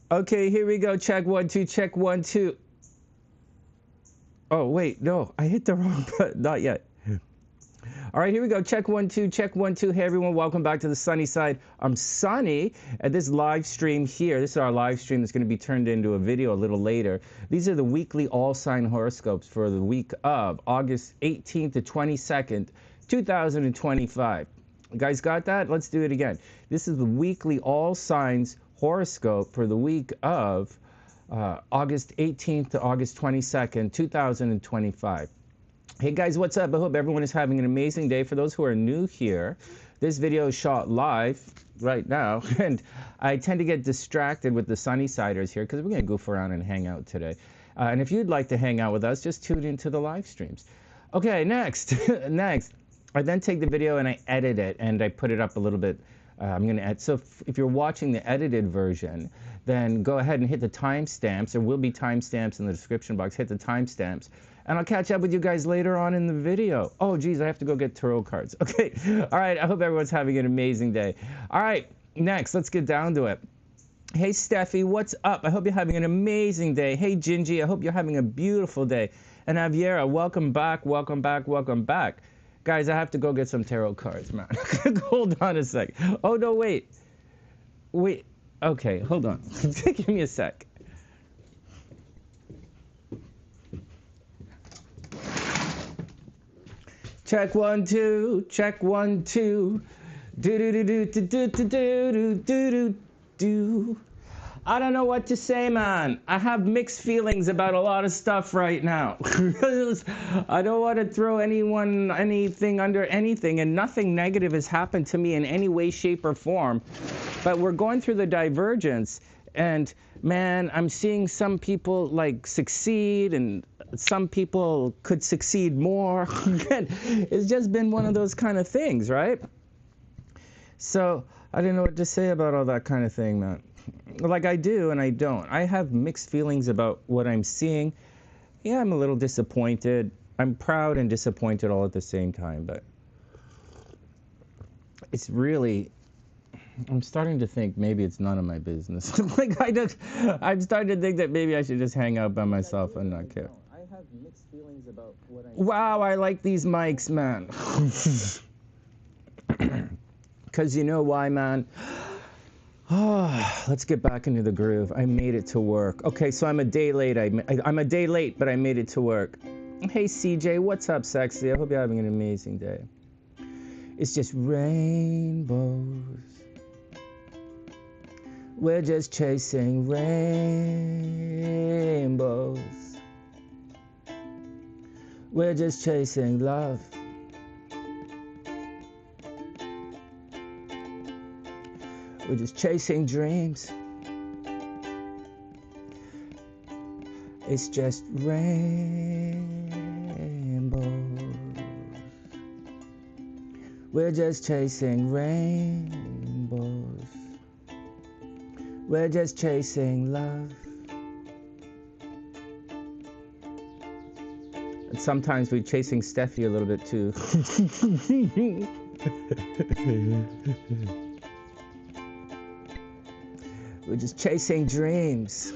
Okay, here we go. Check 1 2, check 1 2. Oh, wait, no, I hit the wrong button. Not yet. All right, here we go. Check 1 2, check 1 2. Hey everyone, welcome back to the Sunny Side. I'm Sonny at this live stream here. This is our live stream that's going to be turned into a video a little later. These are the weekly all sign horoscopes for the week of August 18th to 22nd, 2025. You guys got that? Let's do it again. This is the weekly all signs horoscope for the week of August 18th to August 22nd, 2025. Hey guys, what's up? I hope everyone is having an amazing day. For those who are new here, this video is shot live right now, and I tend to get distracted with the Sunny-siders here because we're going to goof around and hang out today. And if you'd like to hang out with us, just tune into the live streams. Okay, next. Next. I then take the video and I edit it and I put it up a little bit. I'm going to add. So if you're watching the edited version, then go ahead and hit the timestamps. There will be timestamps in the description box. Hit the timestamps. And I'll catch up with you guys later on in the video. Oh, geez, I have to go get tarot cards. Okay. All right. I hope everyone's having an amazing day. All right. Next, let's get down to it. Hey, Steffi, what's up? I hope you're having an amazing day. Hey, Gingie, I hope you're having a beautiful day. And Xaviera, welcome back, welcome back, welcome back. Guys, I have to go get some tarot cards, man. Hold on a sec. Oh, no, wait. Wait. Okay, hold on. Give me a sec. Check 1 2, check 1 2. Do do do do do do do do do do do. I don't know what to say, man. I have mixed feelings about a lot of stuff right now. I don't want to throw anything under anything, and nothing negative has happened to me in any way, shape, or form. But we're going through the divergence, and man, I'm seeing some people like succeed, and some people could succeed more. It's just been one of those kind of things, right? So I didn't know what to say about all that kind of thing, man. Like I do and I don't. I have mixed feelings about what I'm seeing. Yeah, I'm a little disappointed. I'm proud and disappointed all at the same time, but it's really, I'm starting to think maybe it's none of my business. Like I'm starting to think that maybe I should just hang out by myself and not care. I have mixed feelings about what I'm Wow, I like these mics, man. Because you know why, man? Oh, let's get back into the groove. I made it to work. Okay, so I'm a day late. I'm a day late, but I made it to work. Hey, CJ, what's up, sexy? I hope you're having an amazing day. It's just rainbows. We're just chasing rainbows. We're just chasing love. We're just chasing dreams. It's just rainbows. We're just chasing rainbows. We're just chasing love. And sometimes we're chasing Steffi a little bit too. We're just chasing dreams.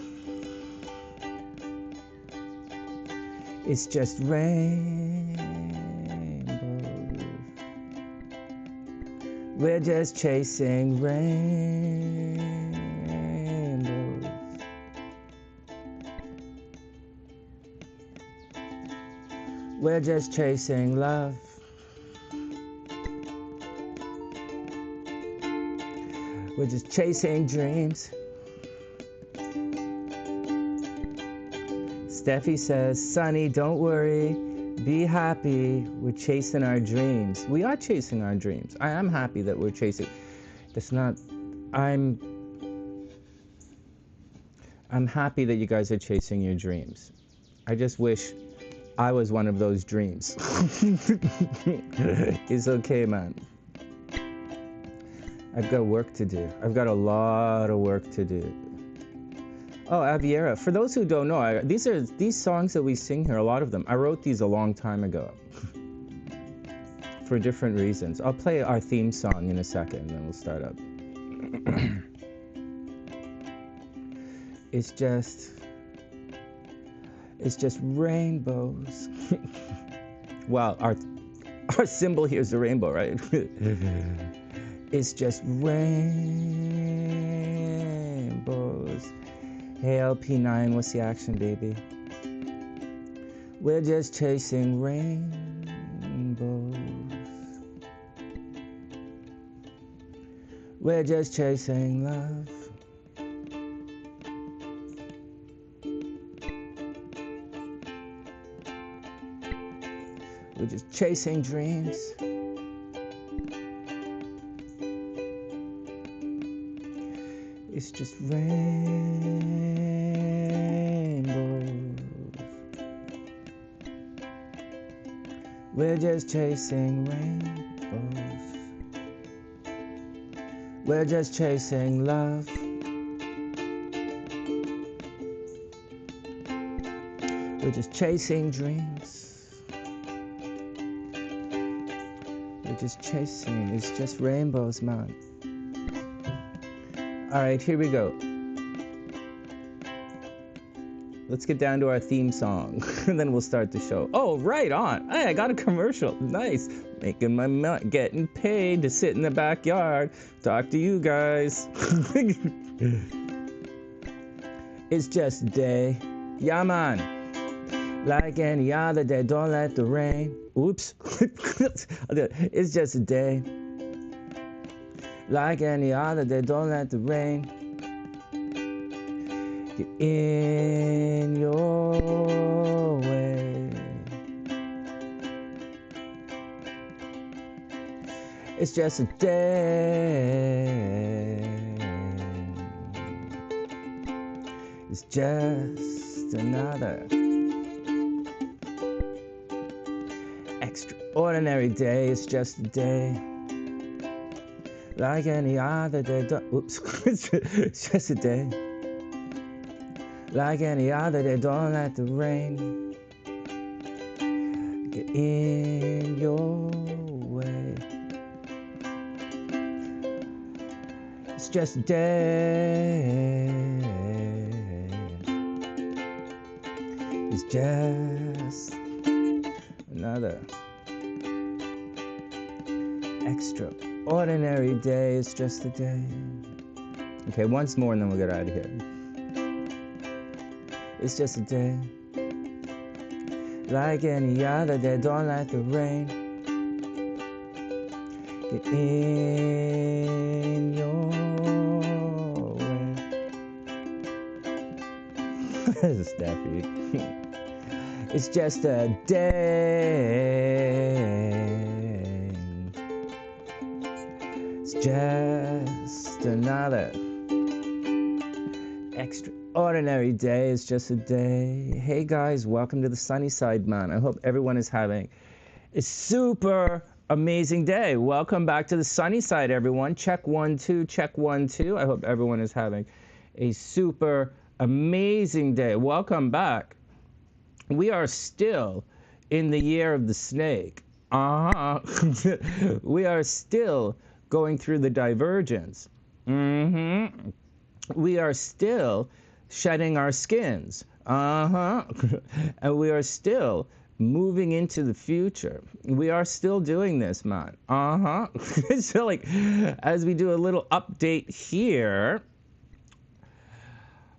It's just rainbows. We're just chasing rainbows. We're just chasing love. We're just chasing dreams. Steffi says, Sonny, don't worry, be happy, we're chasing our dreams. We are chasing our dreams. I am happy that we're chasing. It's not, I'm happy that you guys are chasing your dreams. I just wish I was one of those dreams. It's okay, man. I've got work to do. I've got a lot of work to do. Oh, Xaviera, for those who don't know, these songs that we sing here, a lot of them, I wrote these a long time ago for different reasons. I'll play our theme song in a second, and then we'll start up. It's just rainbows. Well, our symbol here is the rainbow, right? It's just rainbows. Hey, LP9, what's the action, baby? We're just chasing rainbows. We're just chasing love. We're just chasing dreams. It's just rainbows. We're just chasing rainbows. We're just chasing love. We're just chasing dreams. We're just chasing, it's just rainbows, man. All right, here we go. Let's get down to our theme song, and then we'll start the show. Oh, right on. Hey, I got a commercial. Nice. Making my money, getting paid to sit in the backyard, talk to you guys. It's just a day. Yeah, man. Like any other day, don't let the rain. Oops. It's just a day. Like any other day, don't let the rain get in your way. It's just a day. It's just another extraordinary day. It's just a day. Like any other day, oops, it's just a day. Like any other day, don't let the rain get in your way. It's just a day. It's just another extraordinary day. It's just a day. Okay, once more and then we'll get out of here. It's just a day. Like any other day, don't let the rain get in your way. This is snappy. It's just a day. It's just another extraordinary day. It's just a day. Hey guys, welcome to the sunny side, man. I hope everyone is having a super amazing day. Welcome back to the sunny side, everyone. Check 1 2, check 1 2. I hope everyone is having a super amazing day. Welcome back. We are still in the year of the snake. We are still going through the divergence. We are still shedding our skins. And we are still moving into the future. We are still doing this, man. So like, as we do a little update here.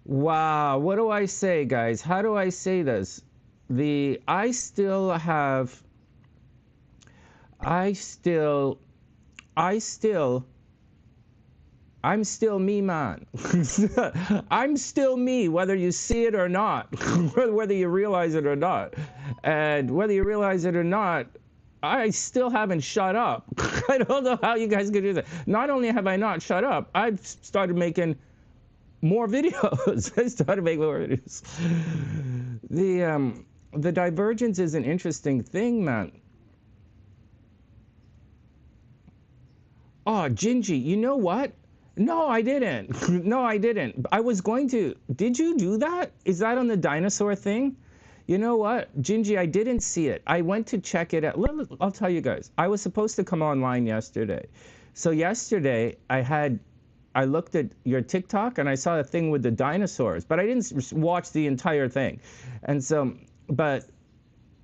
Wow, what do I say, guys? How do I say this? I'm still me, man. I'm still me, whether you see it or not, whether you realize it or not. And whether you realize it or not, I still haven't shut up. I don't know how you guys can do that. Not only have I not shut up, I've started making more videos. I started making more videos. The divergence is an interesting thing, man. Oh, Gingie, you know what? No, I didn't. No, I didn't. I was going to. Did you do that? Is that on the dinosaur thing? You know what, Gingie, I didn't see it. I went to check it out. I'll tell you guys. I was supposed to come online yesterday. So yesterday, I had I looked at your TikTok and I saw a thing with the dinosaurs, but I didn't watch the entire thing. And so, but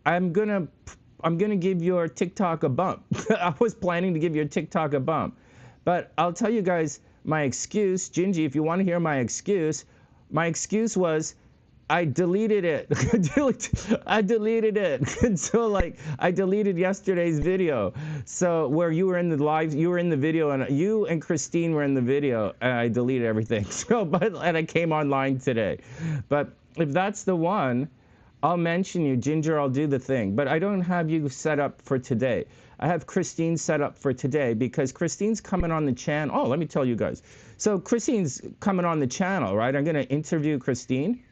I'm gonna give your TikTok a bump. I was planning to give your TikTok a bump, but I'll tell you guys my excuse, Gingie. If you want to hear my excuse was I deleted it. I deleted it. And so like I deleted yesterday's video. So where you were in the live, you were in the video, and you and Christine were in the video, and I deleted everything. So and I came online today. But if that's the one, I'll mention you, Ginger. I'll do the thing. But I don't have you set up for today. I have Christine set up for today because Christine's coming on the channel. Oh, let me tell you guys. So Christine's coming on the channel, right? I'm going to interview Christine.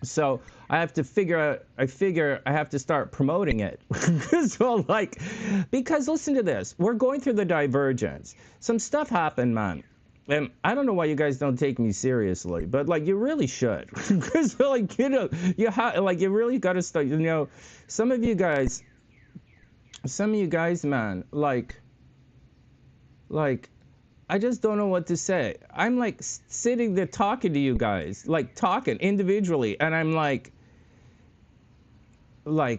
So I have to figure I have to start promoting it. So like, because listen to this. We're going through the divergence. Some stuff happened, man. And I don't know why you guys don't take me seriously, but like you really should. Because like, you know, you really got to start, you know, some of you guys, man, like, I just don't know what to say. I'm like sitting there talking to you guys, like talking individually, and I'm like, I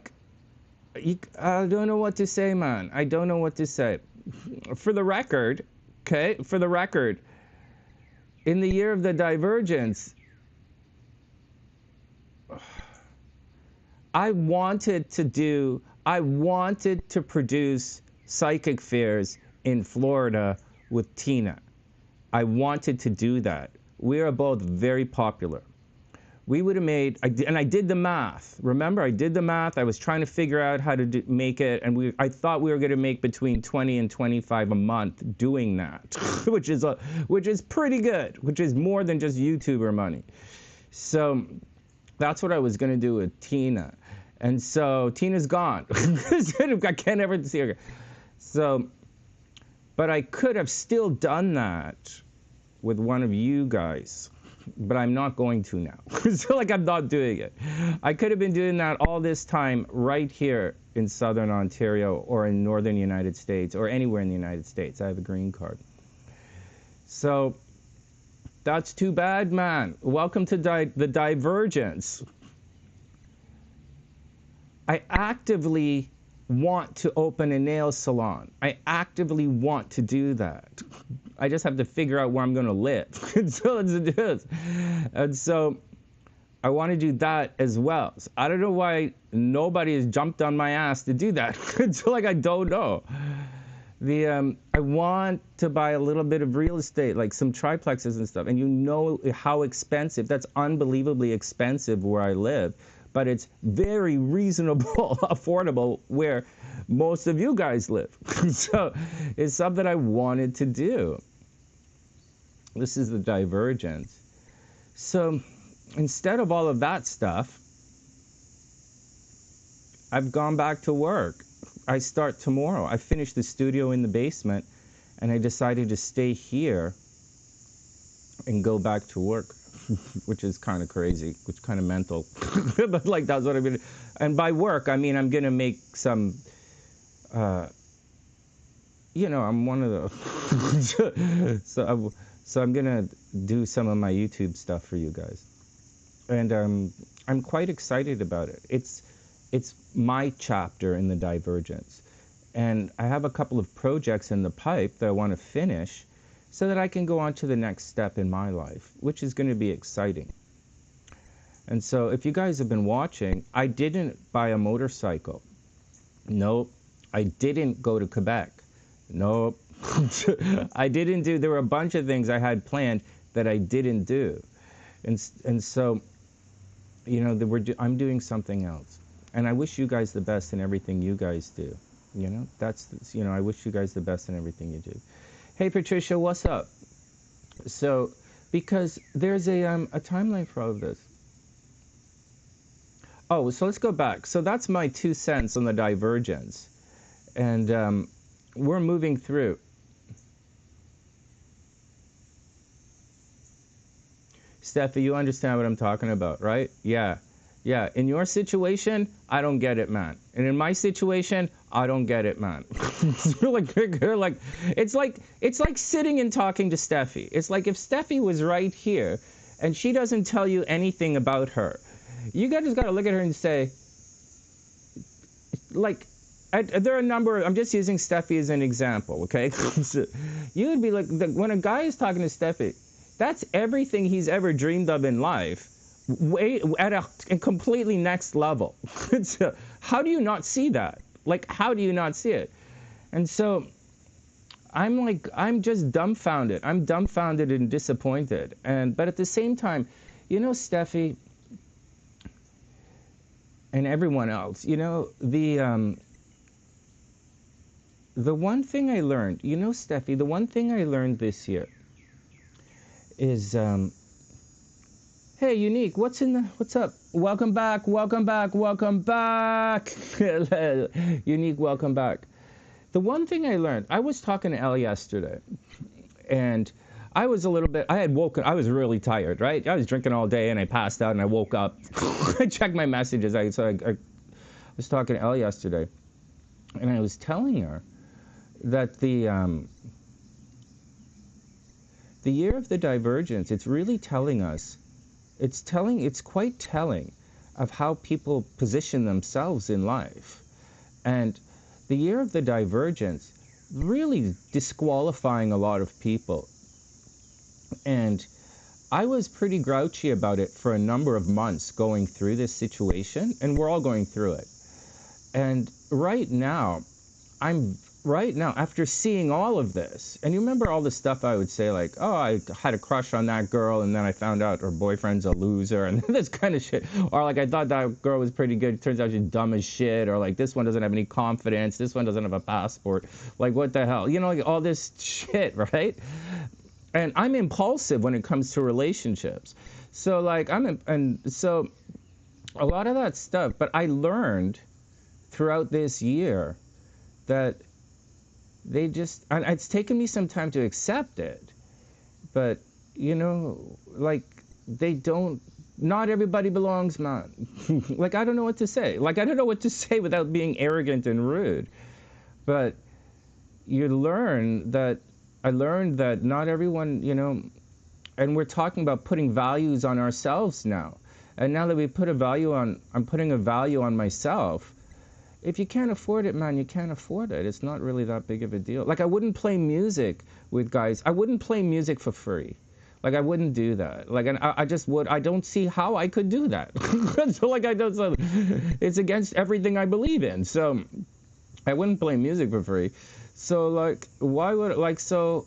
don't know what to say, man. I don't know what to say. For the record, okay, in the year of the divergence, I wanted to produce psychic fairs in Florida with Tina. I wanted to do that. We are both very popular. We would have made, and I did the math. Remember, I did the math. I was trying to figure out how to make it, and I thought we were going to make between 20 and 25 a month doing that, which is pretty good, which is more than just YouTuber money. So that's what I was going to do with Tina. And so Tina's gone. I can't ever see her. So, but I could have still done that with one of you guys, but I'm not going to now. So like I'm not doing it. I could have been doing that all this time right here in Southern Ontario or in Northern United States or anywhere in the United States. I have a green card. So that's too bad, man. Welcome to the divergence. I actively want to open a nail salon. I actively want to do that. I just have to figure out where I'm going to live. So let's do this. And so I want to do that as well. So I don't know why nobody has jumped on my ass to do that. So like I don't know. I want to buy a little bit of real estate, like some triplexes and stuff. And you know how expensive. That's unbelievably expensive where I live. But it's very reasonable, affordable where most of you guys live. So it's something I wanted to do. This is the divergence. So instead of all of that stuff, I've gone back to work. I start tomorrow. I finished the studio in the basement, and I decided to stay here and go back to work. Which is kind of crazy, which kind of mental. But like that's what I'm gonna, and by work I mean I'm gonna make some, you know, I'm one of the, so I'm gonna do some of my YouTube stuff for you guys, and I'm quite excited about it. It's my chapter in the divergence, and I have a couple of projects in the pipe that I want to finish, so that I can go on to the next step in my life, which is going to be exciting. And so if you guys have been watching, I didn't buy a motorcycle. Nope. I didn't go to Quebec. Nope. I didn't do, there were a bunch of things I had planned that I didn't do. And so, you know, I'm doing something else. And I wish you guys the best in everything you guys do. You know, you know, I wish you guys the best in everything you do. Hey, Patricia, what's up? So, because there's a timeline for all of this. Oh, so let's go back. So that's my 2 cents on the divergence. And we're moving through. Steffi, you understand what I'm talking about, right? Yeah. Yeah, in your situation, I don't get it, man. And in my situation, I don't get it, man. It's like sitting and talking to Steffi. It's like if Steffi was right here and she doesn't tell you anything about her, you guys just got to look at her and say, like, there are a number of, I'm just using Steffi as an example, okay? You would be like, when a guy is talking to Steffi, that's everything he's ever dreamed of in life, way at a completely next level. How do you not see that? Like, how do you not see it? And so I'm just dumbfounded. I'm dumbfounded and disappointed. But at the same time, you know, Steffi and everyone else, you know, the one thing I learned, you know, Steffi, the one thing I learned this year is, hey, Unique, what's up? Welcome back. Unique, welcome back. The one thing I learned, I was talking to Elle yesterday, and I was a little bit, I was really tired, right? I was drinking all day, and I passed out, and I woke up. I checked my messages. I was talking to Elle yesterday, and I was telling her that the year of the Divergence, it's really telling us, it's quite telling of how people position themselves in life. And the year of the Divergence really disqualifying a lot of people. And I was pretty grouchy about it for a number of months going through this situation, and we're all going through it. And right now, after seeing all of this, and you remember all the stuff I would say, like, oh, I had a crush on that girl, and then I found out her boyfriend's a loser, and this kind of shit. Or like, I thought that girl was pretty good, turns out she's dumb as shit. Or like, this one doesn't have any confidence, this one doesn't have a passport. Like, what the hell? You know, like all this shit, right? And I'm impulsive when it comes to relationships. So like, so a lot of that stuff, but I learned throughout this year that they just, and it's taken me some time to accept it, but, you know, like, not everybody belongs, man. Like, I don't know what to say. Like, I don't know what to say without being arrogant and rude. But I learned that not everyone, you know, and we're talking about putting values on ourselves now. And now that we put I'm putting a value on myself. If you can't afford it, man, you can't afford it. It's not really that big of a deal. Like, I wouldn't play music with guys. I wouldn't play music for free. Like, I wouldn't do that. Like, and I just would. I don't see how I could do that. So, like, it's against everything I believe in. So, I wouldn't play music for free. So, like, why would, like, so,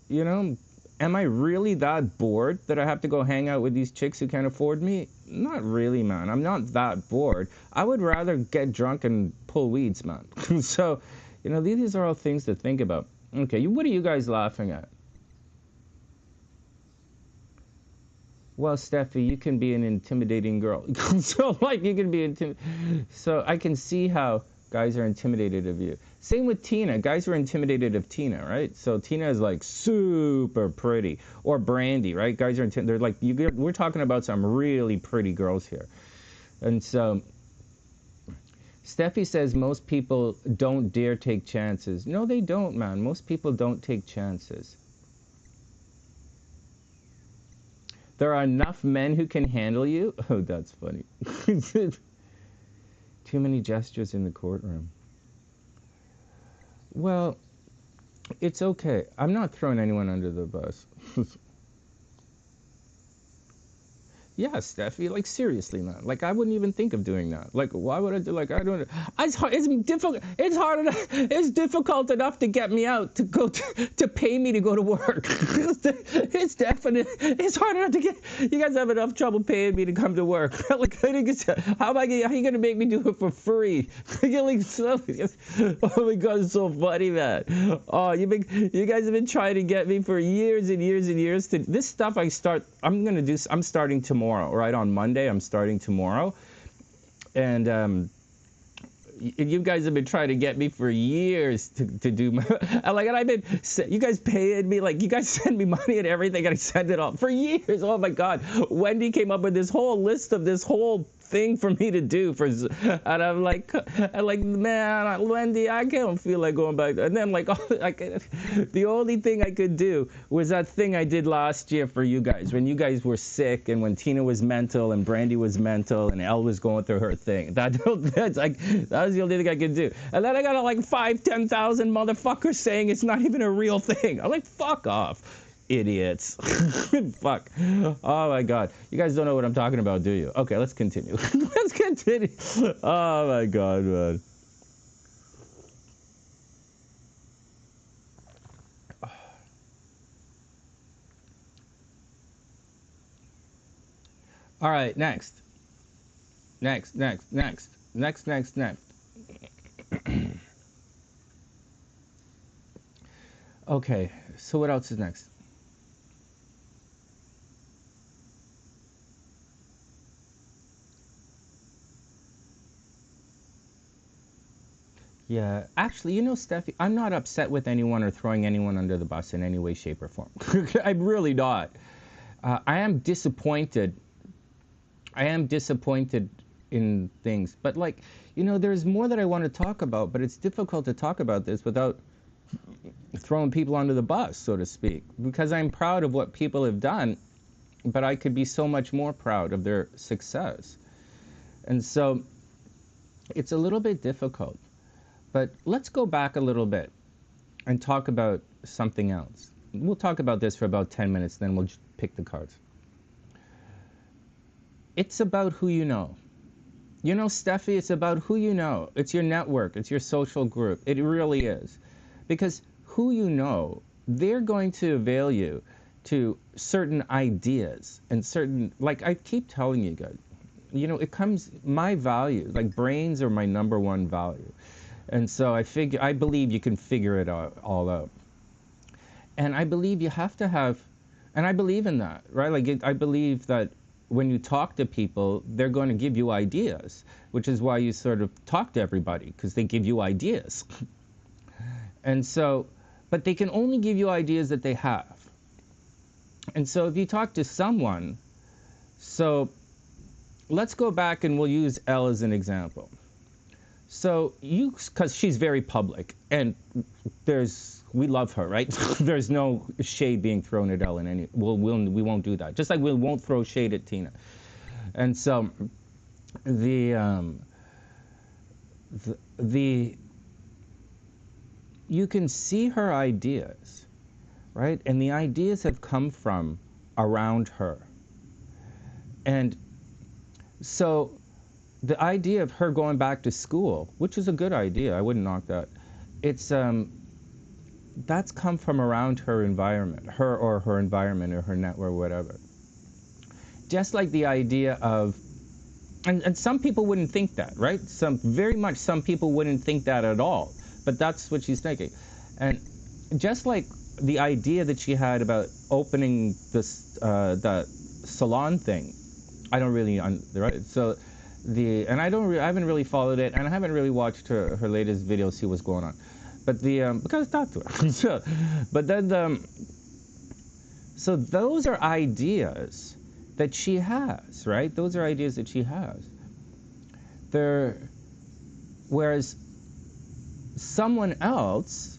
you know, am I really that bored that I have to go hang out with these chicks who can't afford me? Not really, man. I'm not that bored. I would rather get drunk and pull weeds, man. So, you know, these are all things to think about. Okay, what are you guys laughing at? Well, Steffi, you can be an intimidating girl. So, like, you can be intimidating. So, I can see how guys are intimidated of you. Same with Tina. Guys are intimidated of Tina, right? So Tina is like super pretty. Or Brandy, right? Guys are they're like, we're talking about some really pretty girls here. And so Steffi says most people don't dare take chances. No, they don't, man. Most people don't take chances. There are enough men who can handle you. Oh, that's funny. Too many gestures in the courtroom. Well, it's okay. I'm not throwing anyone under the bus. Yeah, Steffi, like, seriously, man. Like, I wouldn't even think of doing that. Like, why would I do, like, I don't, it's difficult enough to get me out, to pay me to go to work. It's hard enough to get, you guys have enough trouble paying me to come to work. Like, how are you going to make me do it for free? You're like, oh my God, it's so funny, man. Oh, you guys have been trying to get me for years and years and years to, this stuff I'm starting tomorrow. Right on Monday, I'm starting tomorrow, and you guys have been trying to get me for years to do my, like, and I've been, you guys paying me, like, you guys send me money and everything, and I send it all for years. Oh my God, Wendy came up with this whole list of this whole thing for me to do and I'm like, man, Wendy, I don't feel like going back. And then like, the only thing I could do was that thing I did last year for you guys when you guys were sick and when Tina was mental and Brandy was mental and Elle was going through her thing. That was the only thing I could do. And then I got like 10,000 motherfuckers saying it's not even a real thing. I'm like, fuck off. Idiots. Fuck. Oh my god. You guys don't know what I'm talking about, do you? Okay, let's continue. Let's continue. Oh my god, man. All right, next. Next. Okay, so what else is next? Yeah, actually, you know, Steffi, I'm not upset with anyone or throwing anyone under the bus in any way, shape, or form. I'm really not. I am disappointed. I am disappointed in things. But, like, you know, there's more that I want to talk about, but it's difficult to talk about this without throwing people under the bus, so to speak. Because I'm proud of what people have done, but I could be so much more proud of their success. And so it's a little bit difficult. But let's go back a little bit and talk about something else. We'll talk about this for about 10 minutes, then we'll pick the cards. It's about who you know. You know, Steffi, it's about who you know. It's your network. It's your social group. It really is. Because who you know, they're going to avail you to certain ideas and certain, like I keep telling you guys, you know, it comes, my value, like brains are my #1 value. And so I believe you can figure it all out. And I believe you have to have, and I believe in that, right? Like, I believe that when you talk to people, they're going to give you ideas, which is why you sort of talk to everybody, because they give you ideas. And so, but they can only give you ideas that they have. And so if you talk to someone, so let's go back and we'll use Elle as an example. So because she's very public, and we love her, right? There's no shade being thrown at Elle in any, we won't do that. Just like we won't throw shade at Tina. And so you can see her ideas, right? And the ideas have come from around her. And so the idea of her going back to school, which is a good idea, I wouldn't knock that. It's that's come from around her environment, her environment or her network, whatever. Just like the idea of, and some people wouldn't think that, right? Some people wouldn't think that at all, but that's what she's thinking. And just like the idea that she had about opening this the salon thing, I don't really right. So and I haven't really followed it, and I haven't really watched her latest video to see what's going on. But because I talked to her. So those are ideas that she has, right? Those are ideas that she has. Whereas someone else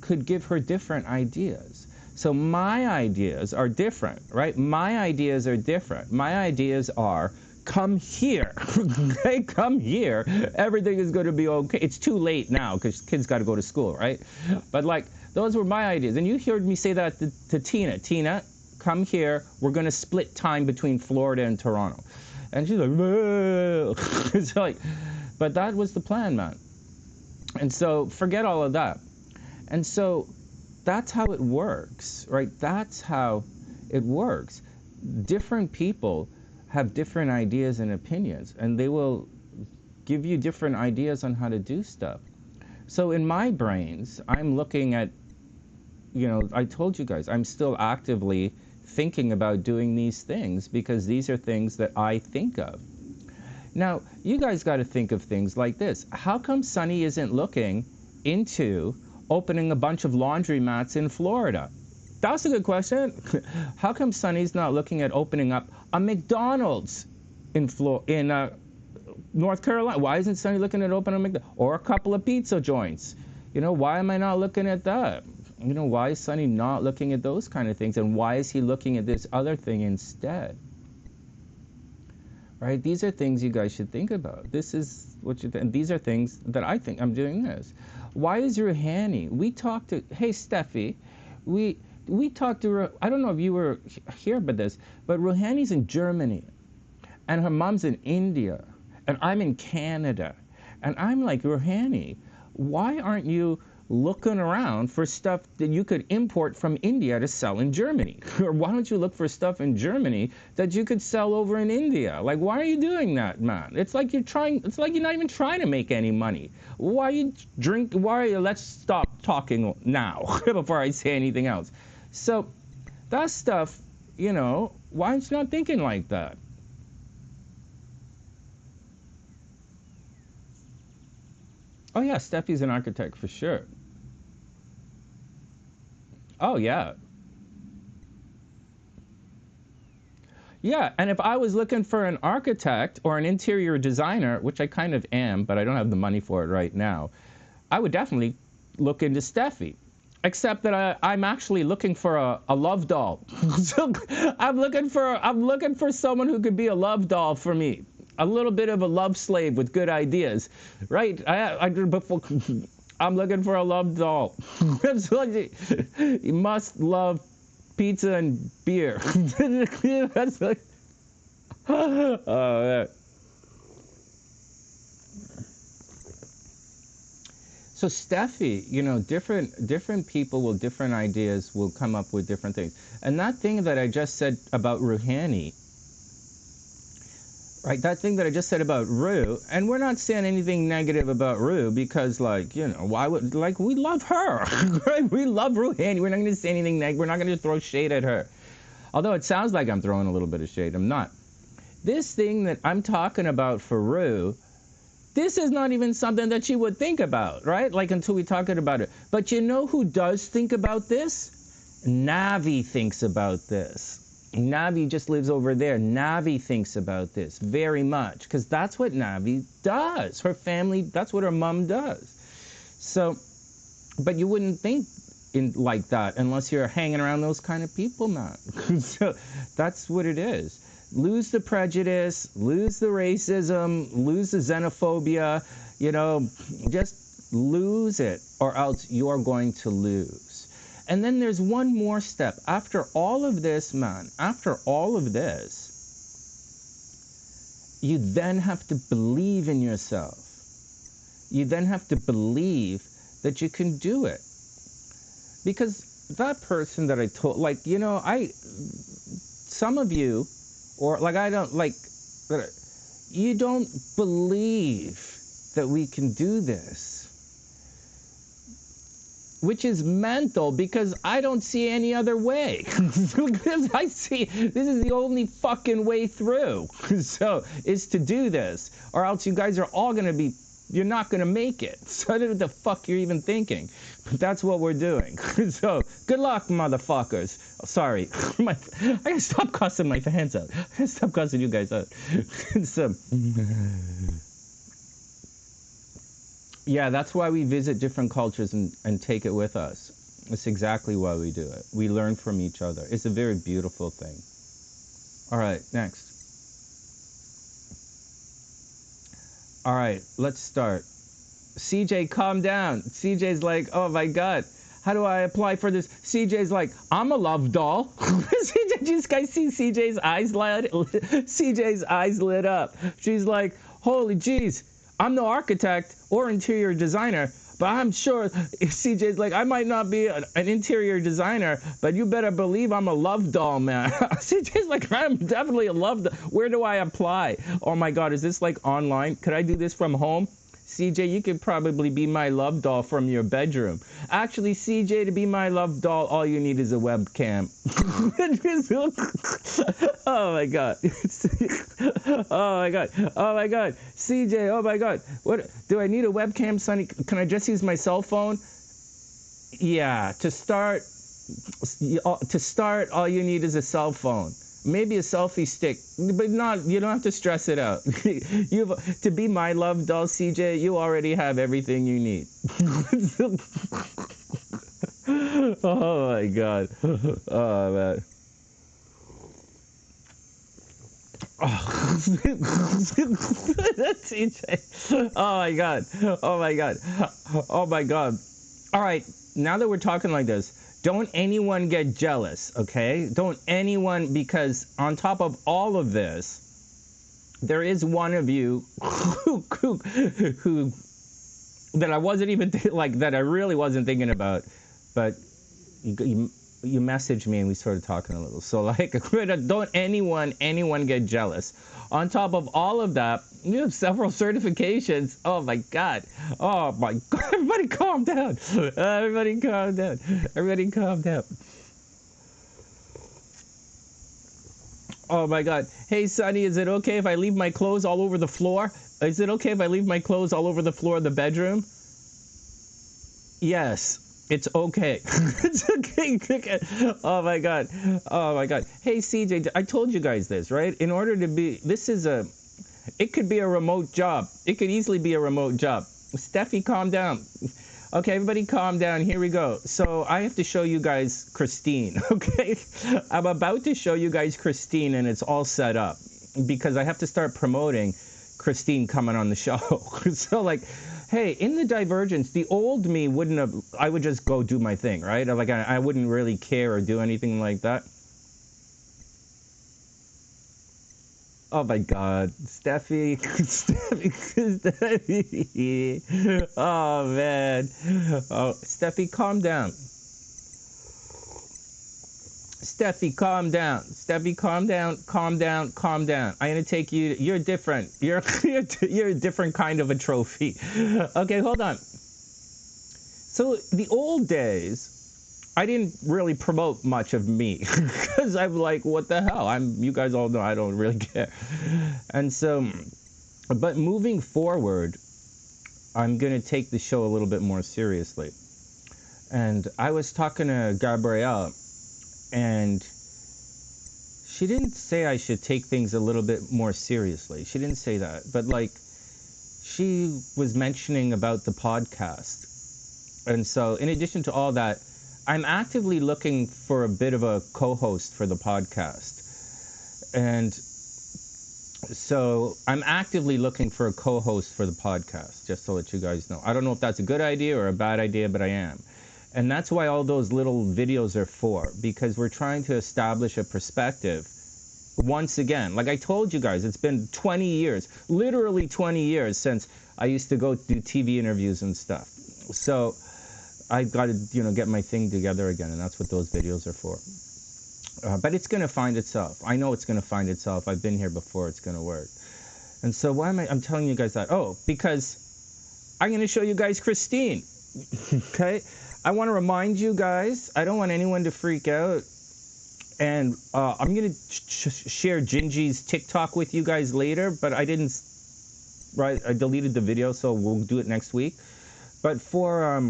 could give her different ideas. So my ideas are different, right? My ideas are different. My ideas are, come here. Okay, come here. Everything is going to be okay. It's too late now because kids got to go to school, right? But like, those were my ideas. And you heard me say that to Tina. Tina, come here. We're going to split time between Florida and Toronto. And she's like, it's like, but that was the plan, man. And so forget all of that. And so that's how it works, right? That's how it works. Different people have different ideas and opinions, and they will give you different ideas on how to do stuff. So in my brains, I'm looking at, you know, I told you guys, I'm still actively thinking about doing these things because these are things that I think of. Now, you guys got to think of things like this. How come Sonny isn't looking into opening a bunch of laundromats in Florida? That's a good question. How come Sonny's not looking at opening up a McDonald's in North Carolina. Why isn't Sonny looking at opening a McDonald's? Or a couple of pizza joints? You know, why am I not looking at that? You know, why is Sonny not looking at those kind of things? And why is he looking at this other thing instead? Right? These are things you guys should think about. This is what you and these are things that I think I'm doing this. Why is Rouhani? We talked to, hey, Steffi, we talked to, I don't know if you were here about this, but Rouhani's in Germany, and her mom's in India, and I'm in Canada. And I'm like, Rouhani, why aren't you looking around for stuff that you could import from India to sell in Germany? Or why don't you look for stuff in Germany that you could sell over in India? Like, why are you doing that, man? It's like you're not even trying to make any money. Let's stop talking now before I say anything else. So that stuff, you know, why aren't you not thinking like that? Oh yeah, Steffi's an architect for sure. Oh yeah. Yeah, and if I was looking for an architect or an interior designer, which I kind of am, but I don't have the money for it right now, I would definitely look into Steffi. Except that I'm actually looking for a love doll. So I'm looking for someone who could be a love doll for me. A little bit of a love slave with good ideas, right? I'm looking for a love doll. You must love pizza and beer. That's like, oh, man. So Steffi, you know, different people with different ideas will come up with different things. And that thing that I just said about Rouhani, right, that thing that I just said about Rue, and we're not saying anything negative about Rue because, like, you know, why would, like, we love her, right? We love Rouhani. We're not going to say anything negative. We're not going to throw shade at her. Although it sounds like I'm throwing a little bit of shade. I'm not. This thing that I'm talking about for Rue, this is not even something that she would think about, right? Like, until we talk about it. But you know who does think about this? Navi thinks about this. Navi just lives over there. Navi thinks about this very much because that's what Navi does. Her family, that's what her mom does. So, but you wouldn't think like that unless you're hanging around those kind of people, man. So that's what it is. Lose the prejudice, lose the racism, lose the xenophobia, you know, just lose it or else you're going to lose. And then there's one more step. After all of this, man, after all of this, you then have to believe in yourself. You then have to believe that you can do it. Because that person that I told, like, you know, some of you, or like I don't, like, you don't believe that we can do this. Which is mental because I don't see any other way. Because I see this is the only fucking way through. So, is to do this. Or else you guys are all going to be, you're not going to make it. So I don't know what the fuck you're even thinking. But that's what we're doing. So, good luck, motherfuckers. Oh, sorry. I gotta stop cussing my fans out. I gotta stop cussing you guys out. So, yeah, that's why we visit different cultures and take it with us. It's exactly why we do it. We learn from each other. It's a very beautiful thing. All right, next. All right, let's start. CJ, calm down. CJ's like, oh my God, how do I apply for this? CJ's like, I'm a love doll. CJ, you guys see CJ's eyes lit? CJ's eyes lit up. She's like, holy jeez. I'm no architect or interior designer, but I'm sure CJ's like, I might not be an interior designer, but you better believe I'm a love doll, man. CJ's like, I'm definitely a love doll. Where do I apply? Oh my God, is this like online? Could I do this from home? CJ, you could probably be my love doll from your bedroom. Actually, CJ, to be my love doll, all you need is a webcam. Oh my God. Oh my God. Oh my God. CJ, oh my God. What, do I need a webcam, Sonny? Can I just use my cell phone? Yeah, to start, all you need is a cell phone. Maybe a selfie stick, but not, you don't have to stress it out. To be my love doll, CJ, you already have everything you need. Oh my God. Oh man. Oh. That's CJ. Oh my God. Oh my God. Oh my God. All right. Now that we're talking like this, don't anyone get jealous, okay? Don't anyone, because on top of all of this, there is one of you who that I wasn't even that I really wasn't thinking about, but you messaged me and we started talking a little. So like, don't anyone get jealous. On top of all of that, you have several certifications. Oh my God. Oh my God. Everybody calm down. Everybody calm down. Everybody calm down. Oh my God. Hey Sonny, is it okay if I leave my clothes all over the floor? Is it okay if I leave my clothes all over the floor of the bedroom? Yes. It's okay. It's okay. Oh my God. Oh my God. Hey CJ, I told you guys this, right? In order to be, it could be a remote job. It could easily be a remote job. Steffi, calm down. Okay, everybody calm down. Here we go. So I have to show you guys Christine, okay? I'm about to show you guys Christine and it's all set up because I have to start promoting Christine coming on the show. So like, hey, in the Divergence, the old me wouldn't have, I would just go do my thing, right? Like I wouldn't really care or do anything like that. Oh my God, Steffi. Oh man. Oh, Steffi, calm down. Steffi, calm down. Steffi, calm down. Calm down. Calm down. I'm gonna take you. You're different. You're a different kind of a trophy. Okay, hold on. So the old days, I didn't really promote much of me because I'm like, what the hell? You guys all know I don't really care. And so, but moving forward, I'm going to take the show a little bit more seriously. And I was talking to Gabrielle, and she didn't say I should take things a little bit more seriously. She didn't say that. But like, she was mentioning about the podcast. And so, in addition to all that, I'm actively looking for a bit of a co-host for the podcast. And so I'm actively looking for a co-host for the podcast, just to let you guys know. I don't know if that's a good idea or a bad idea, but I am. And that's why all those little videos are for, because we're trying to establish a perspective. Once again, like I told you guys, it's been 20 years, literally 20 years since I used to go do TV interviews and stuff. So I've got to, get my thing together again, and that's what those videos are for. But it's going to find itself. I know it's going to find itself. I've been here before. It's going to work. And so why am I'm telling you guys that? Oh, because I'm going to show you guys Christine. Okay? I want to remind you guys, I don't want anyone to freak out. And I'm going to share Gingie's TikTok with you guys later, but I didn't, right? I deleted the video, so we'll do it next week. But for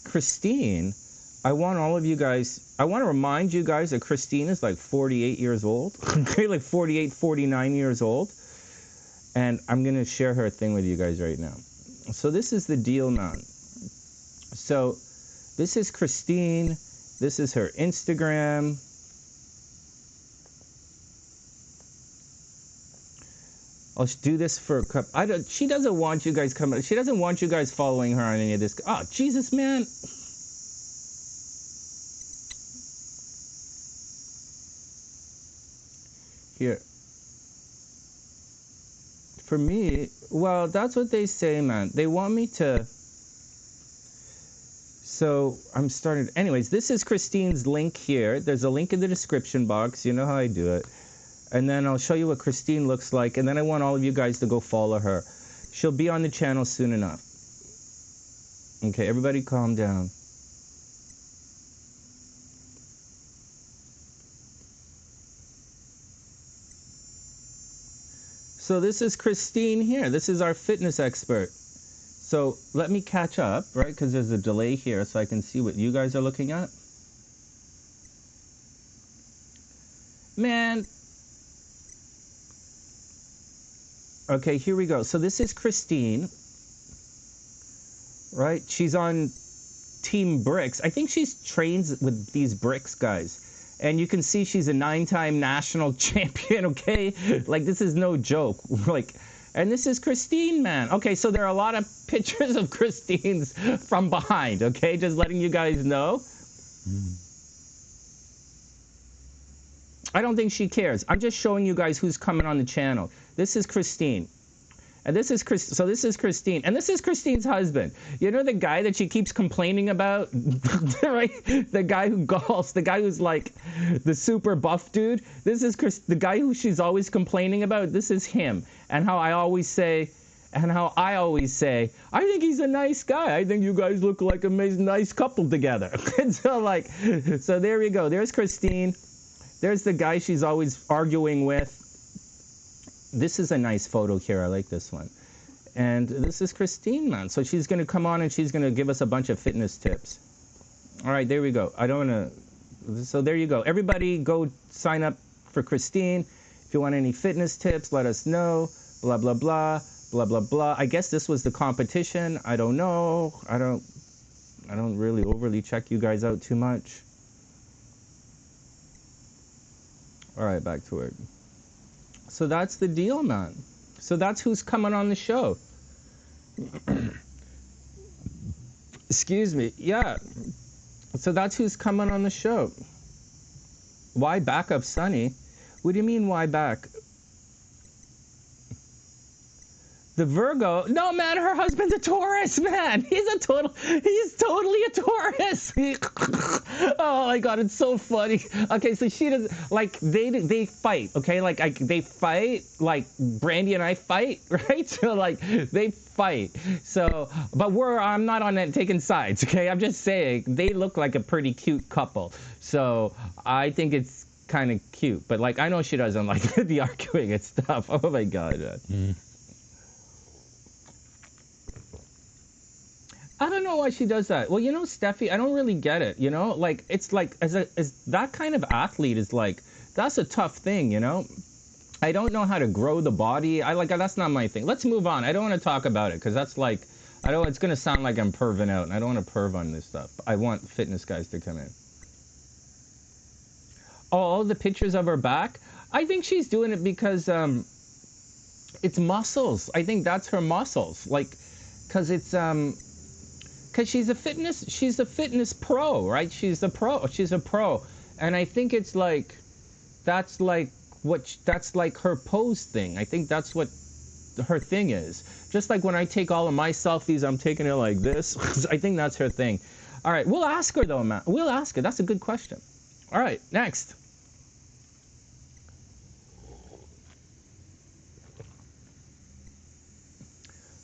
Christine, I want all of you guys, I want to remind you guys that Christine is like 48 years old, okay, like 48, 49 years old, and I'm going to share her thing with you guys right now. So this is the deal, man. So this is Christine, this is her Instagram. I'll do this for a couple. She doesn't want you guys coming. She doesn't want you guys following her on any of this. Oh, Jesus, man. Here. For me, well, that's what they say, man. They want me to. So I'm starting. Anyways, this is Christine's link here. There's a link in the description box. You know how I do it. And then I'll show you what Christine looks like. And then I want all of you guys to go follow her. She'll be on the channel soon enough. Okay, everybody calm down. So this is Christine here. This is our fitness expert. So let me catch up, right? Because there's a delay here so I can see what you guys are looking at. Man. Okay, here we go. So this is Christine, right? She's on Team Bricks. I think she's trained with these Bricks guys. And you can see she's a 9-time national champion, okay? Like, this is no joke. Like, and this is Christine, man. Okay, so there are a lot of pictures of Christine's from behind, okay? Just letting you guys know. I don't think she cares. I'm just showing you guys who's coming on the channel. This is Christine. And this is so this is Christine. And this is Christine's husband. You know the guy that she keeps complaining about? Right? The guy who golfs, the guy who's like the super buff dude. This is the guy who she's always complaining about. This is him. And how I always say, I think he's a nice guy. I think you guys look like a nice couple together. And so there you go. There's Christine. There's the guy she's always arguing with. This is a nice photo here. I like this one. And this is Christine, man. So she's going to come on and she's going to give us a bunch of fitness tips. All right, there we go. I don't want to... So there you go. Everybody go sign up for Christine. If you want any fitness tips, let us know. Blah, blah, blah. Blah, blah, blah. I guess this was the competition. I don't know. I don't really overly check you guys out too much. All right, back to it. So that's the deal, man. So that's who's coming on the show. Excuse me. Yeah. So that's who's coming on the show. Why back up Sonny? What do you mean, why back? The Virgo? No, man, her husband's a Taurus, man. He's totally a Taurus. Oh my God, it's so funny. Okay, so she does, like, they fight, okay? Like, they fight, like, Brandy and I fight, right? So, like, they fight. So, but I'm not on that taking sides, okay? I'm just saying, they look like a pretty cute couple. So, I think it's kind of cute. But, like, I know she doesn't like the arguing and stuff. Oh my God, man. I don't know why she does that. Well, you know, Steffi, I don't really get it, you know? Like, it's like, as that kind of athlete is like, that's a tough thing, you know? I don't know how to grow the body. That's not my thing. Let's move on. I don't want to talk about it, because that's like, it's going to sound like I'm perving out, and I don't want to perv on this stuff. I want fitness guys to come in. Oh, all the pictures of her back? I think she's doing it because, it's muscles. I think that's her muscles. Like, because it's, because she's a fitness pro, right? She's a pro. And I think it's like, that's like her pose thing. I think that's what her thing is. Just like when I take all of my selfies, I'm taking it like this. I think that's her thing. All right, we'll ask her though, man. We'll ask her. That's a good question. All right, next.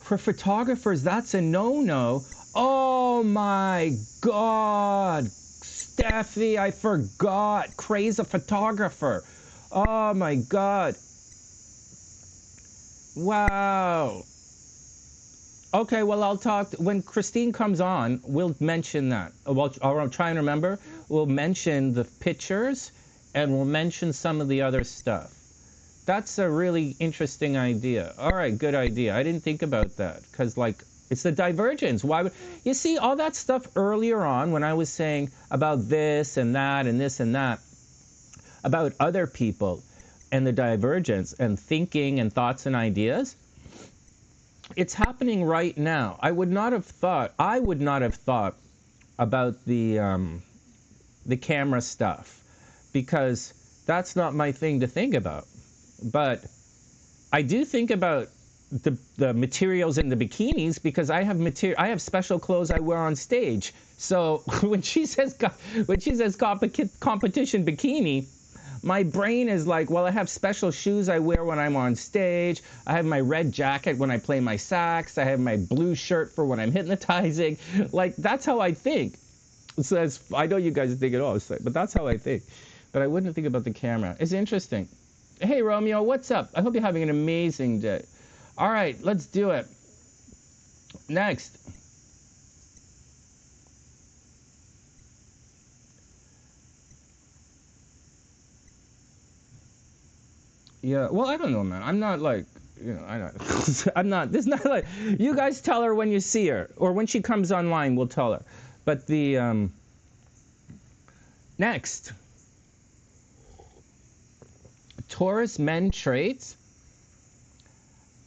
For photographers, that's a no-no. Oh my God, Steffi, I forgot. Crazy photographer. Oh my God. Wow. Okay, well, I'll talk, when Christine comes on, we'll mention that. Well, I'll try and remember. We'll mention the pictures and we'll mention some of the other stuff. That's a really interesting idea. All right, good idea. I didn't think about that because, like, it's the divergence. Why would you see all that stuff earlier on when I was saying about this and that and this and that about other people and the divergence and thinking and thoughts and ideas? It's happening right now. I would not have thought about the camera stuff because that's not my thing to think about. But I do think about the materials in the bikinis because I have special clothes I wear on stage. So when she says competition bikini, my brain is like, well, I have special shoes I wear when I'm on stage. I have my red jacket when I play my sax. I have my blue shirt for when I'm hypnotizing. Like, that's how I think. So I know you guys think it all, but that's how I think. But I wouldn't think about the camera. It's interesting. Hey, Romeo, what's up? I hope you're having an amazing day. All right, let's do it. Next. Yeah, well, I don't know, man. I'm not like, I don't, I'm not, this is not like, you guys tell her when you see her, or when she comes online, we'll tell her. But the, next, Taurus men traits.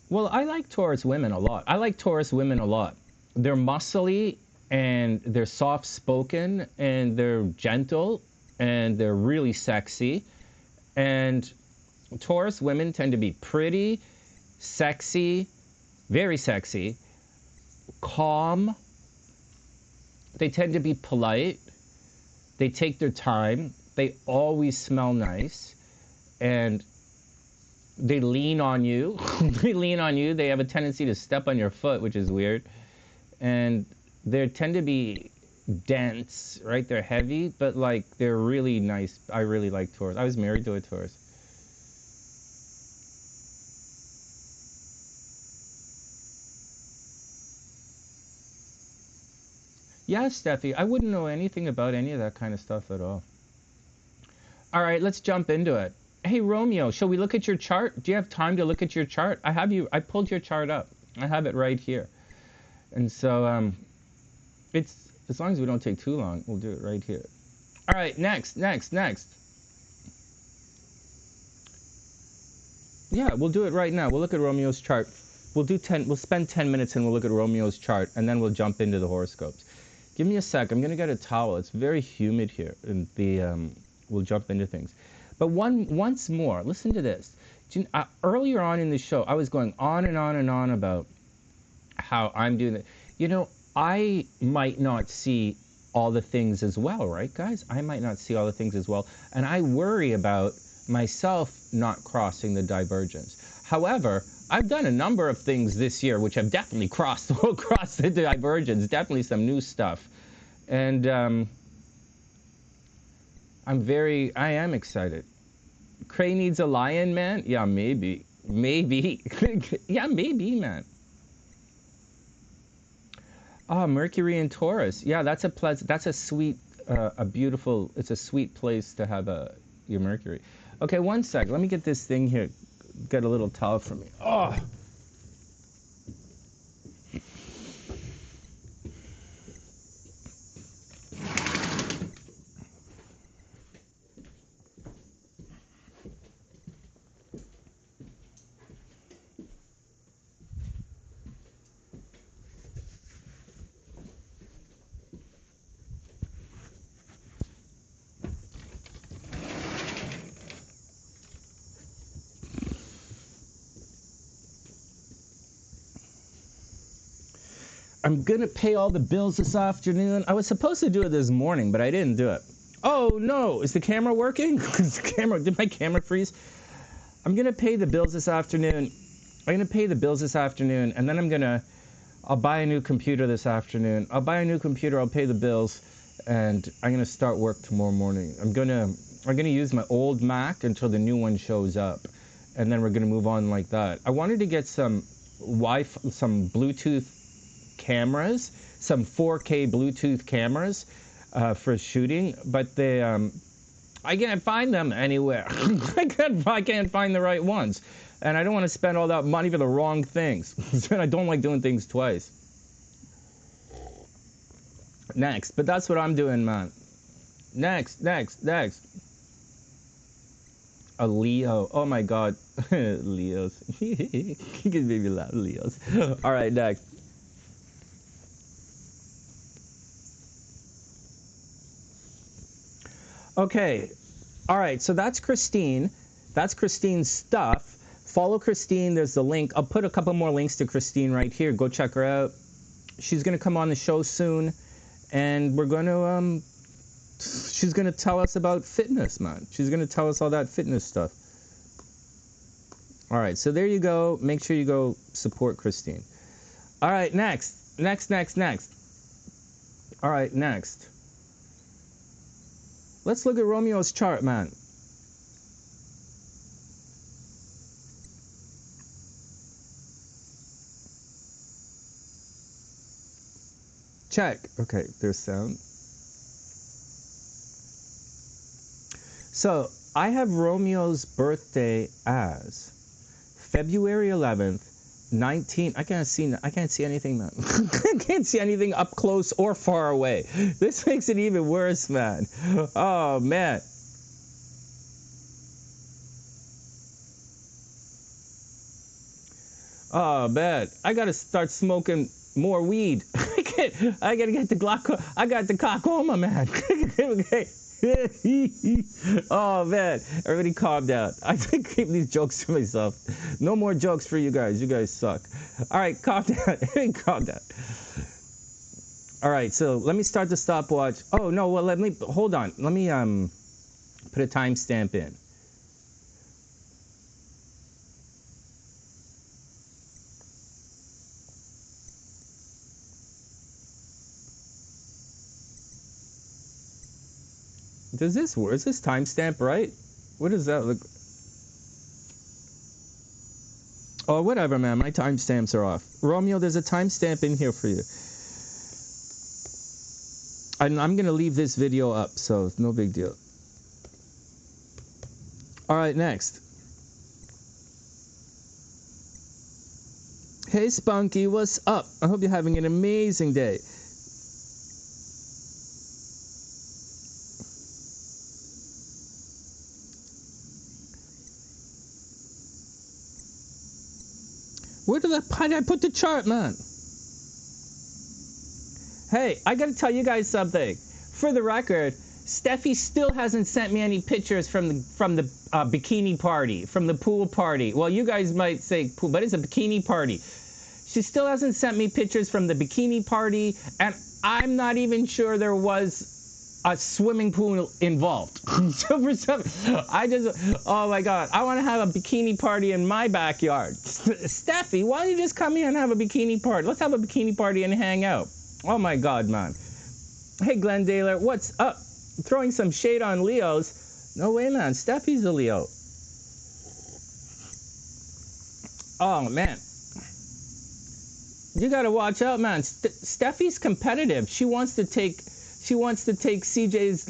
Well, I like Taurus women a lot. I like Taurus women a lot. They're muscly, and they're soft-spoken, and they're gentle, and they're really sexy. And Taurus women tend to be pretty, sexy, very sexy, calm. They tend to be polite. They take their time. They always smell nice. And they lean on you. They lean on you. They have a tendency to step on your foot, which is weird. And they tend to be dense, right? They're heavy, but like they're really nice. I really like Taurus. I was married to a Taurus. Yeah, Steffi, I wouldn't know anything about any of that kind of stuff at all. All right, let's jump into it. Hey, Romeo, shall we look at your chart? Do you have time to look at your chart? I pulled your chart up. I have it right here. And so, it's, as long as we don't take too long, we'll do it right here. All right, next. Yeah, we'll do it right now. We'll look at Romeo's chart. We'll spend 10 minutes and we'll look at Romeo's chart, and then we'll jump into the horoscopes. Give me a sec. I'm going to get a towel. It's very humid here. And we'll jump into things. But once more, listen to this. Earlier on in the show, I was going on and on and on about how I'm doing it. I might not see all the things as well, right, guys? I might not see all the things as well. And I worry about myself not crossing the divergence. However, I've done a number of things this year which have definitely crossed the divergence, definitely some new stuff. And I am excited. Cray needs a lion, man? Yeah, maybe. Yeah, maybe, man. Oh, Mercury in Taurus. Yeah, that's a sweet, a beautiful, it's a sweet place to have your Mercury. Okay, one sec. Let me get this thing here. Get a little towel for me. Oh. I'm gonna pay all the bills this afternoon. I was supposed to do it this morning, but I didn't do it. Oh no, is the camera working? Did my camera freeze? I'm gonna pay the bills this afternoon. And then I'll buy a new computer this afternoon. I'll buy a new computer, I'll pay the bills, and I'm gonna start work tomorrow morning. I'm gonna use my old Mac until the new one shows up, and then we're gonna move on like that. I wanted to get some some Bluetooth cameras, some 4K Bluetooth cameras for shooting, but I can't find them anywhere. I can't find the right ones, and I don't want to spend all that money for the wrong things. I don't like doing things twice. Next, but that's what I'm doing, man. Next. A Leo. Oh my God, Leos. You can make me laugh, Leos. All right, next. Okay, all right, so that's Christine. That's Christine's stuff. Follow Christine, there's the link. I'll put a couple more links to Christine right here. Go check her out. She's gonna come on the show soon, and we're gonna, she's gonna tell us about fitness, man. She's gonna tell us all that fitness stuff. All right, so there you go. Make sure you go support Christine. All right, next. All right, next. Let's look at Romeo's chart, man. Check. Okay, there's sound. So, I have Romeo's birthday as February 11th, 19. I can't see anything, man. I can't see anything up close or far away. This makes it even worse, man. Oh, man. Oh, man. I got to start smoking more weed. I got to get the glaucoma. I got the glaucoma, man. Okay. Oh, man. Everybody calm down. I keep these jokes to myself. No more jokes for you guys. You guys suck. All right, calm down. Calm down. All right, so let me start the stopwatch. Oh, no, well, hold on. Let me put a timestamp in. Does this work? Is this timestamp right? What does that look? Oh, whatever, man. My timestamps are off. Romeo, there's a timestamp in here for you. And I'm going to leave this video up, so no big deal. All right, next. Hey, Spunky, what's up? I hope you're having an amazing day. Where did I put the chart, man? Hey, I gotta tell you guys something. For the record, Steffi still hasn't sent me any pictures from the bikini party, from the pool party. Well, you guys might say pool, but it's a bikini party. She still hasn't sent me pictures from the bikini party, and I'm not even sure there was a swimming pool involved. So for some, oh my God, I want to have a bikini party in my backyard. Steffi, why don't you just come here and have a bikini party? Let's have a bikini party and hang out. Oh my God, man. Hey, glendaler, what's up? Throwing some shade on Leos. No way, man. Steffi's a Leo. Oh, man. You gotta watch out, man. Steffi's competitive. She wants to take CJ's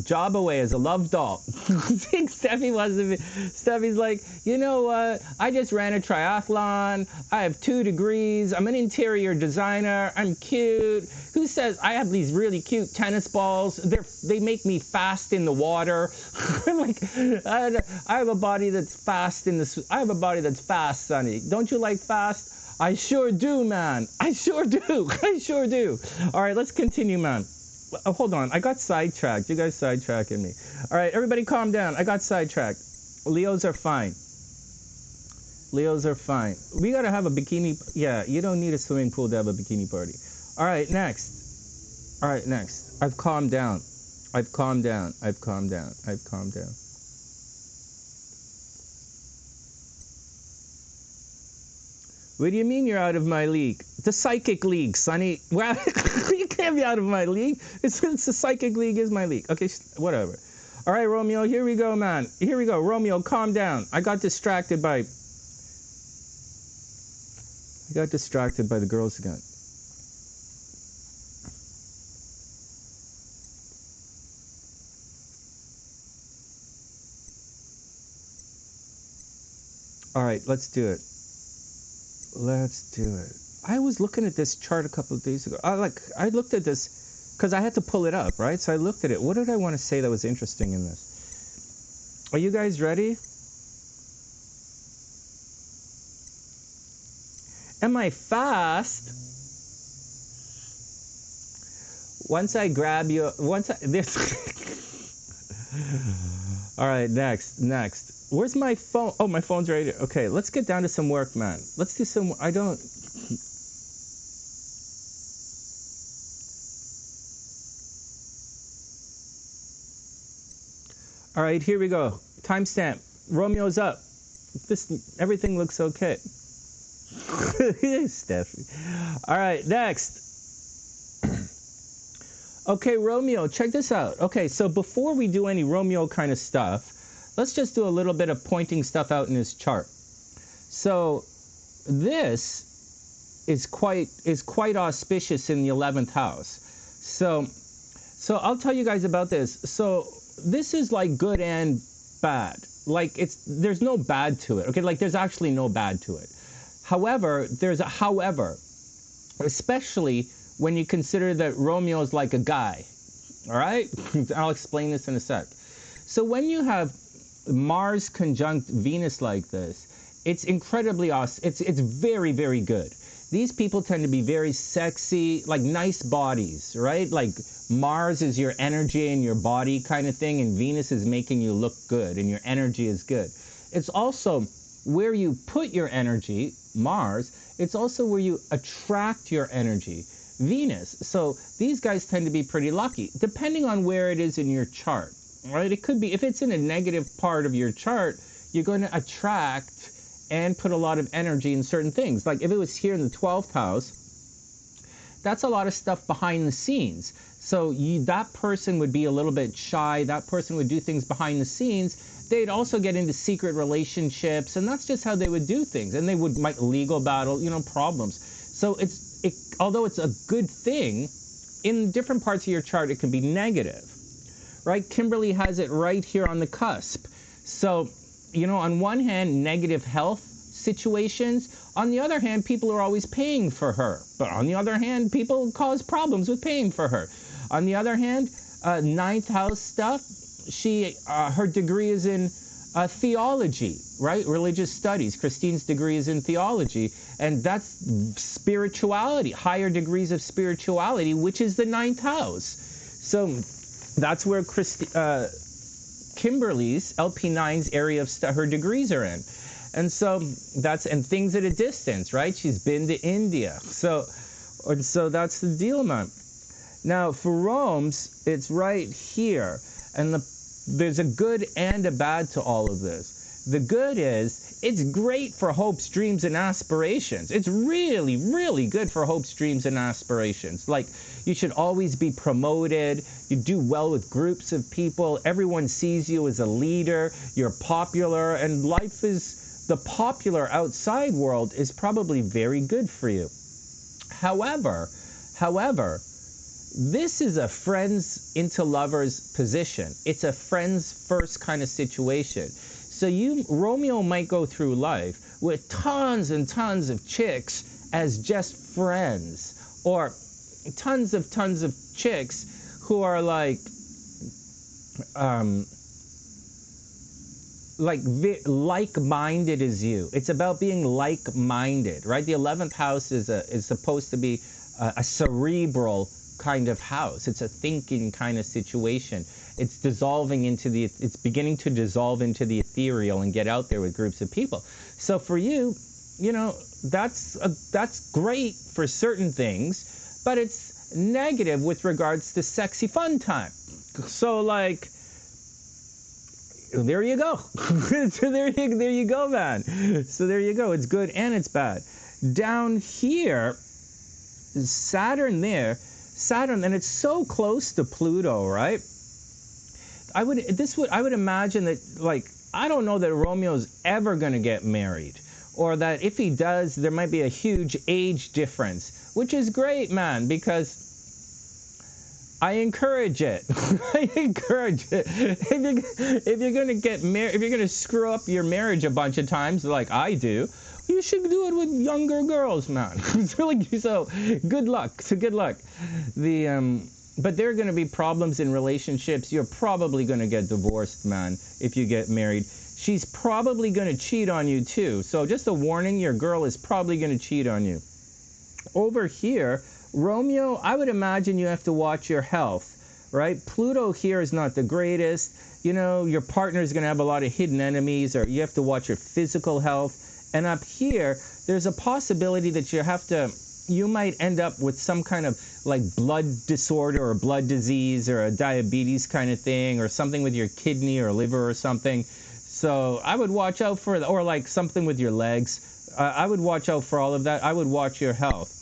job away as a love doll. Steffi's like, you know what? I just ran a triathlon. I have 2 degrees. I'm an interior designer. I'm cute. Who says I have these really cute tennis balls? They make me fast in the water. I'm like, I have a body that's fast I have a body that's fast, Sonny. Don't you like fast? I sure do, man. I sure do. I sure do. All right, let's continue, man. Oh, hold on, I got sidetracked. You guys sidetracking me. All right, everybody calm down. I got sidetracked. Leos are fine. Leos are fine. We gotta have a bikini. Yeah, you don't need a swimming pool to have a bikini party. All right, next. All right, next. I've calmed down. I've calmed down. I've calmed down. I've calmed down. What do you mean you're out of my league? The psychic league, Sonny. Well, you can't be out of my league. It's the psychic league is my league. Okay, whatever. All right, Romeo, here we go, man. Here we go. Romeo, calm down. I got distracted by the girls again. All right, let's do it. Let's do it. I was looking at this chart a couple of days ago. I looked at this because I had to pull it up, right? So I looked at it. What did I want to say that was interesting in this? Are you guys ready? Am I fast? Once I grab you, this. All right, next. Where's my phone? Oh, my phone's right here. Okay, let's get down to some work, man. Let's do some. All right, here we go. Timestamp. Romeo's up. Everything looks okay. Steffi. All right, next. Okay, Romeo, check this out. Okay, so before we do any Romeo kind of stuff, let's just do a little bit of pointing stuff out in his chart. So this is quite auspicious in the 11th house. So I'll tell you guys about this. So this is like good and bad. Like, there's no bad to it. Okay, like there's actually no bad to it. However, there's a however, especially when you consider that Romeo is like a guy. All right? I'll explain this in a sec. So when you have Mars conjunct Venus like this, it's incredibly awesome. It's very, very good. These people tend to be very sexy, like nice bodies, right? Like Mars is your energy and your body kind of thing, and Venus is making you look good and your energy is good. It's also where you put your energy, Mars, it's also where you attract your energy, Venus. So these guys tend to be pretty lucky, depending on where it is in your chart, right? It could be, if it's in a negative part of your chart, you're going to attract and put a lot of energy in certain things. Like if it was here in the 12th house, that's a lot of stuff behind the scenes. So that person would be a little bit shy. That person would do things behind the scenes. They'd also get into secret relationships, and that's just how they would do things. And they would might legal battle, problems. So although it's a good thing, in different parts of your chart, it can be negative, right? Kimberly has it right here on the cusp. So, on one hand, negative health situations. On the other hand, people are always paying for her. But on the other hand, people cause problems with paying for her. On the other hand, ninth house stuff, her degree is in theology, right? Religious studies. Christine's degree is in theology. And that's spirituality, higher degrees of spirituality, which is the ninth house. So that's where Kimberly's LP9's area of her degrees are in. And so and things at a distance, right? She's been to India. So that's the deal, man. Now for Rome's, it's right here. And there's a good and a bad to all of this. The good is, it's great for hopes, dreams, and aspirations. It's really, really good for hopes, dreams, and aspirations. Like, you should always be promoted. You do well with groups of people. Everyone sees you as a leader. You're popular. And life is, the popular outside world is probably very good for you. However, this is a friends into lovers position. It's a friends first kind of situation. So Romeo might go through life with tons and tons of chicks as just friends, or tons of chicks who are like-minded as you. It's about being like-minded, right? The 11th house is supposed to be a cerebral kind of house. It's a thinking kind of situation. It's beginning to dissolve into the ethereal and get out there with groups of people. So for you, that's great for certain things, but it's negative with regards to sexy fun time. So there you go. So there you go, man. So there you go. It's good and it's bad. Down here, Saturn, and it's so close to Pluto, right? I would imagine that, I don't know that Romeo's ever going to get married, or that if he does, there might be a huge age difference, which is great, man, because I encourage it. I encourage it. If you're going to get married, if you're going to screw up your marriage a bunch of times, like I do, you should do it with younger girls, man. So good luck. So good luck. But there are going to be problems in relationships. You're probably going to get divorced, man, if you get married. She's probably going to cheat on you, too. So just a warning, your girl is probably going to cheat on you. Over here, Romeo, I would imagine you have to watch your health, right? Pluto here is not the greatest. Your partner is going to have a lot of hidden enemies, or you have to watch your physical health. And up here, there's a possibility that you might end up with some kind of blood disorder or blood disease or a diabetes kind of thing, or something with your kidney or liver or something. So I would watch out for, or something with your legs. I would watch out for all of that. I would watch your health.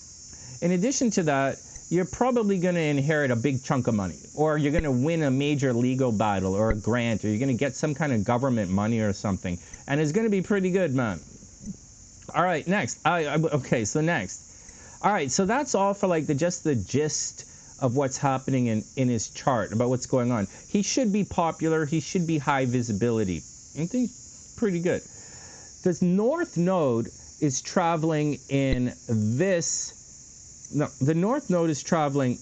In addition to that, you're probably going to inherit a big chunk of money, or you're going to win a major legal battle or a grant, or you're going to get some kind of government money or something. And it's going to be pretty good, man. All right, next. Okay, so next. All right, so that's all for just the gist of what's happening in his chart, about what's going on. He should be popular. He should be high visibility. I think pretty good. This North Node is traveling in this, no, the North Node is traveling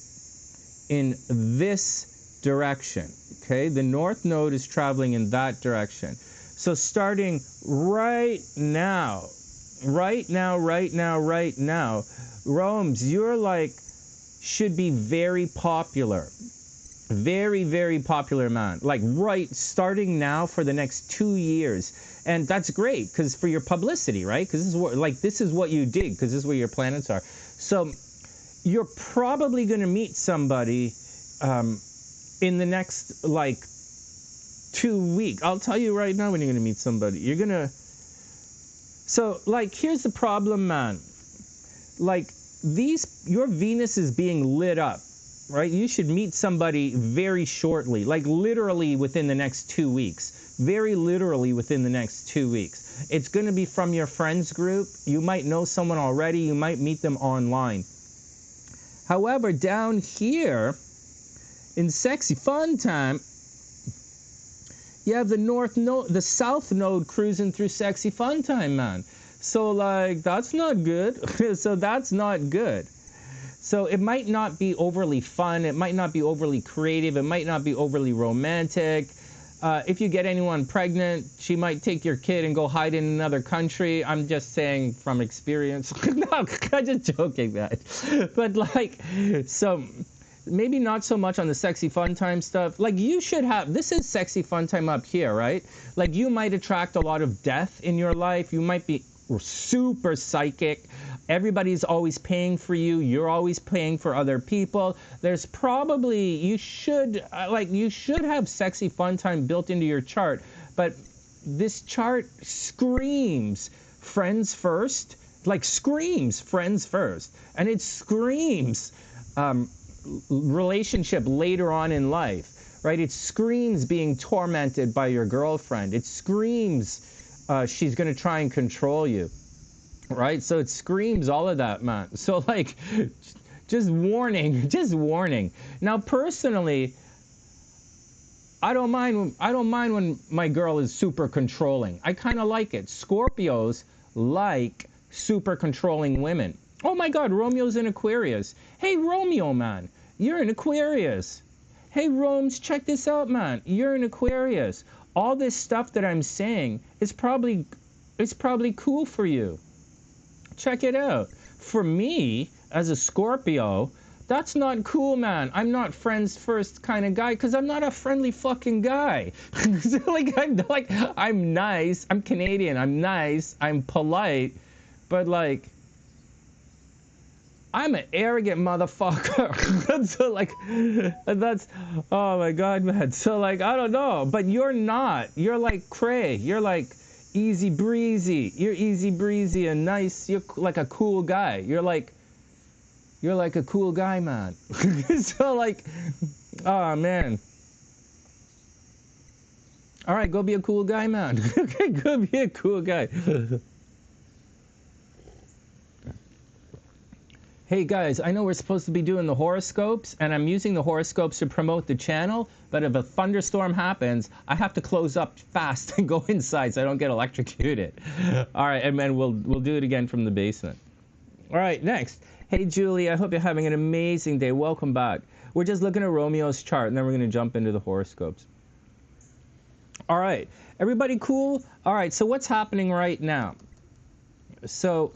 in this direction, okay? The North Node is traveling in that direction. So starting right now, Rome's, you're like, should be very popular. Very, very popular, man. Like starting now for the next 2 years. And that's great, because for your publicity, right? Because this is what you dig, because this is where your planets are. So you're probably going to meet somebody in the next, 2 weeks. I'll tell you right now when you're going to meet somebody. You're going to... So, here's the problem, man. Your Venus is being lit up, right? You should meet somebody very shortly, literally within the next 2 weeks. Very literally within the next 2 weeks. It's going to be from your friends group. You might know someone already. You might meet them online. However, down here in sexy fun time, you have the North Node, the South Node cruising through sexy fun time, man. So, that's not good. So that's not good. So it might not be overly fun. It might not be overly creative. It might not be overly romantic. If you get anyone pregnant, she might take your kid and go hide in another country. I'm just saying from experience. No, I'm just joking, man. But so maybe not so much on the sexy fun time stuff. You should have, this is sexy fun time up here, right? You might attract a lot of death in your life. You might be super psychic. Everybody's always paying for you. You're always paying for other people. There's probably, you should have sexy fun time built into your chart. But this chart screams friends first. Screams friends first. And it screams relationship later on in life, right? It screams being tormented by your girlfriend. It screams she's going to try and control you. Right? So it screams all of that, man. So just warning. Now personally, I don't mind when my girl is super controlling. I kind of like it. Scorpios like super controlling women. Oh my God, Romeo's in Aquarius. Hey Romeo, man, you're in Aquarius. Hey Rome's, check this out, man. You're in Aquarius. All this stuff that I'm saying is probably cool for you. Check it out. For me, as a Scorpio, that's not cool, man. I'm not friends first kind of guy, because I'm not a friendly fucking guy. I'm nice. I'm Canadian. I'm nice. I'm polite. But I'm an arrogant motherfucker. That's, oh my God, man. So I don't know. But you're not. You're like cray. You're easy breezy. You're easy breezy and nice. You're like a cool guy. You're like a cool guy, man. So oh man. All right, go be a cool guy, man. Okay, go be a cool guy. Hey guys, I know we're supposed to be doing the horoscopes, and I'm using the horoscopes to promote the channel, but if a thunderstorm happens, I have to close up fast and go inside so I don't get electrocuted. All right, and then we'll do it again from the basement. All right, next. Hey Julie, I hope you're having an amazing day. Welcome back. We're just looking at Romeo's chart, and then we're going to jump into the horoscopes. All right, everybody cool? All right, so what's happening right now? So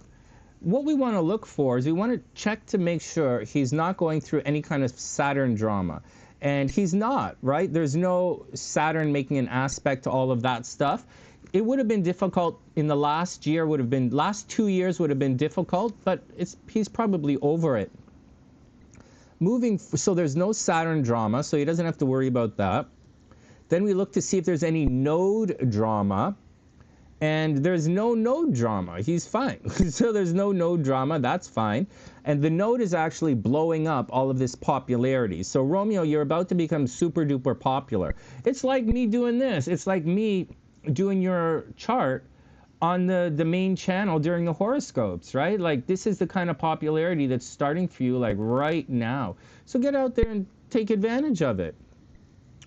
what we want to look for is we want to check to make sure he's not going through any kind of Saturn drama. And he's not, right? There's no Saturn making an aspect to all of that stuff. It would have been difficult in the last year, last 2 years would have been difficult, but he's probably over it. So there's no Saturn drama, so he doesn't have to worry about that. Then we look to see if there's any node drama. And there's no node drama. He's fine. So there's no node drama. That's fine. And the node is actually blowing up all of this popularity. So Romeo, you're about to become super duper popular. It's like me doing this. It's like me doing your chart on the main channel during the horoscopes, right? This is the kind of popularity that's starting for you right now. So get out there and take advantage of it.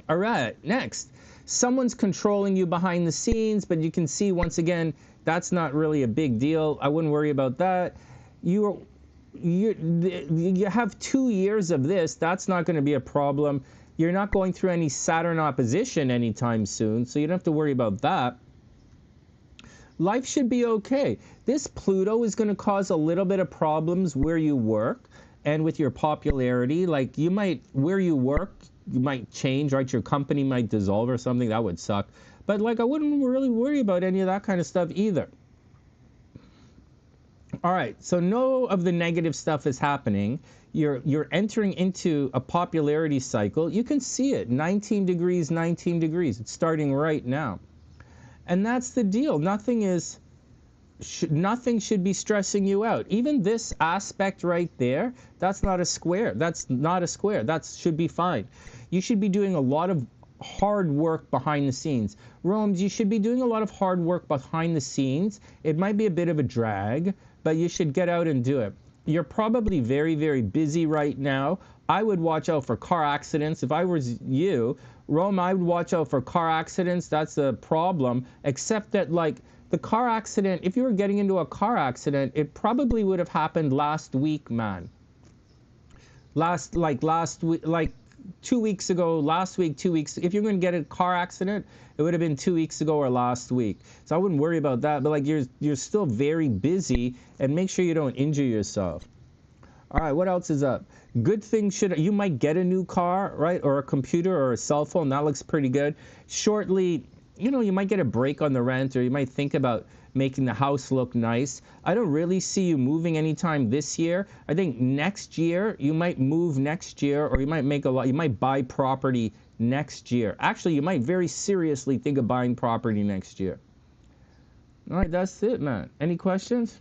All right, next. Someone's controlling you behind the scenes, but you can see once again, that's not really a big deal. I wouldn't worry about that. You have 2 years of this. That's not going to be a problem. You're not going through any Saturn opposition anytime soon, so you don't have to worry about that. Life should be okay. This Pluto is going to cause a little bit of problems where you work and with your popularity. Like you might, where you work, you might change, right? Your company might dissolve or something. That would suck. But like, I wouldn't really worry about any of that kind of stuff either. All right, so no of the negative stuff is happening. You're entering into a popularity cycle. You can see it, 19 degrees, 19 degrees. It's starting right now. And that's the deal. Nothing should be stressing you out. Even this aspect right there, that's not a square. That's not a square. That should be fine. You should be doing a lot of hard work behind the scenes. Rome's, you should be doing a lot of hard work behind the scenes. It might be a bit of a drag, but you should get out and do it. You're probably very, very busy right now. I would watch out for car accidents. If I was you, Rome, I would watch out for car accidents. That's a problem, except that like the car accident, if you were getting into a car accident, it probably would have happened last week, man. Last week, like 2 weeks ago, last week, 2 weeks. If you're going to get a car accident, it would have been 2 weeks ago or last week. So I wouldn't worry about that. But like you're still very busy, and make sure you don't injure yourself. All right, what else is up? Good things you might get a new car, right? Or a computer or a cell phone. That looks pretty good. Shortly, you know, you might get a break on the rent, or you might think about making the house look nice. I don't really see you moving anytime this year. I think next year, you might move next year, or you might you might buy property next year. Actually, you might very seriously think of buying property next year. All right, that's it, man. Any questions?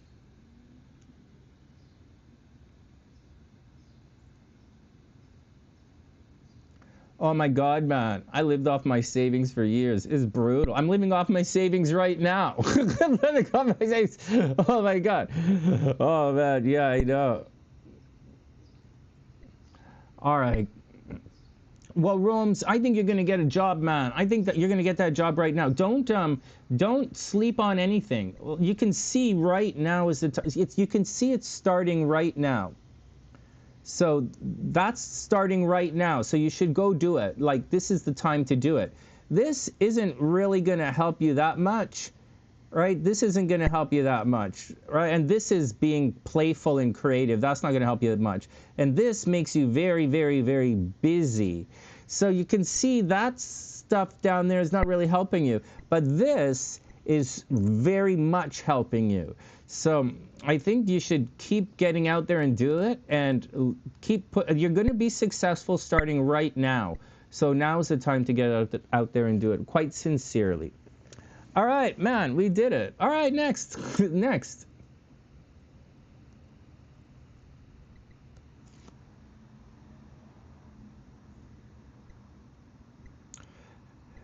Oh my God, man. I lived off my savings for years. It's brutal. I'm living off my savings right now. I'm living off my savings. Oh my God. Oh man, yeah, I know. All right. Well, Rome's, I think you're going to get a job, man. I think that you're going to get that job right now. Don't sleep on anything. You can see right now you can see it starting right now. So that's starting right now. So you should go do it. Like, this is the time to do it. This isn't really going to help you that much, right? This isn't going to help you that much, right? And this is being playful and creative. That's not going to help you that much. And this makes you very, very, very busy. So you can see that stuff down there is not really helping you. But this is very much helping you. So I think you should keep getting out there and do it, and you're going to be successful starting right now. So now's the time to get out there and do it quite sincerely. All right, man, we did it. All right, next. Next.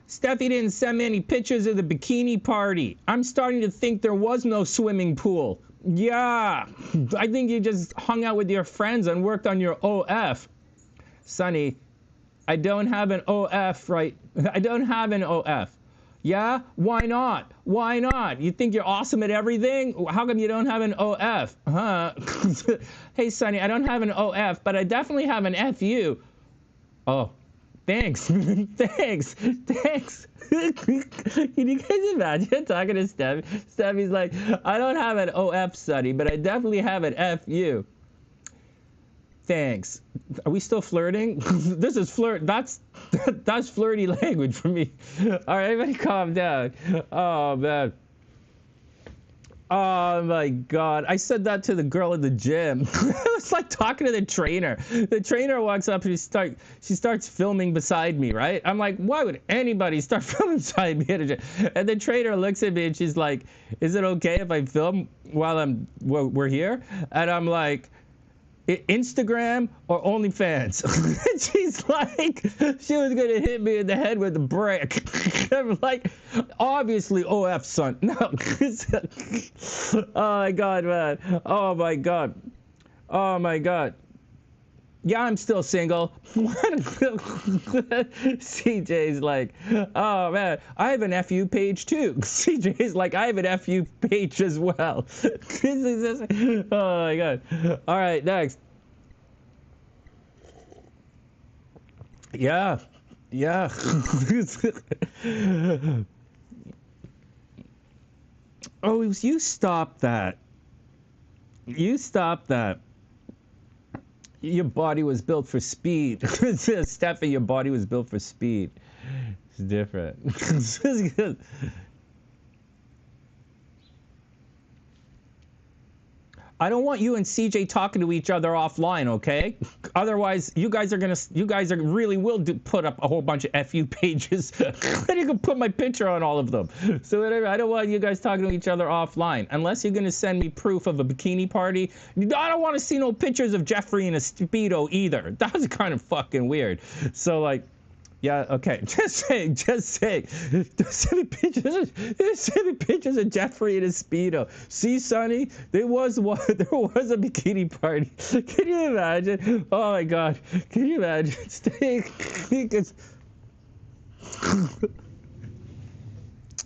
Steffi didn't send me any pictures of the bikini party. I'm starting to think there was no swimming pool. Yeah, I think you just hung out with your friends and worked on your OF. Sonny, I don't have an OF, right? I don't have an OF. Yeah? Why not? Why not? You think you're awesome at everything? How come you don't have an OF? Huh? Hey, Sonny, I don't have an OF, but I definitely have an FU. Oh. Thanks. Thanks. Thanks. Can you guys imagine talking to Steffi? Steffi's like, I don't have an OF, Sonny, but I definitely have an FU. Thanks. Are we still flirting? This is flirt. That's flirty language for me. All right, everybody calm down. Oh, man. Oh my God. I said that to the girl at the gym. It was like talking to the trainer. The trainer walks up and she starts filming beside me, right? I'm like, why would anybody start filming beside me at a gym? And the trainer looks at me and she's like, is it okay if I film while we're here? And I'm like, Instagram or OnlyFans? She's like, she was gonna hit me in the head with a brick. I'm like, obviously OF, son. No. Oh my God, man. Oh my God. Oh my God. Yeah, I'm still single. CJ's like, oh man, I have an FU page too. CJ's like, I have an FU page as well. Oh my god. All right, next. Yeah. Yeah. Oh, you stop that. You stop that. Your body was built for speed. Steffi, your body was built for speed. It's different. I don't want you and CJ talking to each other offline, okay? Otherwise, you guys are really will put up a whole bunch of FU pages. And you can put my picture on all of them. So whatever, I don't want you guys talking to each other offline. Unless you're gonna send me proof of a bikini party. I don't want to see no pictures of Jeffrey in a Speedo either. That's kind of fucking weird. So like, yeah, okay. Just saying. Send me pictures of Jeffrey in a Speedo. See, Sonny, there was a bikini party. Can you imagine? Oh my God. Can you imagine?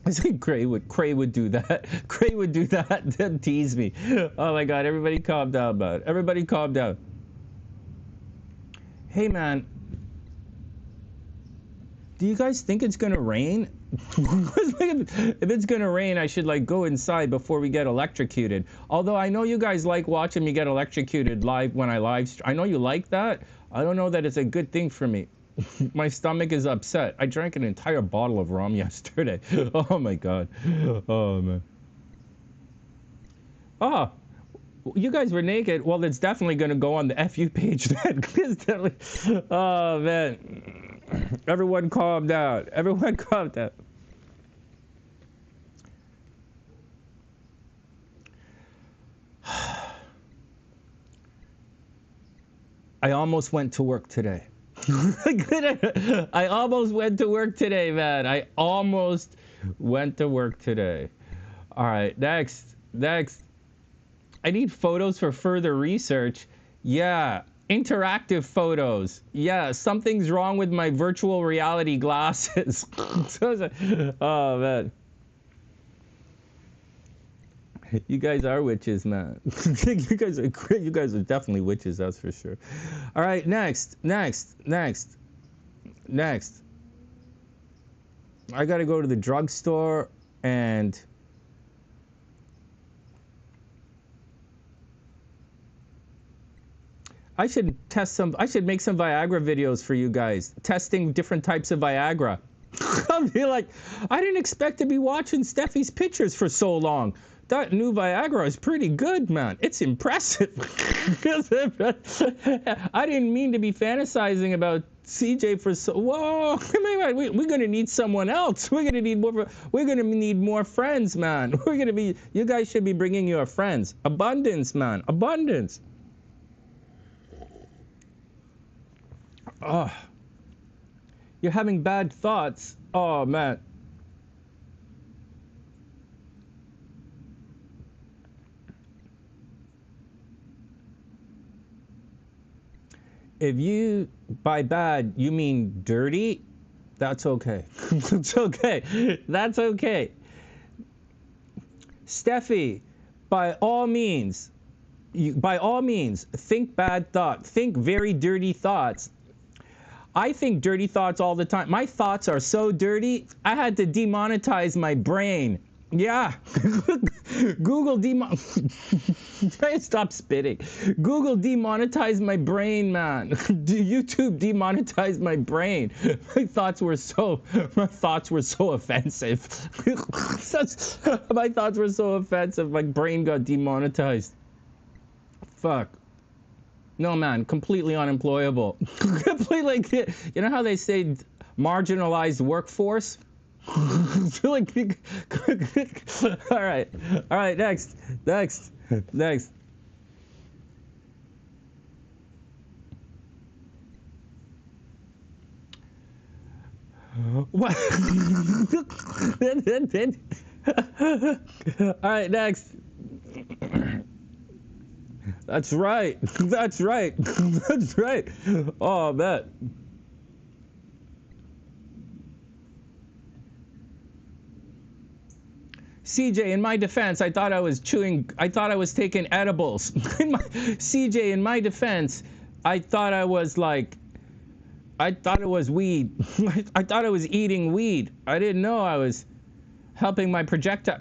I think Cray would do that. Cray would do that. Then tease me. Oh my God. Everybody calm down, man. Everybody calm down. Hey, man. Do you guys think it's gonna rain? If it's gonna rain, I should like go inside before we get electrocuted. Although I know you guys like watching me get electrocuted live when I live stream. I know you like that. I don't know that it's a good thing for me. My stomach is upset. I drank an entire bottle of rum yesterday. Oh my God. Oh man. Oh, you guys were naked. Well, it's definitely gonna go on the FU page then. Oh man. Everyone calm down. Everyone calm down. I almost went to work today. I almost went to work today, man. I almost went to work today. All right, next. I need photos for further research. Yeah. Interactive photos. Yeah, something's wrong with my virtual reality glasses. Oh man. You guys are witches, man. You guys are definitely witches, that's for sure. All right, next. I gotta go to the drugstore and I should make some Viagra videos for you guys, testing different types of Viagra. I'll be like, I didn't expect to be watching Steffi's pictures for so long. That new Viagra is pretty good, man. It's impressive. I didn't mean to be fantasizing about CJ for so. Whoa, we're gonna need someone else. We're gonna need more friends, man. You guys should be bringing your friends. Abundance, man. Abundance. Oh, you're having bad thoughts. Oh, man. If you, by bad, you mean dirty, that's okay. It's okay. That's okay. Steffi, by all means, think bad thoughts. Think very dirty thoughts. I think dirty thoughts all the time. My thoughts are so dirty, I had to demonetize my brain. Yeah. Google stop spitting. Google demonetized my brain, man. YouTube demonetized my brain. My thoughts were so offensive. My thoughts were so offensive. My brain got demonetized. Fuck. No, man, completely unemployable. Completely, you know how they say marginalized workforce? All right, next. What? All right, next. That's right. That's right. That's right. Oh, man. CJ, in my defense, I thought I was taking edibles. CJ, in my defense, I thought it was weed. I thought I was eating weed. I didn't know I was helping my projectile.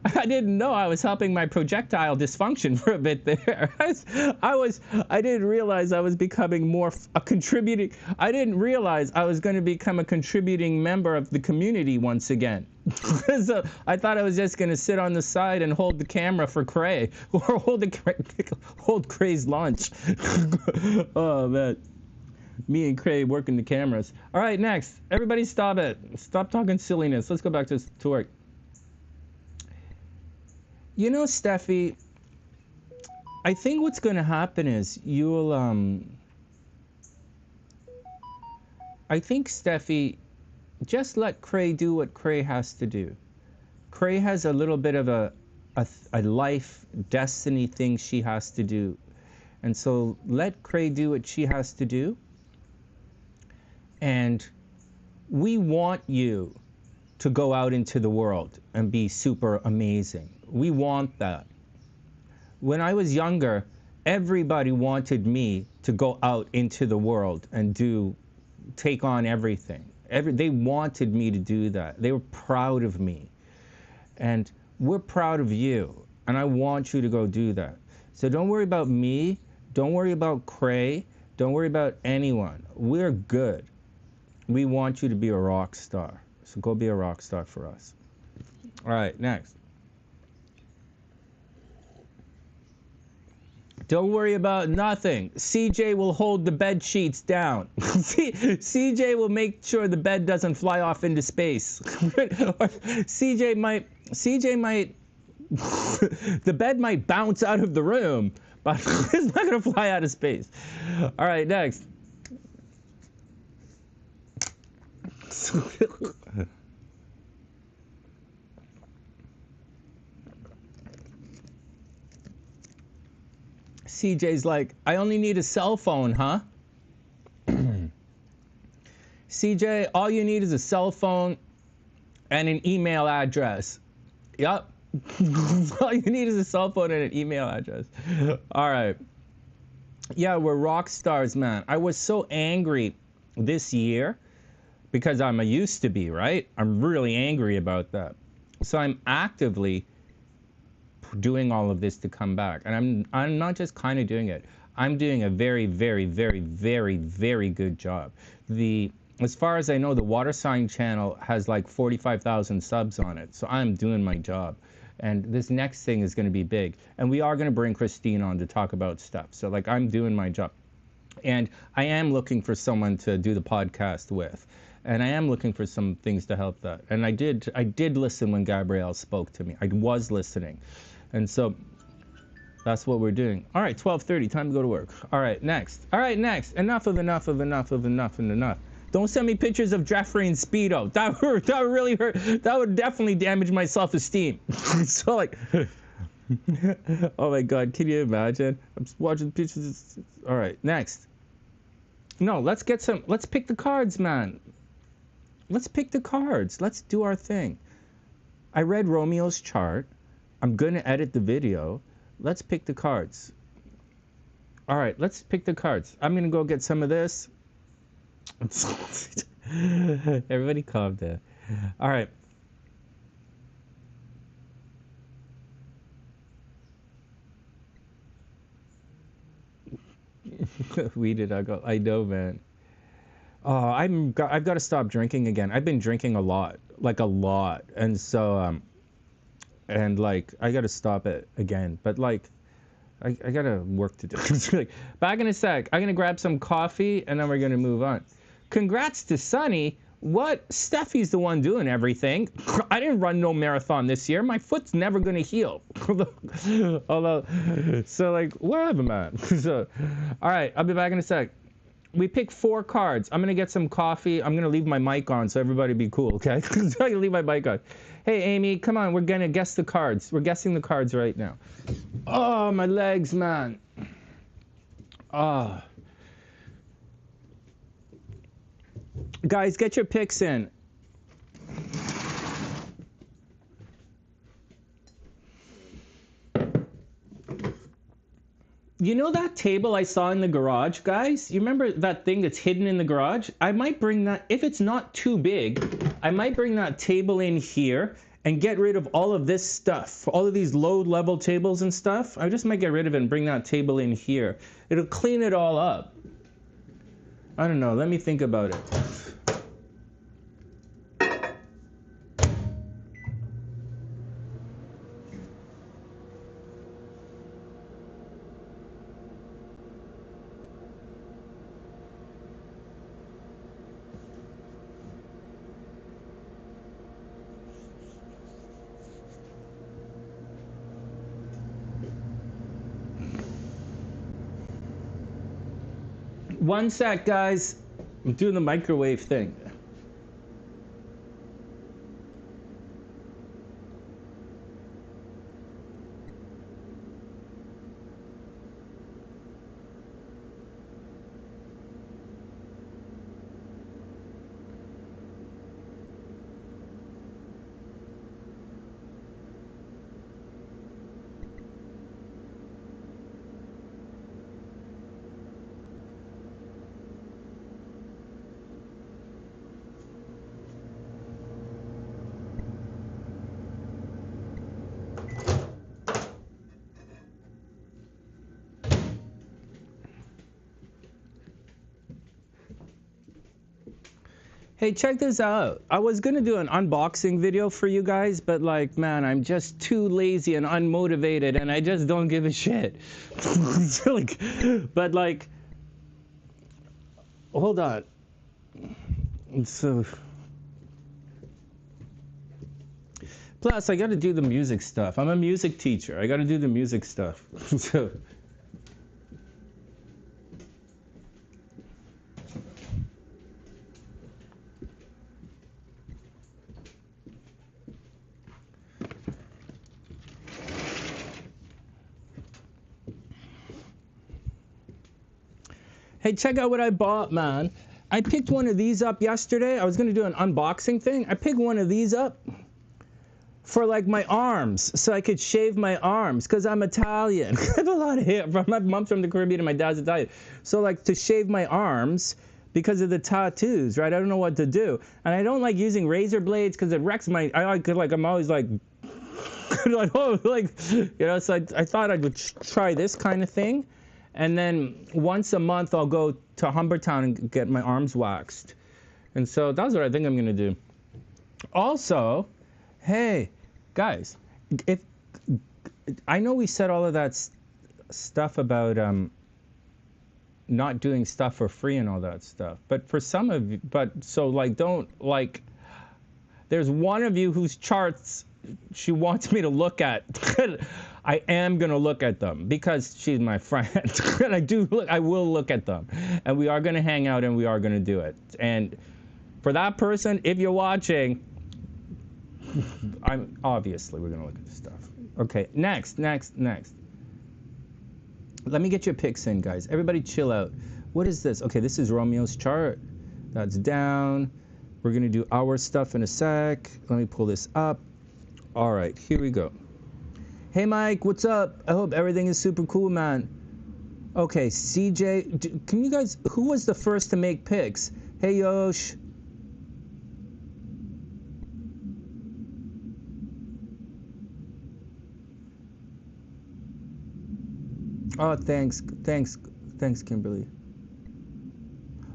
I didn't know I was helping my projectile dysfunction for a bit there. I didn't realize I was becoming more a contributing. I didn't realize I was going to become a contributing member of the community once again. So I thought I was just going to sit on the side and hold the camera for Cray, or hold Cray's lunch. Oh man. Me and Cray working the cameras. All right, next. Everybody stop it. Stop talking silliness. Let's go back to work. You know, Steffi, I think what's going to happen is you'll, I think, Steffi, just let Cray do what Cray has to do. Cray has a little bit of a life destiny thing she has to do. And so let Cray do what she has to do. And we want you to go out into the world and be super amazing. We want that. When I was younger, everybody wanted me to go out into the world and take on everything. They wanted me to do that. They were proud of me. And we're proud of you. And I want you to go do that. So don't worry about me. Don't worry about Cray. Don't worry about anyone. We're good. We want you to be a rock star. So go be a rock star for us. All right, next. Don't worry about nothing. CJ will hold the bed sheets down. CJ will make sure the bed doesn't fly off into space. CJ might, the bed might bounce out of the room, but it's not going to fly out of space. All right, next. CJ's like, I only need a cell phone, huh? CJ, all you need is a cell phone and an email address. Yup. All you need is a cell phone and an email address. All right. Yeah, we're rock stars, man. I was so angry this year because I'm a used to be, right? I'm really angry about that. So I'm actively doing all of this to come back. And I'm not just kind of doing it. I'm doing a very, very, very, very, very good job. As far as I know, the water sign channel has like 45,000 subs on it. So I'm doing my job. And this next thing is going to be big. And we are going to bring Christine on to talk about stuff. So like I'm doing my job. And I am looking for someone to do the podcast with. And I am looking for some things to help that. And I did listen when Gabrielle spoke to me. I was listening. And so that's what we're doing. All right, 12:30, time to go to work. All right, next. All right, next. Enough of enough of enough of enough and enough. Don't send me pictures of Jeffrey and Speedo. That would really hurt. That would definitely damage my self-esteem. So like, oh my God, can you imagine? I'm just watching pictures. All right, next. No, let's pick the cards, man. Let's pick the cards. Let's do our thing. I read Romeo's chart. I'm going to edit the video. Let's pick the cards. All right, let's pick the cards. I'm going to go get some of this. Everybody calm down. All right. We did. I know, man. Oh, I've got to stop drinking again. I've been drinking a lot, and so and like I got to stop it again. But like, I got to work to do. Back in a sec. I'm gonna grab some coffee, and then we're gonna move on. Congrats to Sonny. What? Steffi's the one doing everything. I didn't run no marathon this year. My foot's never gonna heal. Although, so like, whatever, man. So, all right, I'll be back in a sec. We picked 4 cards. I'm gonna get some coffee. I'm gonna leave my mic on so everybody be cool, okay? So I can leave my mic on. Hey, Amy, come on. We're gonna guess the cards. We're guessing the cards right now. Oh, my legs, man. Ah. Guys, get your picks in. You know that table I saw in the garage, guys? You remember that thing that's hidden in the garage? I might bring that, if it's not too big, I might bring that table in here and get rid of all of this stuff, all of these low level tables and stuff. I just might get rid of it and bring that table in here. It'll clean it all up. I don't know, let me think about it. One sec, guys. I'm doing the microwave thing. Hey, check this out. I was gonna do an unboxing video for you guys, but like, man, I'm just too lazy and unmotivated, and I just don't give a shit. But like, hold on. So, plus, I gotta do the music stuff. I'm a music teacher. I gotta do the music stuff. So. Hey, check out what I bought, man. I picked one of these up yesterday. I was gonna do an unboxing thing. I picked one of these up for like my arms, so I could shave my arms, because I'm Italian. I have a lot of hair. My mom's from the Caribbean and my dad's Italian. So like to shave my arms because of the tattoos, right? I don't know what to do. And I don't like using razor blades because it wrecks my, I'm always like, like, oh, like, you know, so I thought I would try this kind of thing. And then once a month, I'll go to Humbertown and get my arms waxed. And so that's what I think I'm going to do. Also, hey, guys, if I know we said all of that stuff about not doing stuff for free and all that stuff. But for some of you, so like, don't like, there's one of you whose charts she wants me to look at. I am going to look at them because she's my friend. And I will look at them. And we are going to hang out and we are going to do it. And for that person, if you're watching, obviously we're going to look at this stuff. Okay, next. Let me get your picks in, guys. Everybody chill out. What is this? Okay, this is Romeo's chart. That's down. We're going to do our stuff in a sec. Let me pull this up. All right, here we go. Hey, Mike, what's up? I hope everything is super cool, man. Okay, CJ, can you guys, who was the first to make picks? Hey, Yosh. Oh, thanks, Kimberly.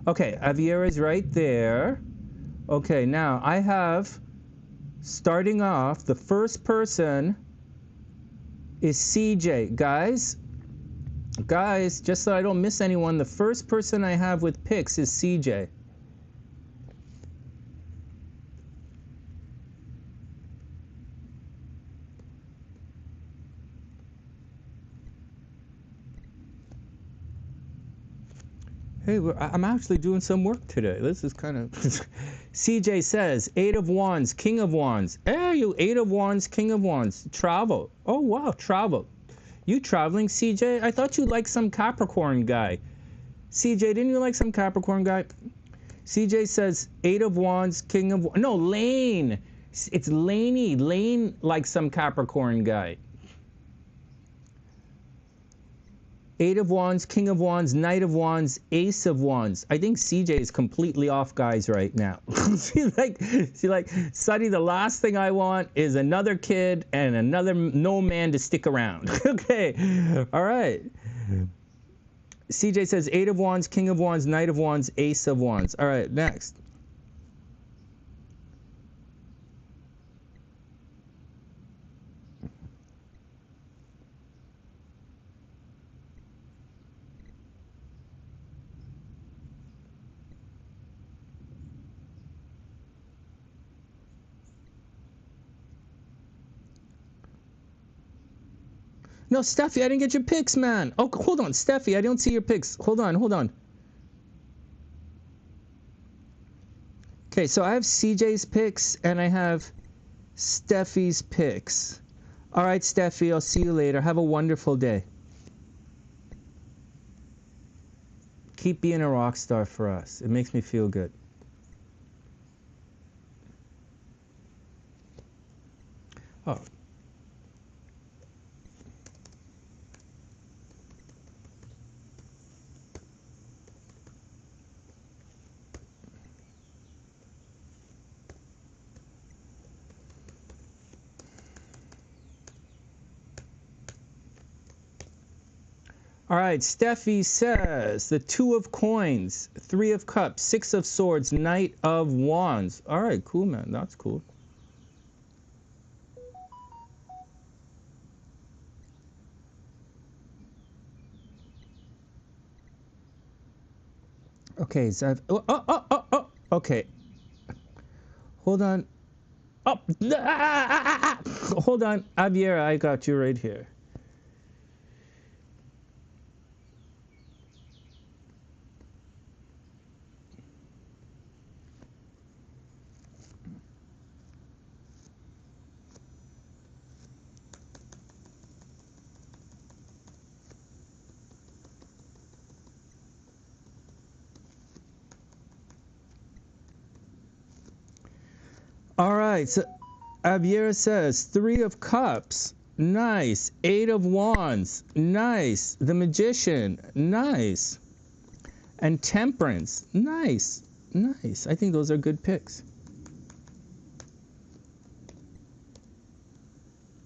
Okay, Xaviera's right there. Okay, now I have, starting off, the first person is CJ. Guys, just so I don't miss anyone, the first person I have with picks is CJ. Hey, I'm actually doing some work today. This is kind of... CJ says, 8 of Wands, King of Wands. Hey, you 8 of Wands, King of Wands. Travel. Oh, wow, travel. You traveling, CJ? I thought you liked some Capricorn guy. CJ, didn't you like some Capricorn guy? CJ says, Eight of Wands, King of... No, Lane. It's Laney. Lane likes some Capricorn guy. Eight of Wands, King of Wands, Knight of Wands, Ace of Wands. I think CJ is completely off guys right now. She's like, Sonny, the last thing I want is another kid and another no man to stick around. Okay. All right. CJ says Eight of Wands, King of Wands, Knight of Wands, Ace of Wands. All right, next. No, Steffi, I didn't get your picks, man. Oh, hold on, Steffi, I don't see your picks. Hold on. Okay, so I have CJ's picks and I have Steffi's picks. All right, Steffi, I'll see you later. Have a wonderful day. Keep being a rock star for us. It makes me feel good. Oh. All right, Steffi says the Two of Coins, Three of Cups, Six of Swords, Knight of Wands. All right, cool, man. That's cool. Okay, so I've, okay. Hold on. Oh, hold on. Xaviera, I got you right here. All right, so Xaviera says Three of Cups, nice. Eight of Wands, nice. The Magician, nice. And Temperance, nice. I think those are good picks.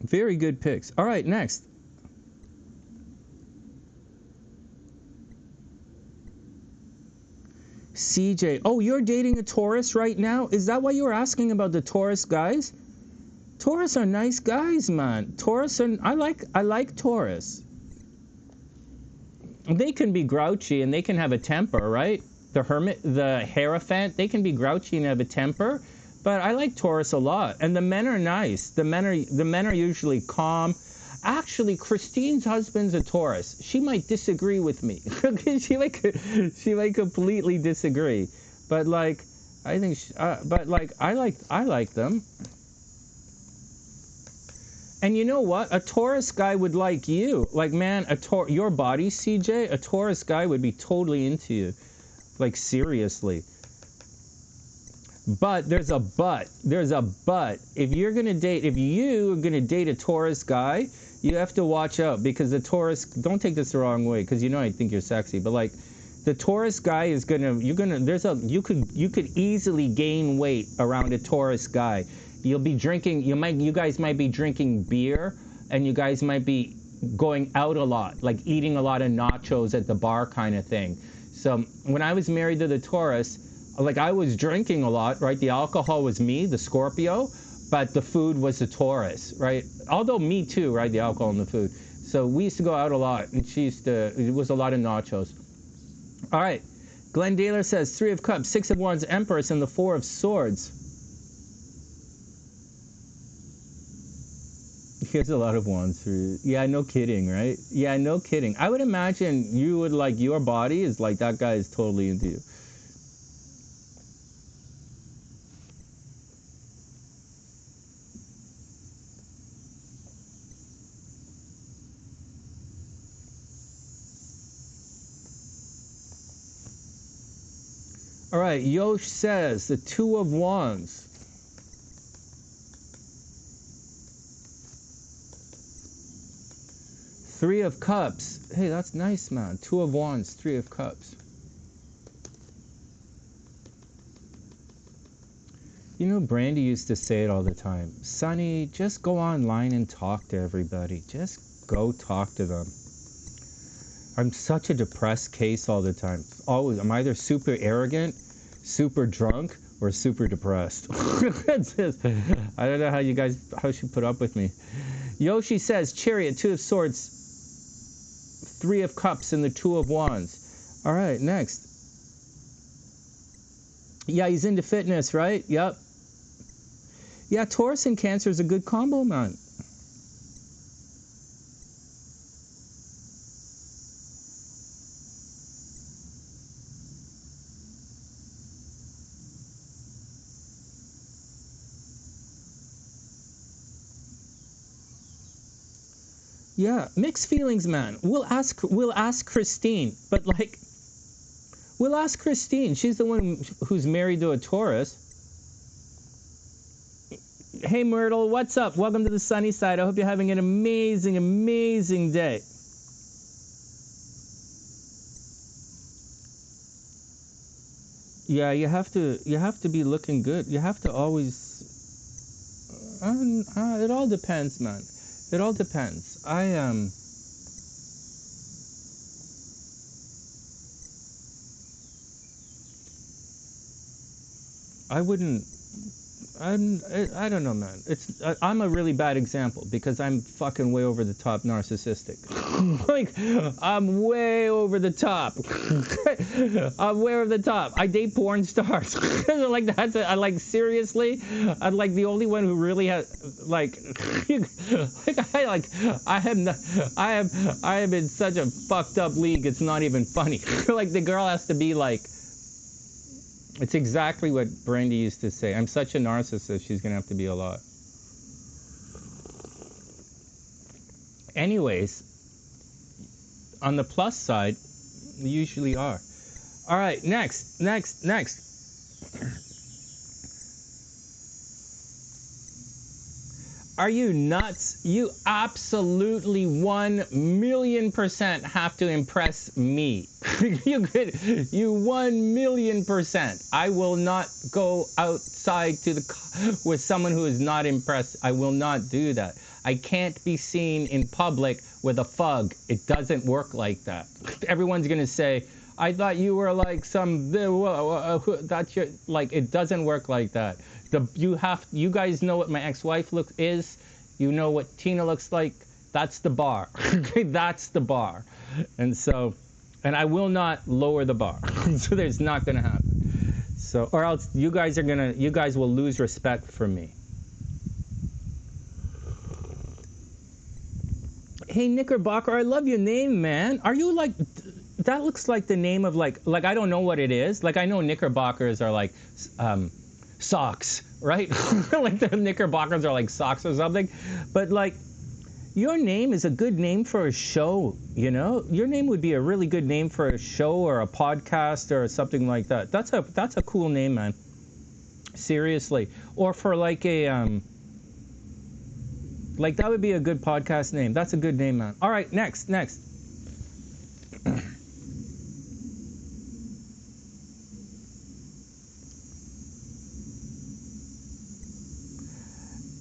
Very good picks. All right, next. CJ, oh, you're dating a Taurus right now? Is that why you were asking about the Taurus guys? Taurus are nice guys, man. Taurus are, I like Taurus. They can be grouchy and they can have a temper, right? The Hermit, the Hierophant, they can be grouchy and have a temper, but I like Taurus a lot. And the men are nice. The men are usually calm. Actually, Christine's husband's a Taurus. She might disagree with me. she might completely disagree. But like, I think, but like, I like them. And you know what? A Taurus guy would like you. Like, man, your body, CJ, a Taurus guy would be totally into you. Like, seriously. But there's a but. There's a but. If you're going to date, if you are going to date a Taurus guy, you have to watch out, because the Taurus, don't take this the wrong way, because you know I think you're sexy, but like, the Taurus guy is you could easily gain weight around a Taurus guy. You'll be drinking, you guys might be drinking beer, and you guys might be going out a lot, like eating a lot of nachos at the bar kind of thing. So when I was married to the Taurus, like, I was drinking a lot, right? The alcohol was me, the Scorpio, but the food was the Taurus, right? Although me too, right? The alcohol and the food. So we used to go out a lot, and it was a lot of nachos. All right. Glendaler says Three of Cups, Six of Wands, Empress, and the Four of Swords. Here's a lot of wands for you. Yeah, no kidding, right? Yeah, no kidding. I would imagine you would, like, your body is like, that guy is totally into you. All right, Yosh says the Two of Wands. Three of Cups. Hey, that's nice, man. Two of Wands, Three of Cups. You know, Brandy used to say it all the time. Sonny, just go online and talk to everybody. Just go talk to them. I'm such a depressed case all the time. Always, I'm either super arrogant, super drunk, or super depressed. It's just, I don't know how you put up with me. Yoshi says, Chariot, Two of Swords, Three of Cups, and the Two of Wands. All right, next. Yeah, he's into fitness, right? Yep. Yeah, Taurus and Cancer is a good combo, man. Yeah, mixed feelings, man. We'll ask Christine, but like, we'll ask Christine. She's the one who's married to a Taurus. Hey, Myrtle, what's up? Welcome to the sunny side. I hope you're having an amazing, amazing day. Yeah, you have to be looking good. You have to always. It all depends, man. It all depends. I wouldn't. I don't know, man. I'm a really bad example because I'm fucking way over the top narcissistic. Like, I'm way over the top. I'm way over the top. I date porn stars. Like I like seriously. I'm like the only one who really has like. I am in such a fucked up league. It's not even funny. Like the girl has to be like. It's exactly what Brandy used to say. I'm such a narcissist, she's going to have to be a lot. Anyways, on the plus side, we usually are. All right, next. Are you nuts? You absolutely 1,000,000% have to impress me. You 1,000,000%. I will not go outside with someone who is not impressed. I will not do that. I can't be seen in public with a fug. It doesn't work like that. Everyone's gonna say, I thought you were like some. That's your like. It doesn't work like that. You guys know what my ex-wife is. You know what Tina looks like. That's the bar. That's the bar. And I will not lower the bar. So there's not gonna happen. So or else you guys will lose respect for me. Hey Knickerbocker, I love your name, man. Are you like? That looks like the name of like I don't know what it is. Like I know Knickerbockers are like socks, right? Like the Knickerbockers are like socks or something. But like your name is a good name for a show, you know? Your name would be a really good name for a show or a podcast or something like that. That's a cool name, man. Seriously. Or for like a like that would be a good podcast name. That's a good name, man. All right, next.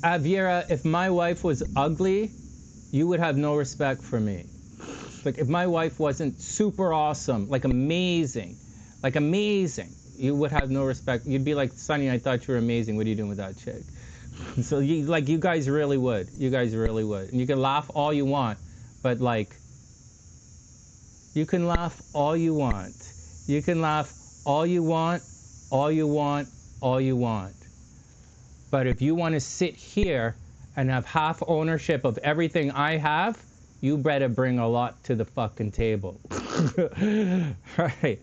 Xaviera, if my wife was ugly, you would have no respect for me. Like if my wife wasn't super awesome, like amazing, you would have no respect. You'd be like, Sonny, I thought you were amazing. What are you doing with that chick? So you guys really would. You guys really would. And you can laugh all you want, but like, you can laugh all you want. You can laugh all you want, all you want, all you want. But if you want to sit here and have half ownership of everything I have, you better bring a lot to the fucking table. Right.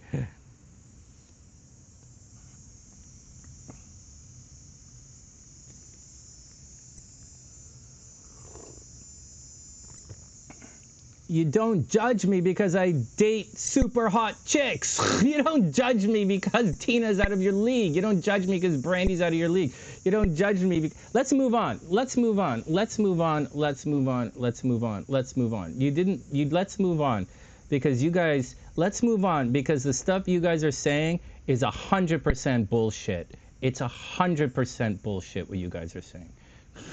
You don't judge me because I date super hot chicks. You don't judge me because Tina's out of your league. You don't judge me because Brandy's out of your league. You don't judge me. Let's move on. Let's move on. Let's move on. Let's move on. Let's move on. Let's move on. Let's move on because you guys, let's move on because the stuff you guys are saying is 100% bullshit. It's 100% bullshit what you guys are saying.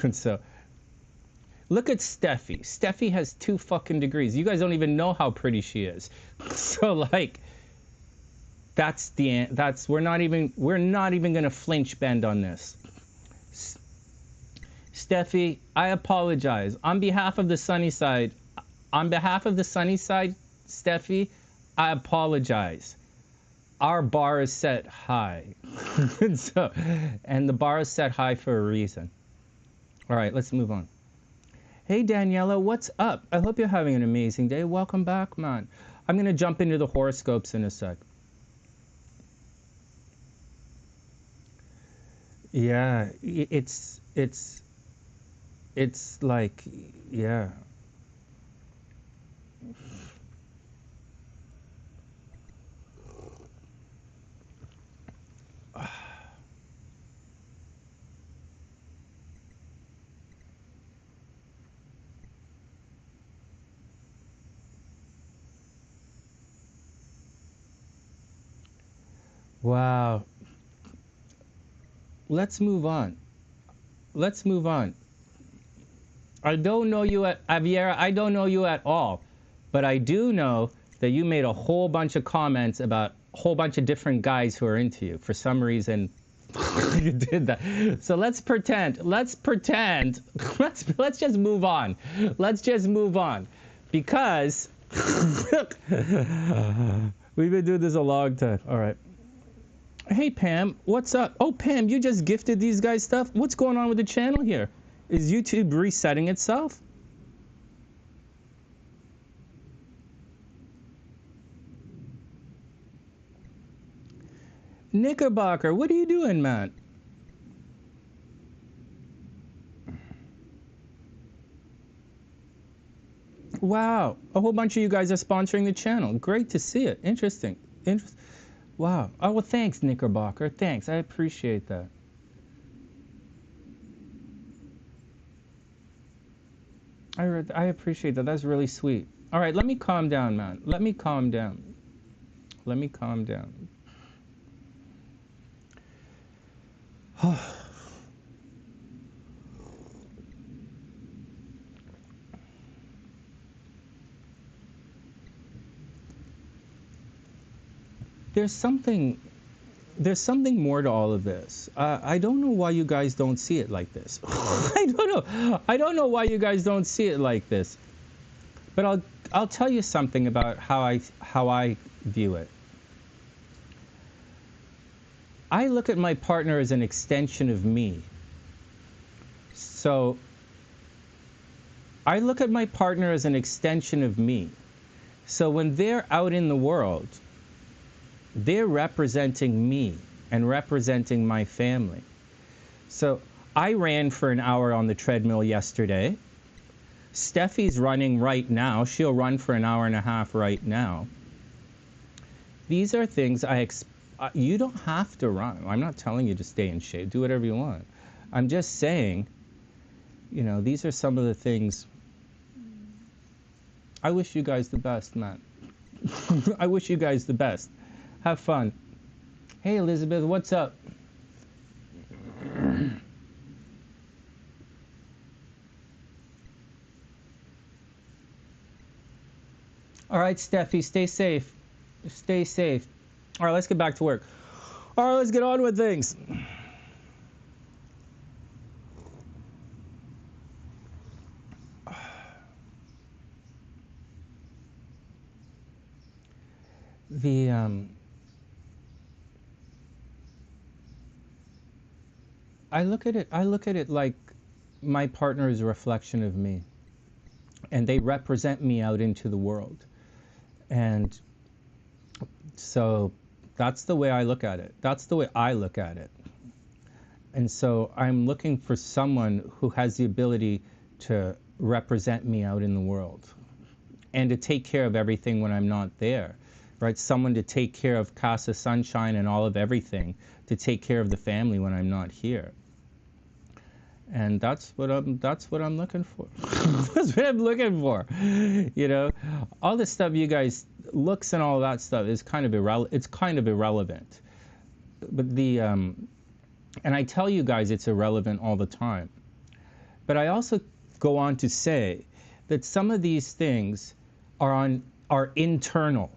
And so, look at Steffi. Steffi has 2 fucking degrees. You guys don't even know how pretty she is. So like, we're not even gonna flinch bend on this. Steffi, I apologize on behalf of the sunny side. On behalf of the sunny side, Steffi, I apologize. Our bar is set high, and the bar is set high for a reason. All right, let's move on. Hey, Daniela, what's up? I hope you're having an amazing day. Welcome back, man. I'm going to jump into the horoscopes in a sec. Yeah, it's like, yeah. Wow. Let's move on. Let's move on. I don't know you at Xaviera. I don't know you at all, but I do know that you made a whole bunch of comments about a whole bunch of different guys who are into you. For some reason, you did that. So let's pretend. Let's pretend. Let's just move on. Let's just move on, because we've been doing this a long time. All right. Hey, Pam, what's up? Oh, Pam, you just gifted these guys stuff? What's going on with the channel here? Is YouTube resetting itself? Knickerbocker, what are you doing, man? Wow, a whole bunch of you guys are sponsoring the channel. Great to see it. Interesting. Wow. Oh, well, thanks, Knickerbocker. Thanks. I appreciate that. I appreciate that. That's really sweet. All right, let me calm down, man. Let me calm down. Let me calm down. There's something more to all of this. I don't know why you guys don't see it like this. I don't know why you guys don't see it like this. But I'll tell you something about how I view it. I look at my partner as an extension of me. So I look at my partner as an extension of me. So when they're out in the world, they're representing me and representing my family. So I ran for an hour on the treadmill yesterday. Steffi's running right now. She'll run for an hour and a half right now. These are things you don't have to run. I'm not telling you to stay in shape. Do whatever you want. I'm just saying, these are some of the things. I wish you guys the best, man. I wish you guys the best. Have fun. Hey, Elizabeth, what's up? All right, Steffi, stay safe. Stay safe. All right, let's get back to work. All right, let's get on with things. I look at it like my partner is a reflection of me, and they represent me out into the world. And so that's the way I look at it. That's the way I look at it. And so I'm looking for someone who has the ability to represent me out in the world. and to take care of everything when I'm not there, right? Someone to take care of Casa Sunshine and all of everything, to take care of the family when I'm not here. And that's what I'm looking for. That's what I'm looking for. You know, all this stuff, you guys, looks and all that stuff is kind of it's kind of irrelevant. But the and I tell you guys it's irrelevant all the time. But I also go on to say that some of these things are internal.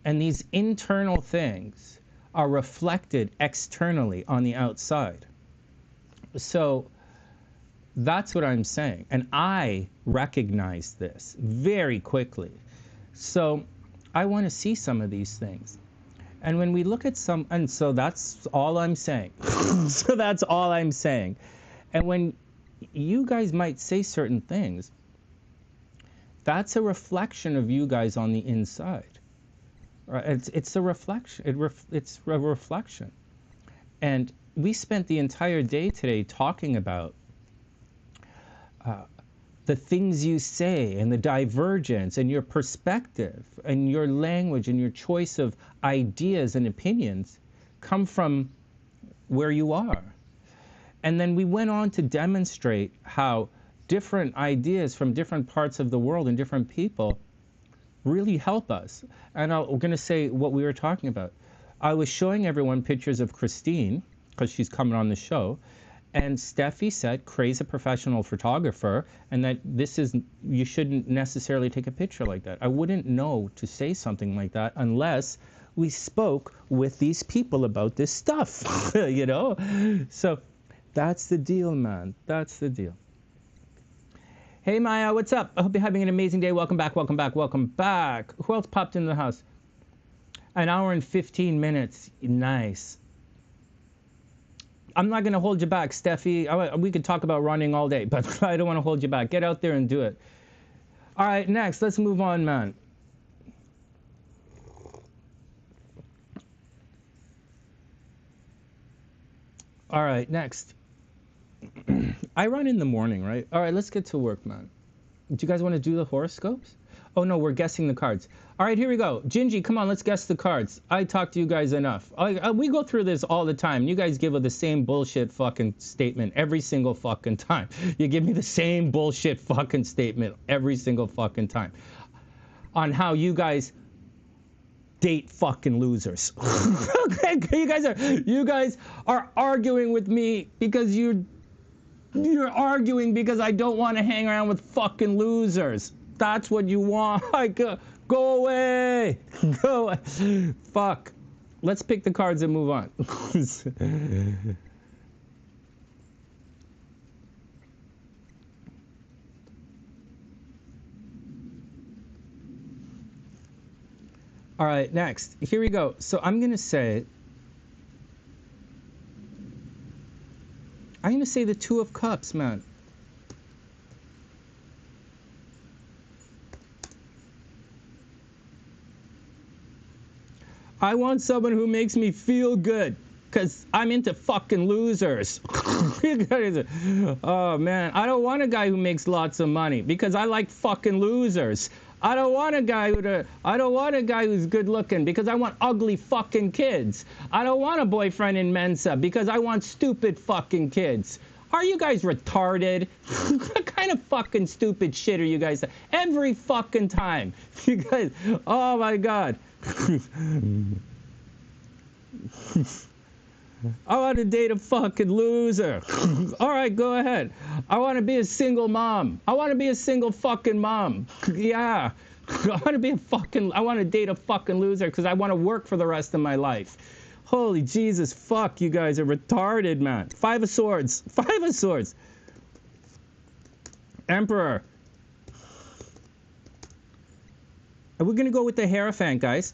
And these internal things are reflected externally on the outside. So that's what I'm saying. And I recognize this very quickly. So I want to see some of these things. And when we look at some, and so that's all I'm saying. So that's all I'm saying. And when you guys might say certain things, that's a reflection of you guys on the inside. Right? It's a reflection. It's a reflection. And we spent the entire day today talking about the things you say and the divergence and your perspective and your language and your choice of ideas and opinions come from where you are. And then we went on to demonstrate how different ideas from different parts of the world and different people really help us. And I'm going to say what we were talking about. I was showing everyone pictures of Christine, because she's coming on the show, and Steffi said Cray's a professional photographer, and that you shouldn't necessarily take a picture like that. I wouldn't know to say something like that unless we spoke with these people about this stuff, you know? So that's the deal, man. That's the deal. Hey, Maya, what's up? I hope you're having an amazing day. Welcome back, welcome back, welcome back. Who else popped into the house? An hour and 15 minutes. Nice. I'm not going to hold you back, Steffi. We could talk about running all day, but I don't want to hold you back. Get out there and do it. All right, next. Let's move on, man. All right, next. I run in the morning, right? All right, let's get to work, man. Do you guys want to do the horoscopes? Oh, no, we're guessing the cards. All right, here we go. Gingie, come on, let's guess the cards. I talk to you guys enough. We go through this all the time. You guys give the same bullshit fucking statement every single fucking time. You give me the same bullshit fucking statement every single fucking time on how you guys date fucking losers. Okay, you guys are arguing with me because you're arguing because I don't want to hang around with fucking losers. That's what you want. Go away. Go away. Fuck. Let's pick the cards and move on. All right, next. Here we go. So I'm going to say the Two of Cups, man. I want someone who makes me feel good, because I'm into fucking losers. Oh, man. I don't want a guy who makes lots of money, because I like fucking losers. I don't want a guy who's good looking, because I want ugly fucking kids. I don't want a boyfriend in Mensa, because I want stupid fucking kids. Are you guys retarded? What kind of fucking stupid shit are you guys? Every fucking time. You guys, oh my God. I want to date a fucking loser. All right, go ahead. I want to be a single mom. I want to be a single fucking mom. Yeah. I want to date a fucking loser because I want to work for the rest of my life. Holy Jesus, fuck, you guys are retarded, man. Five of Swords. Five of Swords. Emperor. And we're going to go with the Hierophant, guys.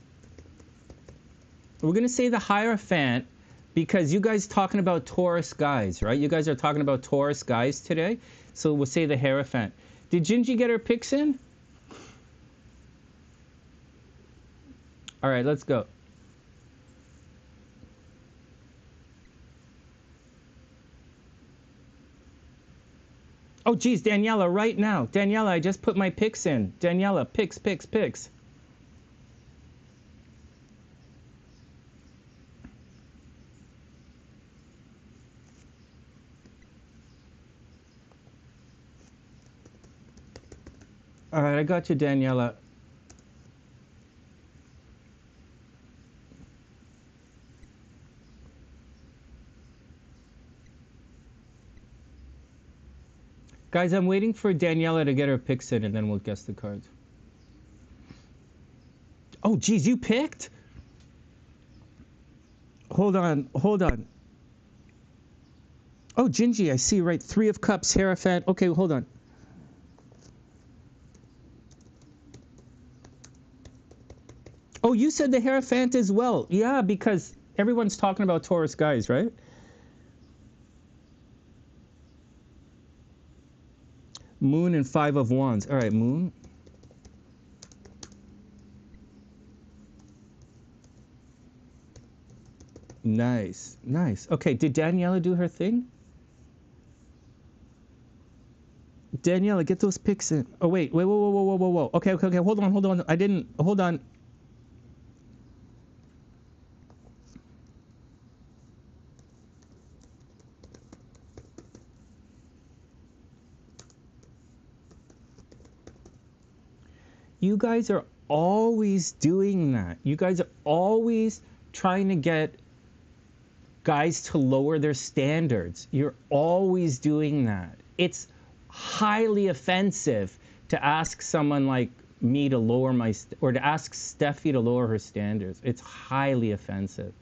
We're going to say the Hierophant because you guys talking about Taurus guys, right? You guys are talking about Taurus guys today. So we'll say the Hierophant. Did Gingie get her picks in? All right, let's go. Oh, geez, Daniela, right now. Daniela, I just put my picks in. Daniela, picks, picks, picks. All right, I got you, Daniela. Guys, I'm waiting for Daniela to get her picks in, and then we'll guess the cards. Oh, geez, you picked? Hold on, hold on. Oh, Gingie, I see, right. 3 of Cups, Hierophant. Okay, hold on. Oh, you said the Hierophant as well. Yeah, because everyone's talking about Taurus guys, right? Moon and 5 of Wands. All right, Moon. Nice, nice. Okay, did Daniela do her thing? Daniela, get those picks in. Oh, wait, whoa, whoa, whoa, whoa, whoa, whoa. Okay, okay, okay, hold on, hold on. I didn't, hold on. You guys are always doing that. You guys are always trying to get guys to lower their standards. You're always doing that. It's highly offensive to ask someone like me to lower my, or to ask Steffi to lower her standards. It's highly offensive.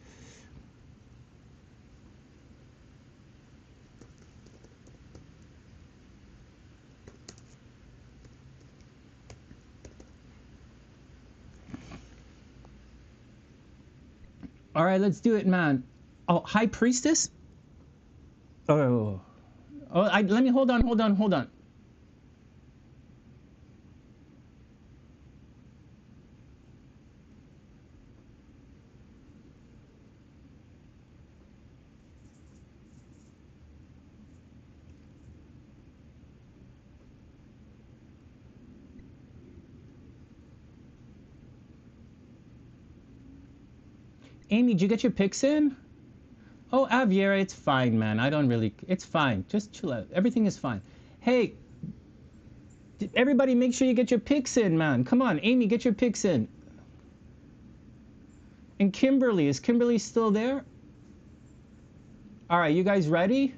All right, let's do it, man. Oh, High Priestess? Oh, let me, hold on, hold on, hold on. Amy, did you get your picks in? Oh, Xaviera, it's fine, man. I don't really, it's fine. Just chill out. Everything is fine. Hey, everybody make sure you get your picks in, man. Come on, Amy, get your picks in. And Kimberly, is Kimberly still there? All right, you guys ready?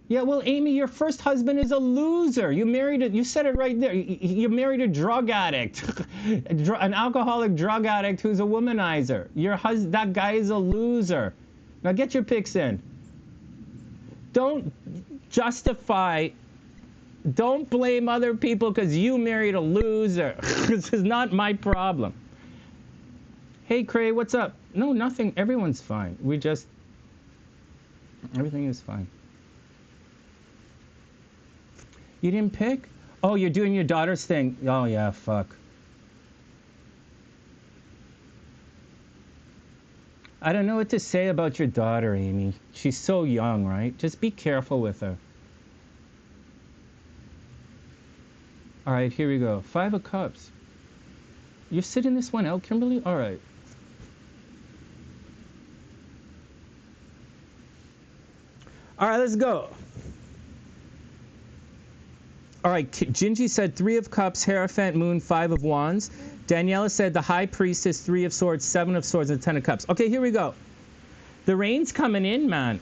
Yeah, well, Amy, your first husband is a loser. You married a, you said it right there. You married a drug addict, an alcoholic drug addict who's a womanizer. That guy is a loser. Now get your picks in. Don't justify, don't blame other people because you married a loser. This is not my problem. Hey, Cray, what's up? No, nothing. Everyone's fine. Everything is fine. You didn't pick? Oh, you're doing your daughter's thing. Oh, yeah, fuck. I don't know what to say about your daughter, Amy. She's so young, right? Just be careful with her. All right, here we go. 5 of Cups. You're sitting this one out, Kimberly? All right. All right, let's go. All right, Gingie said 3 of Cups, Hierophant, Moon, 5 of Wands. Daniela said the High Priestess, 3 of Swords, 7 of Swords, and 10 of Cups. Okay, here we go. The rain's coming in, man.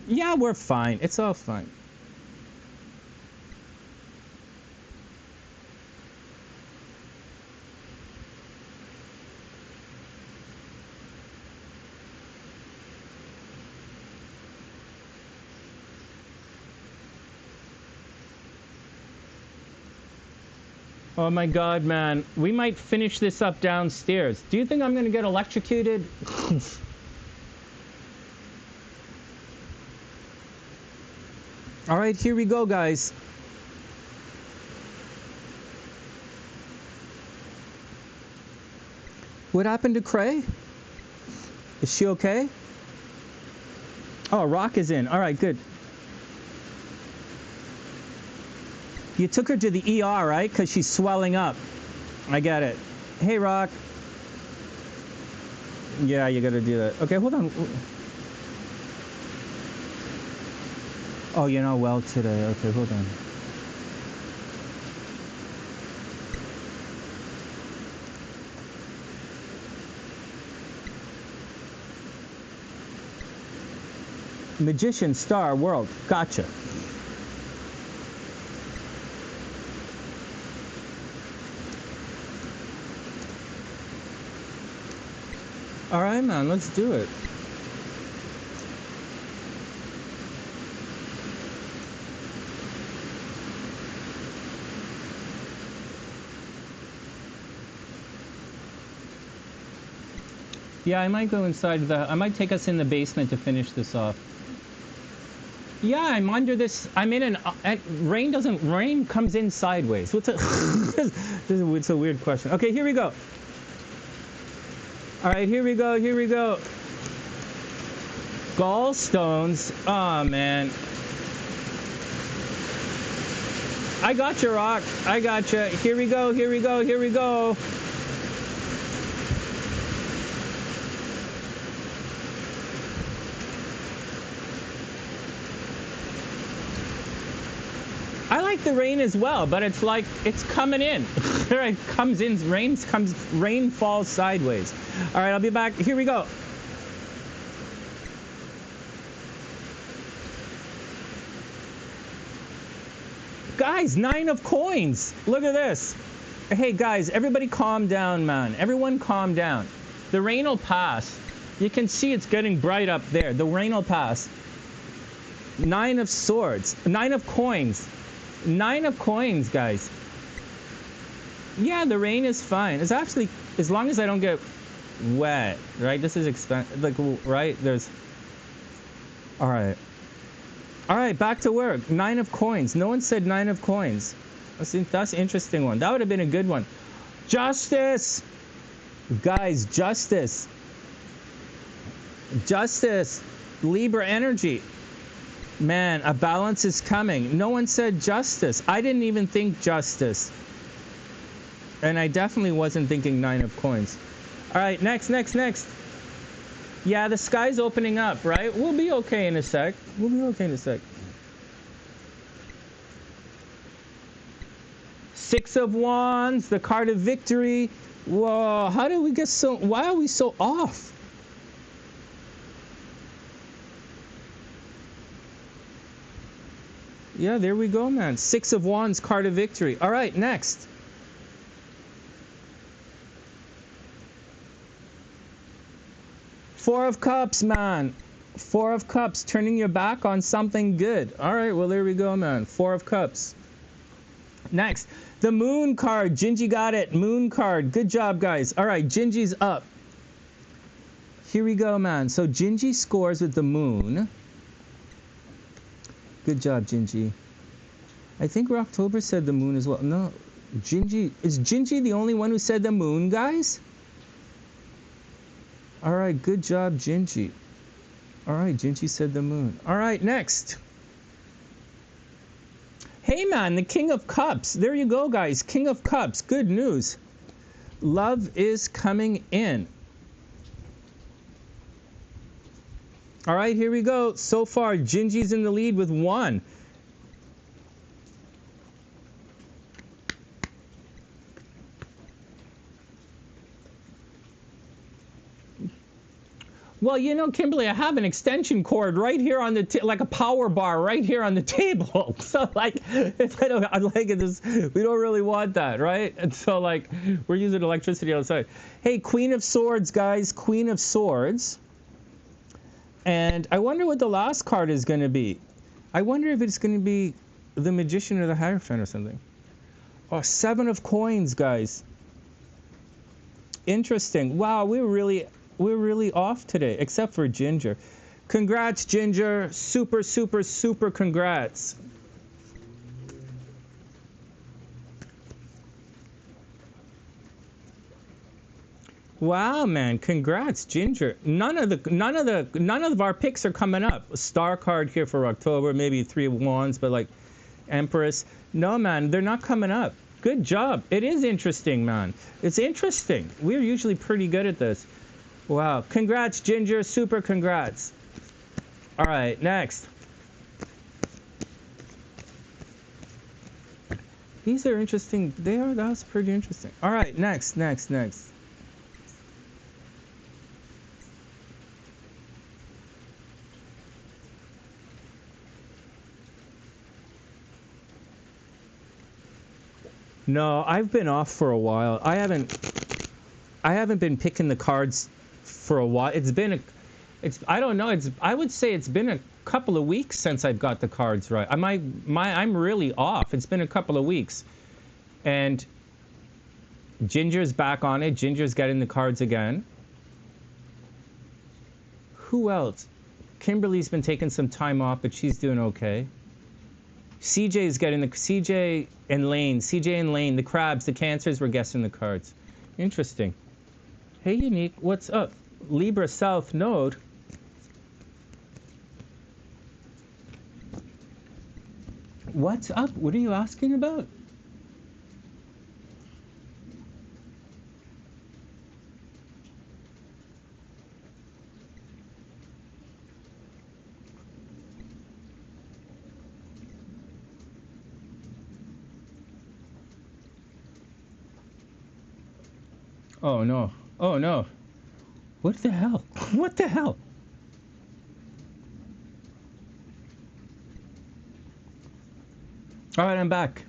Yeah, we're fine. It's all fine. Oh my God, man. We might finish this up downstairs. Do you think I'm going to get electrocuted? All right, here we go, guys. What happened to Cray? Is she okay? Oh, Rock is in. All right, good. You took her to the ER, right? Because she's swelling up. I get it. Hey, Rock. Yeah, you got to do that. Okay, hold on. Oh, you're not well today. Okay, hold on. Magician, star, world. Gotcha. All right, man, let's do it. Yeah, I might go inside I might take us in the basement to finish this off. Yeah, I'm under this. I'm in rain comes in sideways. What's a, it's a weird question. Okay, here we go. All right, here we go. Here we go. Gallstones. Oh, man. I got you, Rock. I got you. Here we go. Here we go. Here we go. I like the rain as well, but it's like it's coming in. It comes in, rain falls sideways. All right, I'll be back. Here we go. Guys, 9 of coins. Look at this. Hey guys, everybody calm down, man. Everyone calm down. The rain will pass. You can see it's getting bright up there. The rain will pass. 9 of swords. 9 of coins. 9 of coins, guys. Yeah, the rain is fine. It's actually, as long as I don't get wet, right? This is expensive, like, right? There's, all right. All right, back to work. 9 of coins. No one said 9 of coins. That's an interesting one. That would have been a good one. Justice! Guys, justice. Justice. Libra energy. Man, a balance is coming. No one said justice. I didn't even think justice. And I definitely wasn't thinking 9 of coins. All right, next. Yeah, the sky's opening up, right? We'll be okay in a sec. We'll be okay in a sec. 6 of Wands, the card of victory. Whoa, how did we get so... Why are we so off? Yeah, there we go, man. 6 of Wands, card of victory. All right, next. Four of Cups, man. 4 of Cups, turning your back on something good. All right, well, there we go, man. 4 of Cups. Next, the Moon card. Gingie got it. Moon card. Good job, guys. All right, Gingie's up. Here we go, man. So Gingie scores with the Moon. Good job, Gingie. I think Rocktober said the Moon as well. No, Gingie. Is Gingie the only one who said the Moon, guys? All right, good job, Gingie. All right, Gingie said the Moon. All right, next. Hey, man, the King of Cups. There you go, guys. King of Cups. Good news. Love is coming in. All right, here we go. So far, Gingie's in the lead with 1. Well, you know, Kimberly, I have an extension cord right here on the like a power bar right here on the table. So, like, if I like it, we don't really want that, right? And so, like, we're using electricity outside. Hey, Queen of Swords, guys. Queen of Swords. And I wonder what the last card is going to be. I wonder if it's going to be the Magician or the Hierophant or something. Oh, 7 of Coins, guys. Interesting. Wow, we're really off today, except for Ginger. Congrats, Ginger. Super, super, super congrats. Wow, man! Congrats, Ginger. None of our picks are coming up. A star card here for October, maybe 3 of Wands, but like Empress. No, man, they're not coming up. Good job. It is interesting, man. It's interesting. We're usually pretty good at this. Wow. Congrats, Ginger. Super congrats. All right, next. These are interesting. They are. That's pretty interesting. All right, next. No, I've been off for a while. I haven't been picking the cards for a while. I don't know. I would say it's been a couple of weeks since I've got the cards right. I'm really off. It's been a couple of weeks, and Ginger's back on it. Ginger's getting the cards again. Who else? Kimberly's been taking some time off, but she's doing okay. CJ's getting CJ and Lane, the crabs, the cancers were guessing the cards. Interesting. Hey, Unique, what's up? Libra South Node. What's up? What are you asking about? Oh no. Oh no. What the hell? What the hell? All right, I'm back.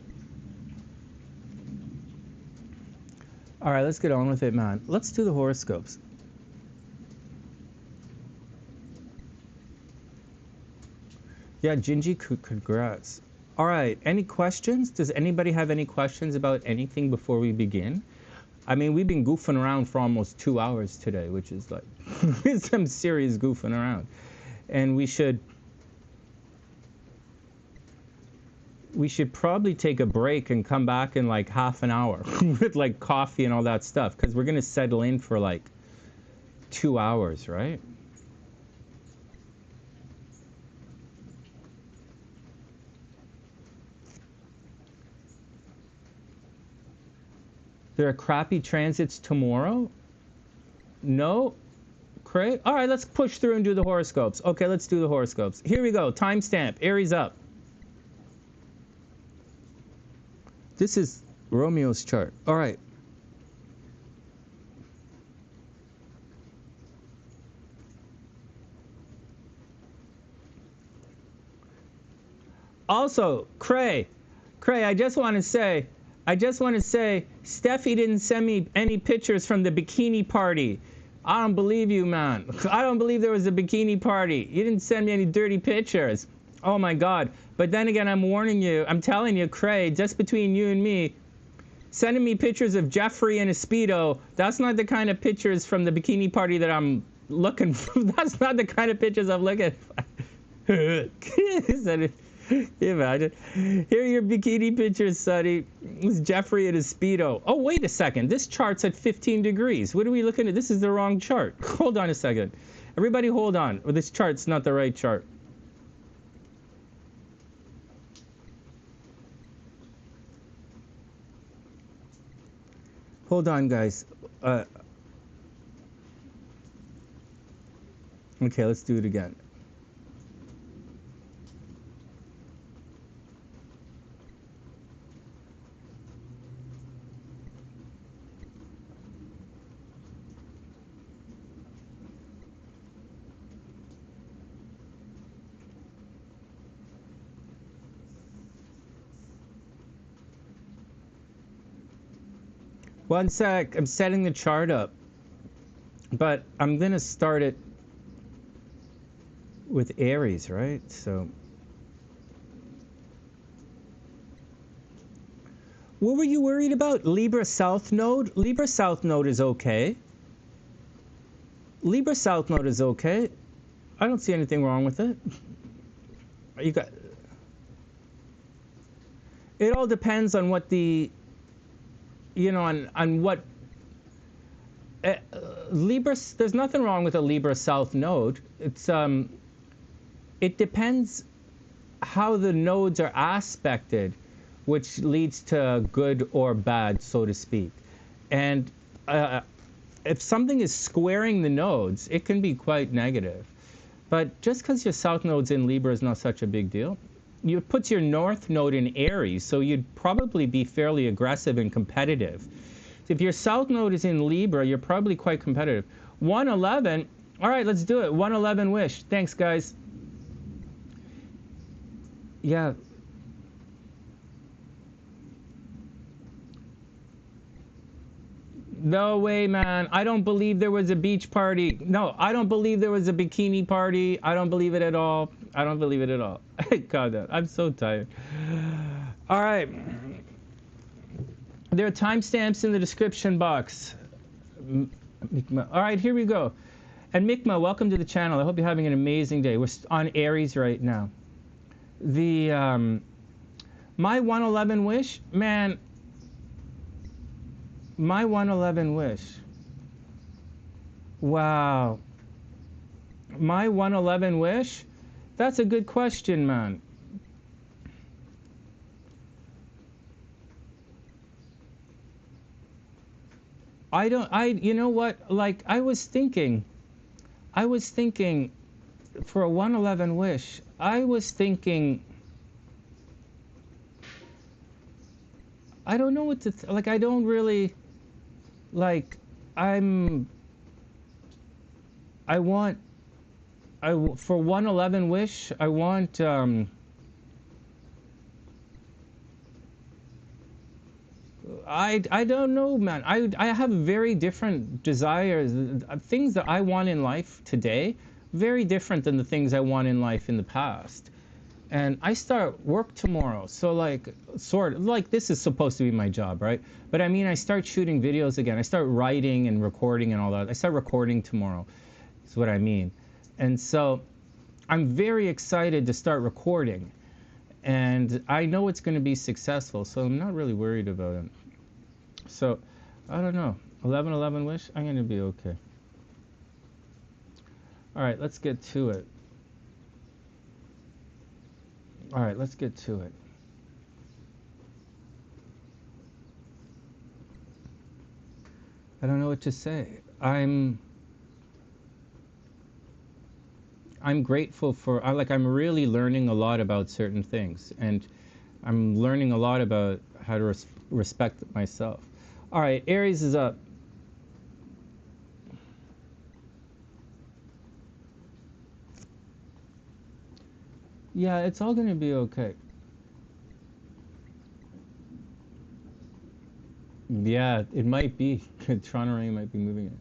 All right, let's get on with it, man. Let's do the horoscopes. Yeah, Gingie, congrats. All right, any questions? Does anybody have any questions about anything before we begin? I mean, we've been goofing around for almost 2 hours today, which is like some serious goofing around. And we should probably take a break and come back in like half an hour with like coffee and all that stuff, because we're going to settle in for like 2 hours, right? There are crappy transits tomorrow? No? Great. All right, let's push through and do the horoscopes. Okay, let's do the horoscopes. Here we go. Timestamp. Aries up. This is Romeo's chart. All right. Also, Cray, I just want to say, Steffi didn't send me any pictures from the bikini party. I don't believe you, man. I don't believe there was a bikini party. You didn't send me any dirty pictures. Oh my God. But then again, I'm warning you, I'm telling you, Cray, just between you and me, sending me pictures of Jeffrey in a Speedo, that's not the kind of pictures from the bikini party that I'm looking for. That's not the kind of pictures I'm looking for. Imagine. Here are your bikini pictures, Sonny. It's Jeffrey in a Speedo. Oh, wait a second. This chart's at 15 degrees. What are we looking at? This is the wrong chart. Hold on a second. Everybody hold on. Well, this chart's not the right chart. Hold on, guys. Okay, let's do it again. One sec, I'm setting the chart up, but I'm gonna start it with Aries, right? So, what were you worried about? Libra South Node? Libra South Node is okay. Libra South Node is okay. I don't see anything wrong with it. You got. It all depends on what the, you know, on what uh, Libra, there's nothing wrong with a Libra South node. It depends how the nodes are aspected, which leads to good or bad, so to speak. And if something is squaring the nodes, it can be quite negative. But just because your South node's in Libra is not such a big deal. It puts your North node in Aries, so you'd probably be fairly aggressive and competitive. If your South node is in Libra, you're probably quite competitive. 111, all right, let's do it. 111 wish. Thanks, guys. Yeah. No way, man. I don't believe there was a beach party. No, I don't believe there was a bikini party. I don't believe it at all. I don't believe it at all. God, I'm so tired. All right. There are timestamps in the description box. All right, here we go. And Mikma, welcome to the channel. I hope you're having an amazing day. We're on Aries right now. The my 111 wish, man. My 111 wish. Wow. My 111 wish? That's a good question, man. You know what? Like, I was thinking for a 111 wish, I was thinking, I don't know what to, like, I don't really, like, for 111 wish, I want, I don't know, man. I have very different desires, things that I want in life today, very different than the things I want in life in the past. And I start work tomorrow, so like, sort of, like this is supposed to be my job, right? But I mean, I start shooting videos again. I start writing and recording and all that. I start recording tomorrow, is what I mean. And so I'm very excited to start recording. And I know it's going to be successful, so I'm not really worried about it. So, I don't know. 1111 wish? I'm going to be okay. All right, let's get to it. All right, let's get to it. I don't know what to say. I'm grateful for, I'm really learning a lot about certain things, and I'm learning a lot about how to respect myself. All right, Aries is up. Yeah, it's all going to be okay. Yeah, it might be. Toronto rain might be moving it.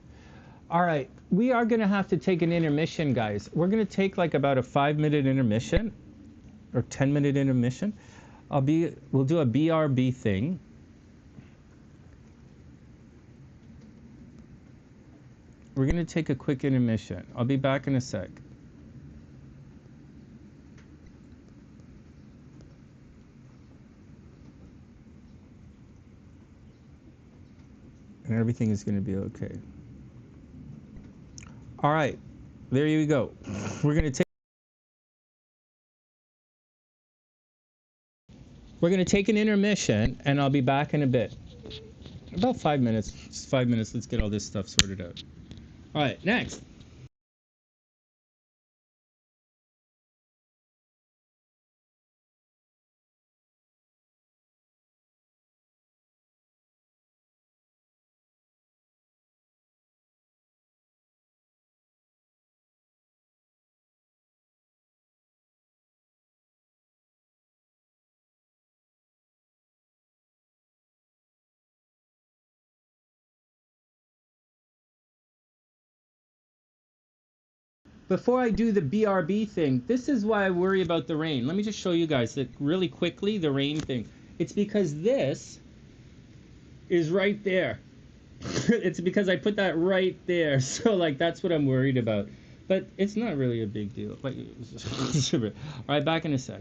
All right, we are going to have to take an intermission, guys. We're going to take like about a 5-minute intermission or 10-minute intermission. We'll do a BRB thing. We're going to take a quick intermission. I'll be back in a sec. And everything is going to be okay. All right, there you go. We're going to take an intermission, and I'll be back in a bit. About 5 minutes. Just 5 minutes. Let's get all this stuff sorted out. All right, next. Before I do the BRB thing, this is why I worry about the rain. Let me just show you guys that really quickly, the rain thing. It's because this is right there. It's because I put that right there. So, like, that's what I'm worried about. But it's not really a big deal. Like, all right, back in a sec.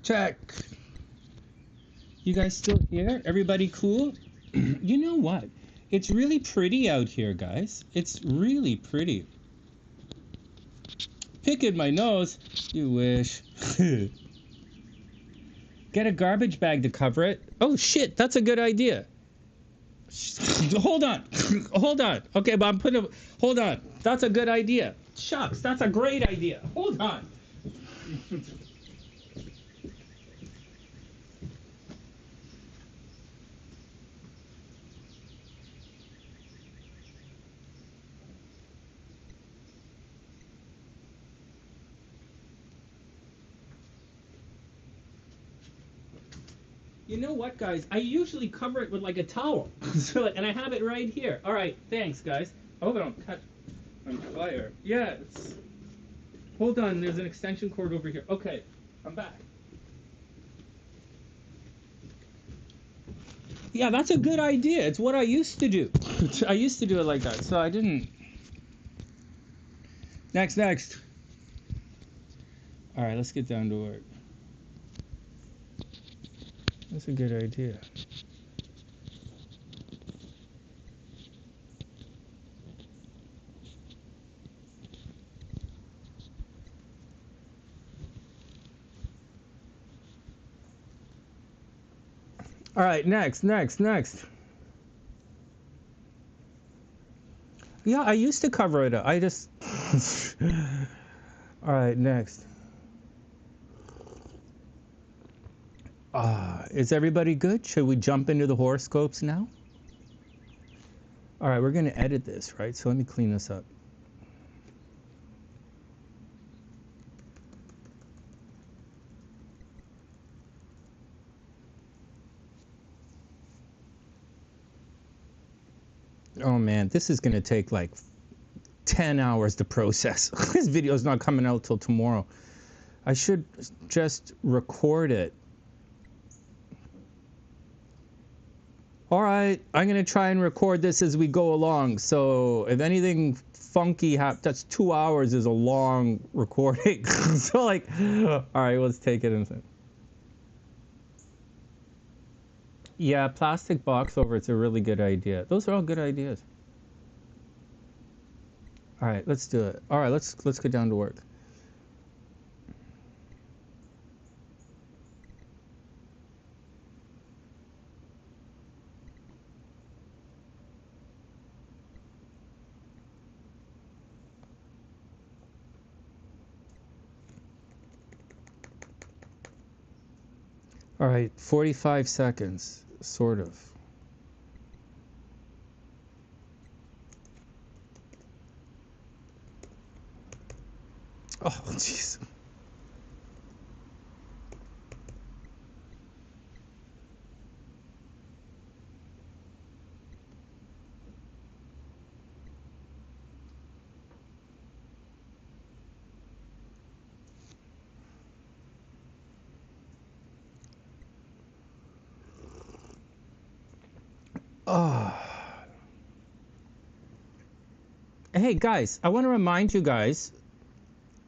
Check. You guys still here? Everybody cool? You know what? It's really pretty out here, guys. It's really pretty. Picking my nose. You wish. Get a garbage bag to cover it. Oh shit, that's a good idea. Hold on. Hold on. Okay, but I'm putting a... Hold on. That's a good idea. Shucks, that's a great idea. Hold on. You know what, guys? I usually cover it with like a towel. So, and I have it right here. All right, thanks, guys. I hope I don't catch on fire. Yes. Hold on, there's an extension cord over here. Okay, I'm back. Yeah, that's a good idea. It's what I used to do. I used to do it like that, so I didn't. Next. All right, let's get down to work. That's a good idea. All right, next. Yeah, I used to cover it up. I just... All right, next. Is everybody good? Should we jump into the horoscopes now? All right, we're going to edit this, right? So let me clean this up. Oh man, this is going to take like 10 hours to process. This video is not coming out till tomorrow. I should just record it. All right, I'm going to try and record this as we go along. So if anything funky happens, that's 2 hours is a long recording. So like, all right, let's take it in. Yeah, plastic box over, it's a really good idea. Those are all good ideas. All right, let's do it. All right, let's get down to work. All right, 45 seconds, sort of. Oh, jeez. Oh. Hey guys, I want to remind you guys,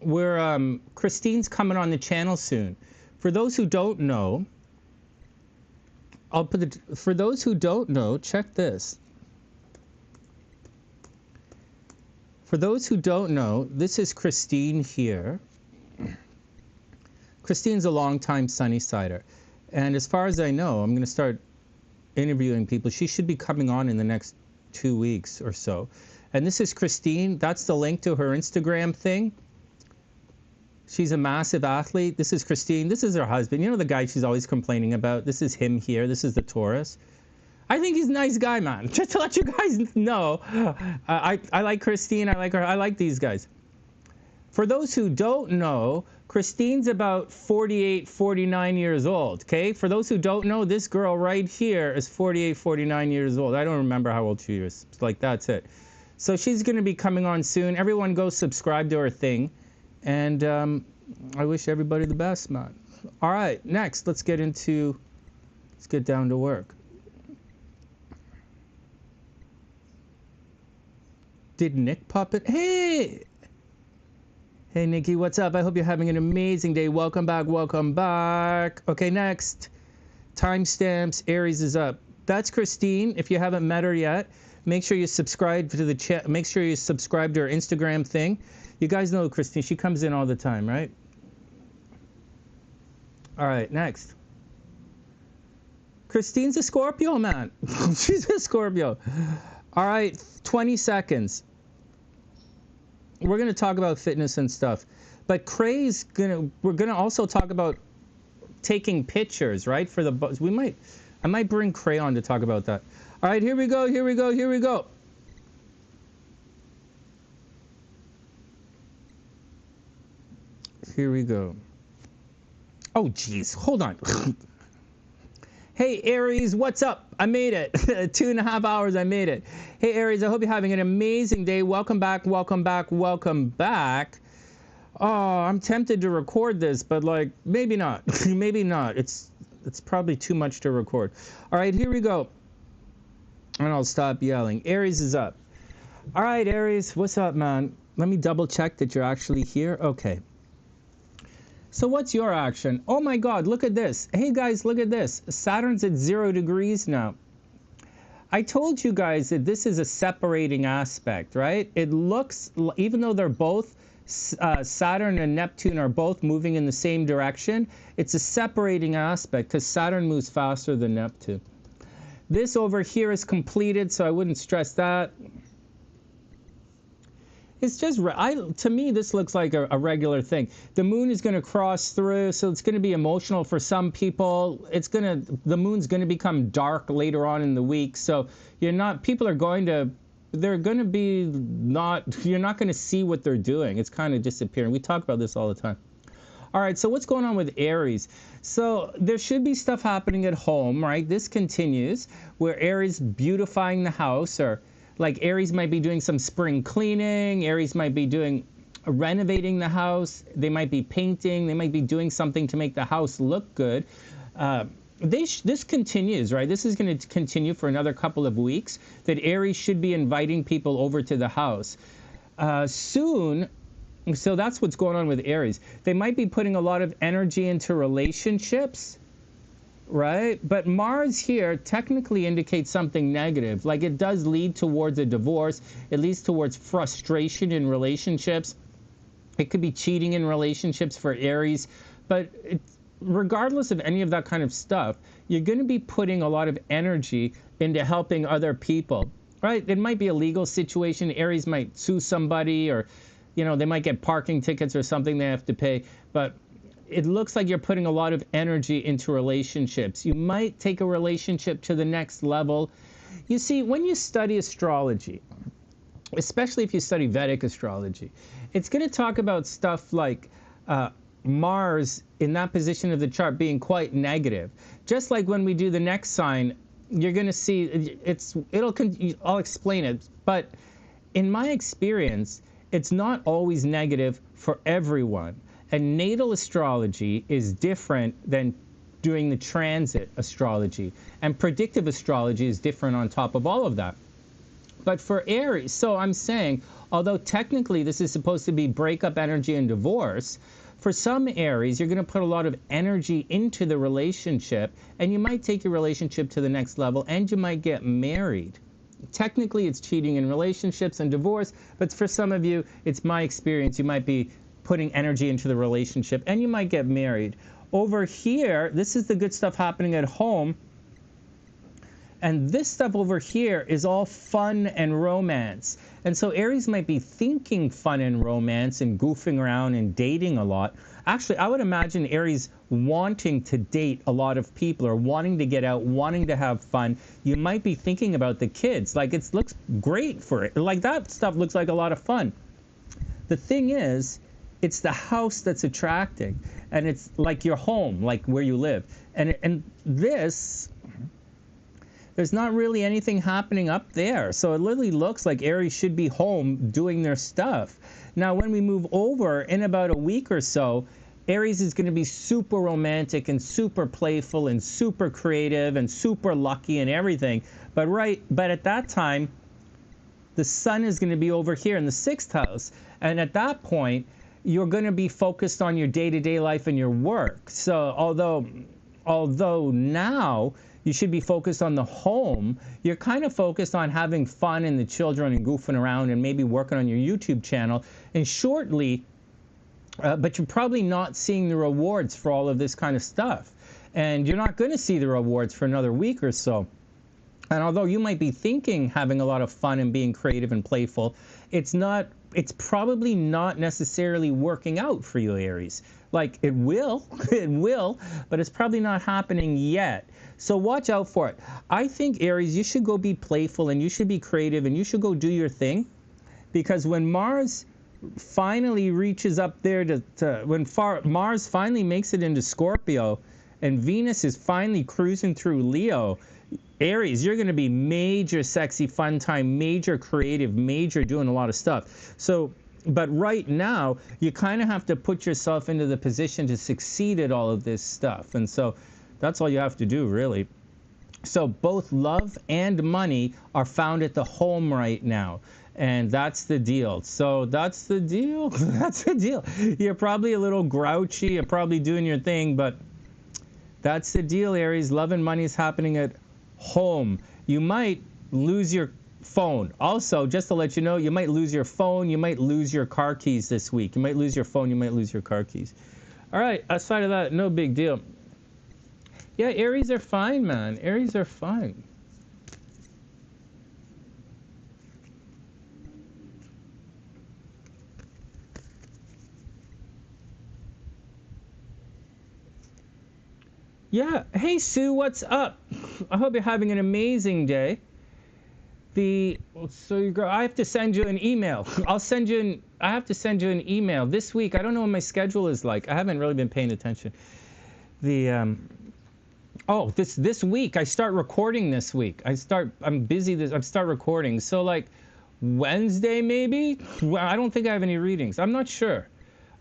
we're Christine's coming on the channel soon. For those who don't know, I'll put it. For those who don't know, check this. For those who don't know, this is Christine here. Christine's a longtime Sunny-sider, and as far as I know, I'm going to start interviewing people. She should be coming on in the next 2 weeks or so. And this is Christine. That's the link to her Instagram thing. She's a massive athlete. This is Christine. This is her husband. You know the guy she's always complaining about? This is him here. This is the Taurus. I think he's a nice guy, man. Just to let you guys know. I like Christine. I like her. I like these guys. For those who don't know, Christine's about 48, 49 years old, okay? For those who don't know, this girl right here is 48, 49 years old. I don't remember how old she is. Like, that's it. So she's going to be coming on soon. Everyone go subscribe to her thing. And I wish everybody the best, man. All right, next, let's get down to work. Did Nick pop it? Hey, Hey, Nikki, what's up? I hope you're having an amazing day. Welcome back. Welcome back. Okay, next. Timestamps. Aries is up. That's Christine. If you haven't met her yet, make sure you subscribe to the chat. Make sure you subscribe to her Instagram thing. You guys know Christine. She comes in all the time, right? All right, next. Christine's a Scorpio, man. She's a Scorpio. All right, 20 seconds. We're going to talk about fitness and stuff. But we're going to also talk about taking pictures, right? For the I might bring Crayon to talk about that. All right, here we go. Here we go. Here we go. Here we go. Oh, geez. Hold on. Hey, Aries, what's up? I made it. 2.5 hours, I made it. Hey, Aries, I hope you're having an amazing day. Welcome back, welcome back, welcome back. Oh, I'm tempted to record this, but like, maybe not. Maybe not. It's probably too much to record. All right, here we go. And I'll stop yelling. Aries is up. All right, Aries, what's up, man? Let me double check that you're actually here. Okay. So what's your action? Oh my God, look at this. Hey guys, look at this. Saturn's at 0 degrees now. I told you guys that this is a separating aspect, right? It looks, even though they're both, Saturn and Neptune are both moving in the same direction, it's a separating aspect because Saturn moves faster than Neptune. This over here is completed, so I wouldn't stress that. It's just, to me, this looks like a regular thing. The moon is going to cross through, so it's going to be emotional for some people. The moon's going to become dark later on in the week, so you're not going to see what they're doing. It's kind of disappearing. We talk about this all the time. All right, so what's going on with Aries? So there should be stuff happening at home, right? This continues, where Aries beautifying the house, or like Aries might be doing some spring cleaning. Aries might be renovating the house. They might be painting. They might be doing something to make the house look good. This continues, right? This is going to continue for another couple of weeks, that Aries should be inviting people over to the house. Soon, so that's what's going on with Aries. They might be putting a lot of energy into relationships, right? But Mars here technically indicates something negative. Like it does lead towards a divorce. It leads towards frustration in relationships. It could be cheating in relationships for Aries. But regardless of any of that kind of stuff, you're going to be putting a lot of energy into helping other people, right? It might be a legal situation. Aries might sue somebody, or, they might get parking tickets or something they have to pay. But it looks like you're putting a lot of energy into relationships. You might take a relationship to the next level. You see, when you study astrology, especially if you study Vedic astrology, it's going to talk about stuff like Mars in that position of the chart being quite negative. Just like when we do the next sign, you're going to see I'll explain it. But in my experience, it's not always negative for everyone. And natal astrology is different than doing the transit astrology. And predictive astrology is different on top of all of that. But for Aries, so I'm saying, although technically this is supposed to be breakup energy and divorce, for some Aries, you're going to put a lot of energy into the relationship, and you might take your relationship to the next level, and you might get married. Technically, it's cheating in relationships and divorce, but for some of you, it's my experience, you might be putting energy into the relationship, and you might get married. Over here, this is the good stuff happening at home, and this stuff over here is all fun and romance. And so Aries might be thinking fun and romance and goofing around and dating a lot. Actually, I would imagine Aries wanting to date a lot of people, or wanting to get out, wanting to have fun. You might be thinking about the kids. Like, it looks great for it. Like, that stuff looks like a lot of fun. The thing is, it's the house that's attracting, and it's like your home, like where you live. And this, there's not really anything happening up there. So it literally looks like Aries should be home doing their stuff. Now, when we move over in about a week or so, Aries is going to be super romantic and super playful and super creative and super lucky and everything. But at that time, the sun is going to be over here in the 6th house. And at that point, you're going to be focused on your day-to-day life and your work. So although now you should be focused on the home, you're kind of focused on having fun and the children and goofing around and maybe working on your YouTube channel. And shortly, but you're probably not seeing the rewards for all of this kind of stuff. And you're not going to see the rewards for another week or so. And although you might be thinking having a lot of fun and being creative and playful, it's probably not necessarily working out for you, Aries. Like, it will, but it's probably not happening yet. So watch out for it. I think, Aries, you should go be playful and you should be creative and you should go do your thing. Because when Mars finally reaches up there when Mars finally makes it into Scorpio and Venus is finally cruising through Leo, Aries, you're going to be major sexy fun time, major creative, major doing a lot of stuff. So, but right now, you kind of have to put yourself into the position to succeed at all of this stuff. And so that's all you have to do, really. So both love and money are found at the home right now. And that's the deal. So that's the deal. That's the deal. You're probably a little grouchy. You're probably doing your thing, but that's the deal, Aries. Love and money is happening at home. You might lose your phone. Also, just to let you know, you might lose your phone. You might lose your car keys this week. You might lose your phone. You might lose your car keys. All right. Aside of that, no big deal. Yeah, Aries are fine, man. Aries are fine. Yeah. Hey, Sue, what's up? I hope you're having an amazing day. I have to send you an email. I have to send you an email this week. I don't know what my schedule is like. I haven't really been paying attention. This week I start recording this week. I'm busy. I start recording. So like Wednesday maybe? Well, I don't think I have any readings. I'm not sure.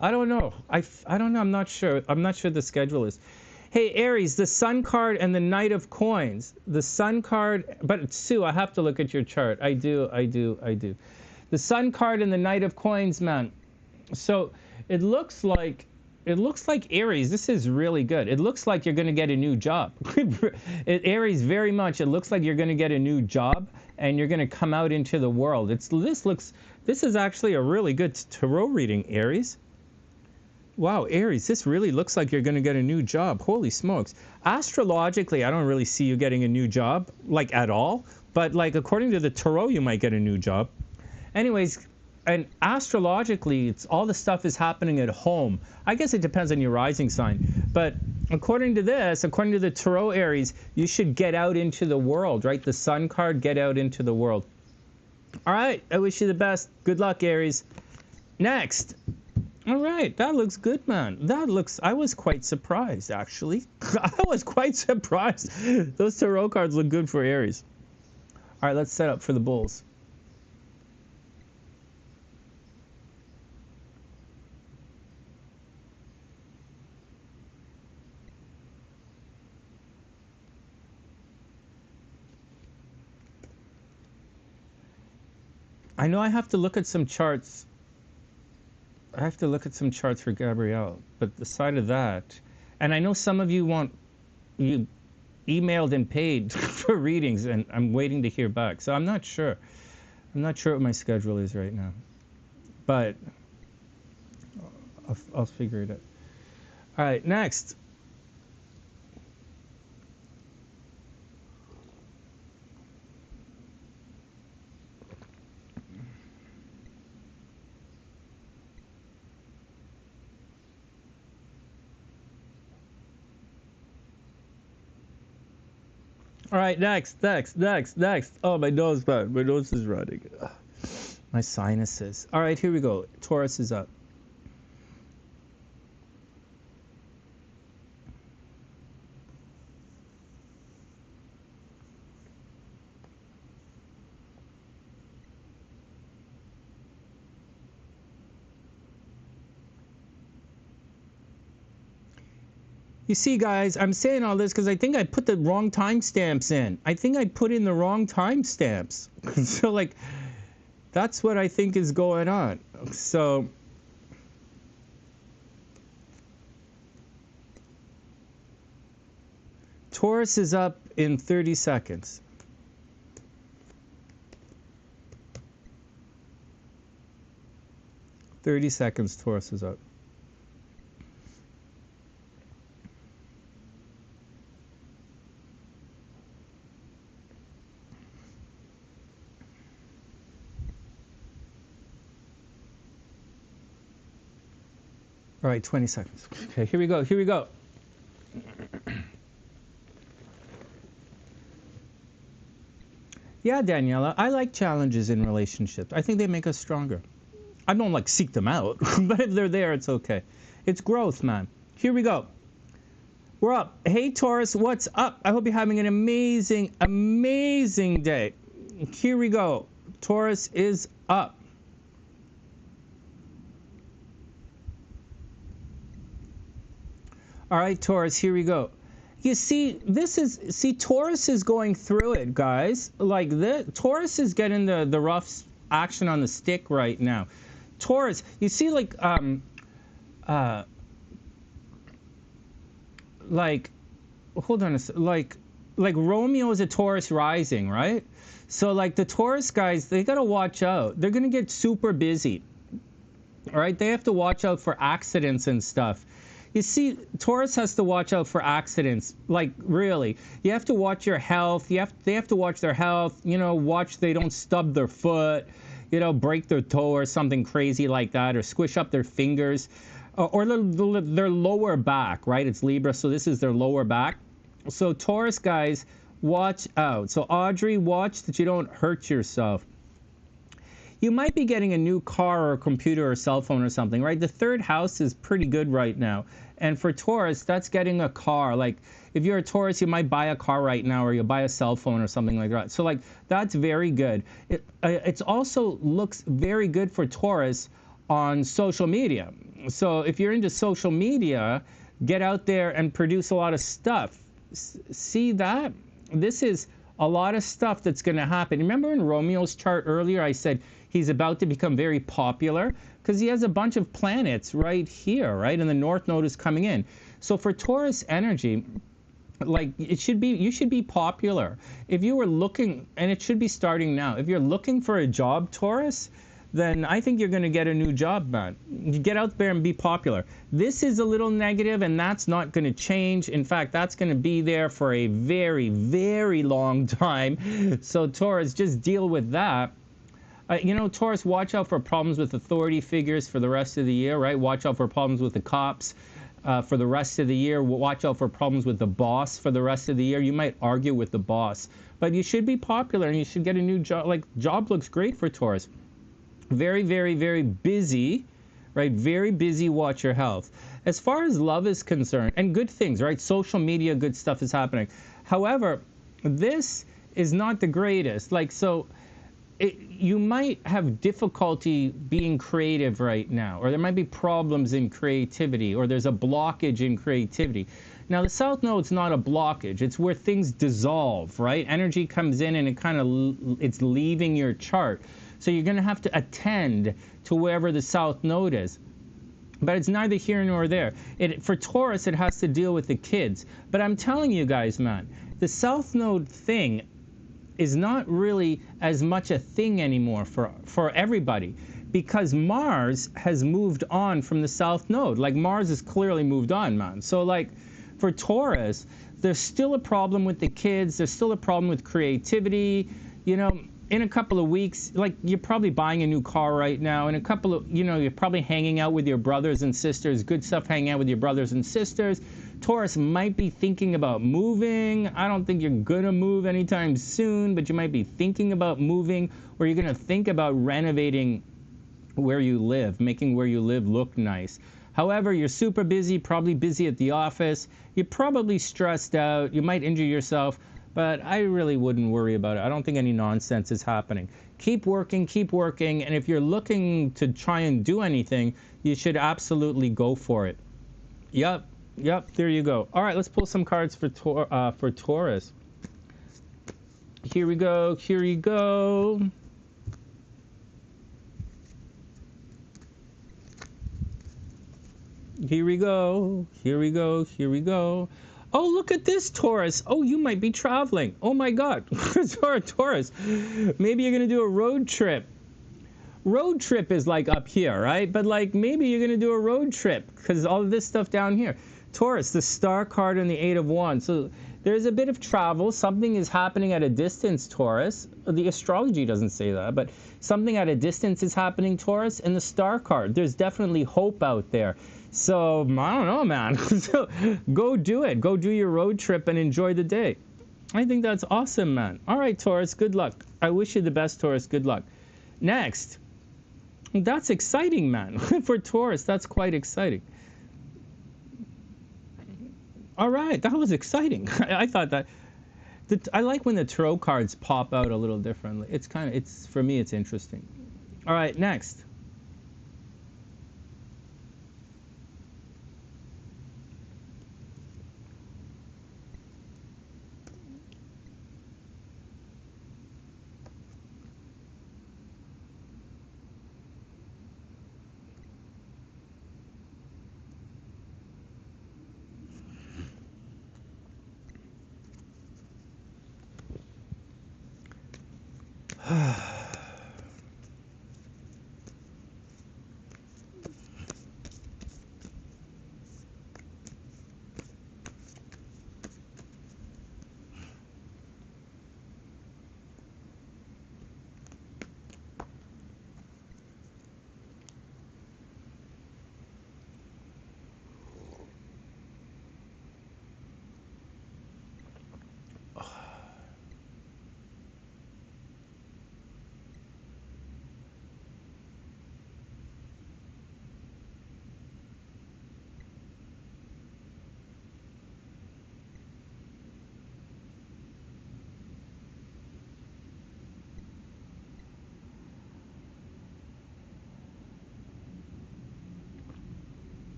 I don't know. I don't know. I'm not sure. I'm not sure the schedule is. Hey, Aries, the Sun card and the Knight of Coins. The Sun card, but Sue, I have to look at your chart. I do. The Sun card and the Knight of Coins, man. So it looks like Aries, this is really good. It looks like you're going to get a new job. Aries, very much, it looks like you're going to get a new job and you're going to come out into the world. This is actually a really good tarot reading, Aries. Wow, Aries, this really looks like you're going to get a new job. Holy smokes. Astrologically, I don't really see you getting a new job, like at all. But like according to the tarot, you might get a new job. Anyways, and astrologically, all the stuff is happening at home. I guess it depends on your rising sign. But according to the tarot, Aries, you should get out into the world, right? The Sun card, get out into the world. All right, I wish you the best. Good luck, Aries. Next. All right, that looks good, man. I was quite surprised, actually. I was quite surprised. Those tarot cards look good for Aries. All right, let's set up for the bulls. I know I have to look at some charts. I have to look at some charts for Gabrielle, but aside of that, and I know some of you emailed and paid for readings, and I'm waiting to hear back. So I'm not sure. I'm not sure what my schedule is right now, but I'll figure it out. All right, next. All right, next. Oh, my nose, man. My nose is running. Ugh. My sinuses. All right, here we go. Taurus is up. You see, guys, I'm saying all this because I think I put the wrong timestamps in. I think I put in the wrong timestamps. So, like, that's what I think is going on. So, Taurus is up in 30 seconds. Taurus is up. All right, 20 seconds. Okay, here we go. Here we go. Yeah, Daniela, I like challenges in relationships. I think they make us stronger. I don't like seek them out, but if they're there, it's okay. It's growth, man. Here we go. We're up. Hey, Taurus, what's up? I hope you're having an amazing, amazing day. Here we go. Taurus is up. All right, Taurus, here we go. You see, Taurus is going through it, guys. Like this, Taurus is getting the rough action on the stick right now. Taurus, you see, like hold on a second, like Romeo is a Taurus rising, right? So like the Taurus guys, they gotta watch out. They're gonna get super busy. All right, they have to watch out for accidents and stuff. You see, Taurus has to watch out for accidents. Like, really. You have to watch your health. They have to watch their health. You know, watch they don't stub their foot, you know, break their toe or something crazy like that, or squish up their fingers, or their lower back, right? It's Libra, so this is their lower back. So Taurus guys, watch out. So Audrey, watch that you don't hurt yourself. You might be getting a new car or a computer or cell phone or something, right? The third house is pretty good right now. And for Taurus, that's getting a car. Like, if you're a Taurus, you might buy a car right now, or you'll buy a cell phone or something like that. So, like, that's very good. It also looks very good for Taurus on social media. So if you're into social media, get out there and produce a lot of stuff. See that? This is a lot of stuff that's going to happen. Remember in Romeo's chart earlier, I said he's about to become very popular because he has a bunch of planets right here, right? And the North Node is coming in. So for Taurus energy, like you should be popular. If you were looking, and it should be starting now, if you're looking for a job, Taurus, then I think you're going to get a new job, man. You get out there and be popular. This is a little negative, and that's not going to change. In fact, that's going to be there for a very, very long time. So Taurus, just deal with that. You know, Taurus, watch out for problems with authority figures for the rest of the year, right? Watch out for problems with the cops for the rest of the year. Watch out for problems with the boss for the rest of the year. You might argue with the boss, but you should be popular and you should get a new job. Like, job looks great for Taurus. Very, very, very busy, right? Very busy. Watch your health. As far as love is concerned, and good things, right? Social media, good stuff is happening. However, this is not the greatest. Like, so you might have difficulty being creative right now, or there might be problems in creativity, or there's a blockage in creativity. Now, the South Node's not a blockage. It's where things dissolve, right? Energy comes in and it's leaving your chart. So you're going to have to attend to wherever the South Node is. But it's neither here nor there. For Taurus, it has to deal with the kids. But I'm telling you guys, man, the South Node thing is not really as much a thing anymore for everybody, because Mars has moved on from the South Node. Like, Mars has clearly moved on, man. So, like, for Taurus, there's still a problem with the kids. There's still a problem with creativity. You know, in a couple of weeks, like, you're probably buying a new car right now. In a couple of, you know, you're probably hanging out with your brothers and sisters. Good stuff, hanging out with your brothers and sisters. Taurus might be thinking about moving. I don't think you're gonna move anytime soon, but you might be thinking about moving, or you're gonna think about renovating where you live, making where you live look nice. However, you're super busy, probably busy at the office. You're probably stressed out. You might injure yourself, but I really wouldn't worry about it. I don't think any nonsense is happening. Keep working, and if you're looking to try and do anything, you should absolutely go for it. Yep, there you go. All right, let's pull some cards for Taurus. Here we go. Here we go. Here we go. Here we go. Here we go. Oh, look at this, Taurus. Oh, you might be traveling. Oh my God. Taurus. Maybe you're going to do a road trip. Road trip is like up here, right? But like maybe you're going to do a road trip because all of this stuff down here. Taurus, the star card and the 8 of Wands. So there's a bit of travel. Something is happening at a distance, Taurus. The astrology doesn't say that, but something at a distance is happening, Taurus. And the star card, there's definitely hope out there. So, I don't know, man. So, go do it. Go do your road trip and enjoy the day. I think that's awesome, man. All right, Taurus, good luck. I wish you the best, Taurus. Good luck. Next. That's exciting, man. For Taurus, that's quite exciting. All right, that was exciting. I thought that. I like when the tarot cards pop out a little differently. It's for me, it's interesting. All right, next.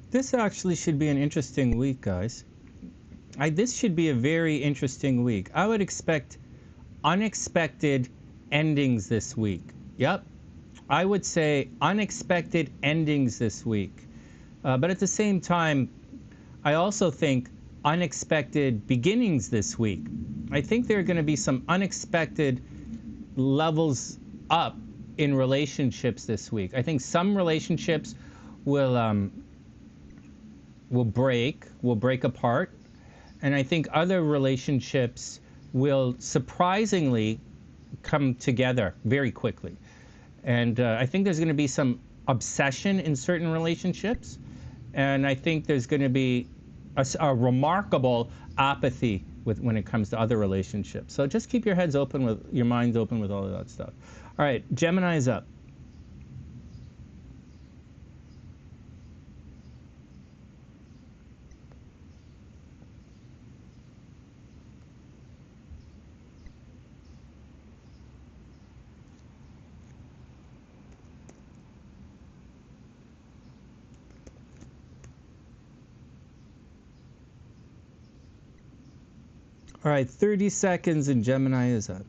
This actually should be an interesting week, guys. This should be a very interesting week. I would expect unexpected endings this week. Yep. I would say unexpected endings this week. But at the same time, I also think unexpected beginnings this week. I think there are going to be some unexpected levels up in relationships this week. I think some relationships will break apart, and I think other relationships will surprisingly come together very quickly. And I think there's going to be some obsession in certain relationships, and I think there's going to be a remarkable apathy when it comes to other relationships. So just keep your heads open, with your minds open with all of that stuff. All right, Gemini is up. All right, 30 seconds and Gemini is up.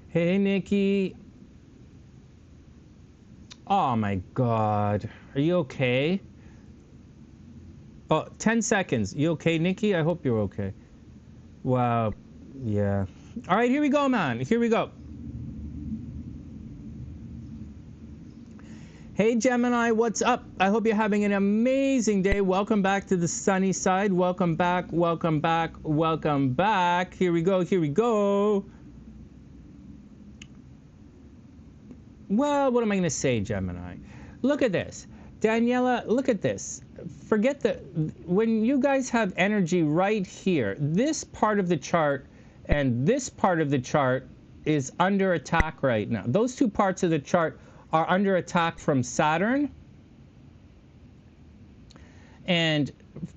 Hey, Nikki. Oh my God. Are you okay? Oh, 10 seconds. You okay, Nikki? I hope you're okay. Wow. Yeah. All right, here we go, man. Here we go. Hey, Gemini, what's up? I hope you're having an amazing day. Welcome back to the sunny side. Welcome back, welcome back, welcome back. Here we go, here we go. Well, what am I going to say, Gemini? Look at this. Daniela, look at this. Forget that when you guys have energy right here, this part of the chart and this part of the chart is under attack right now. Those two parts of the chart are under attack from Saturn. And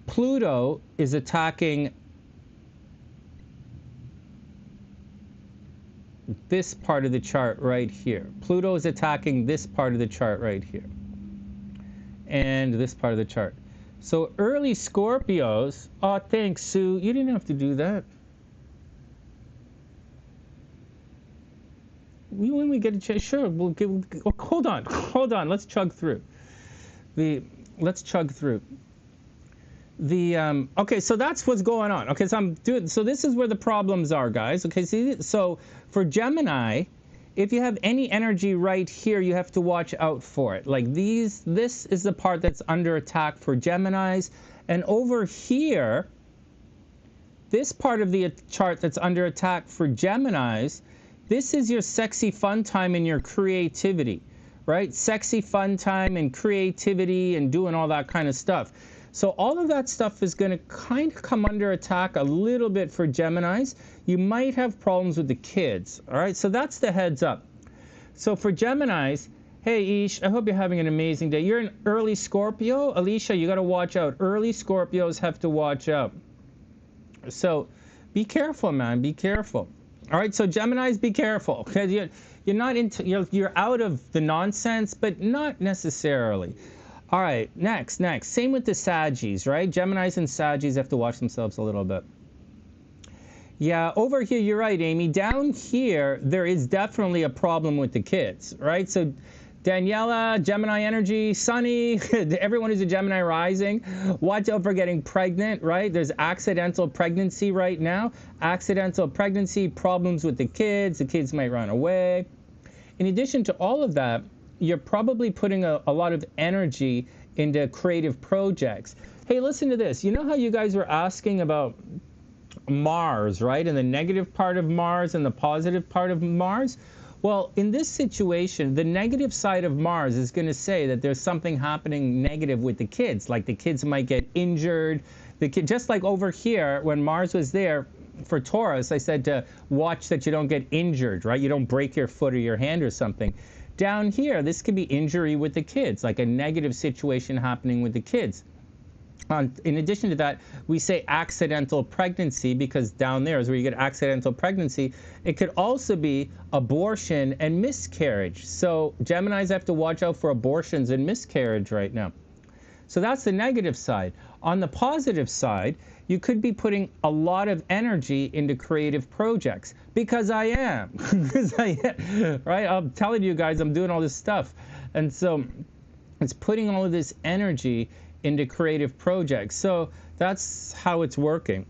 Pluto is attacking this part of the chart right here. Pluto is attacking this part of the chart right here. and this part of the chart. So early Scorpios, oh, thanks, Sue. You didn't have to do that. When we get a chance, sure, we'll give, hold on, let's chug through. Let's chug through. Okay, so that's what's going on. Okay, so this is where the problems are, guys. Okay, see, so for Gemini, if you have any energy right here, you have to watch out for it. Like this is the part that's under attack for Geminis. And over here, this part of the chart that's under attack for Geminis, this is your sexy fun time and your creativity, right? Sexy fun time and creativity and doing all that kind of stuff. So all of that stuff is going to kind of come under attack a little bit for Geminis. You might have problems with the kids, all right? So that's the heads up. So for Geminis, hey, Ish, I hope you're having an amazing day. You're an early Scorpio. Alicia, you got to watch out. Early Scorpios have to watch out. So be careful, man. Be careful. All right, so Geminis, be careful. Okay, you're not into, you're out of the nonsense, but not necessarily. All right, next. Same with the Saggies, right? Geminis and Saggies have to watch themselves a little bit. Yeah, over here, you're right, Amy. Down here, there is definitely a problem with the kids, right? So Daniela, Gemini energy, Sonny, everyone who's a Gemini rising, watch out for getting pregnant, right? There's accidental pregnancy right now. Accidental pregnancy, problems with the kids might run away. In addition to all of that, you're probably putting a lot of energy into creative projects. Hey, listen to this. You know how you guys were asking about Mars, right? And the negative part of Mars and the positive part of Mars? Well, in this situation, the negative side of Mars is going to say that there's something happening negative with the kids. Like the kids might get injured. Just like over here, when Mars was there for Taurus, I said to watch that you don't get injured, right? You don't break your foot or your hand or something. Down here, this could be injury with the kids, like a negative situation happening with the kids. In addition to that, we say accidental pregnancy because down there is where you get accidental pregnancy. It could also be abortion and miscarriage. So Geminis have to watch out for abortions and miscarriage right now. So that's the negative side. On the positive side, you could be putting a lot of energy into creative projects because I am. Because I am, right? I'm telling you guys, I'm doing all this stuff. And so it's putting all of this energy into creative projects. So that's how it's working.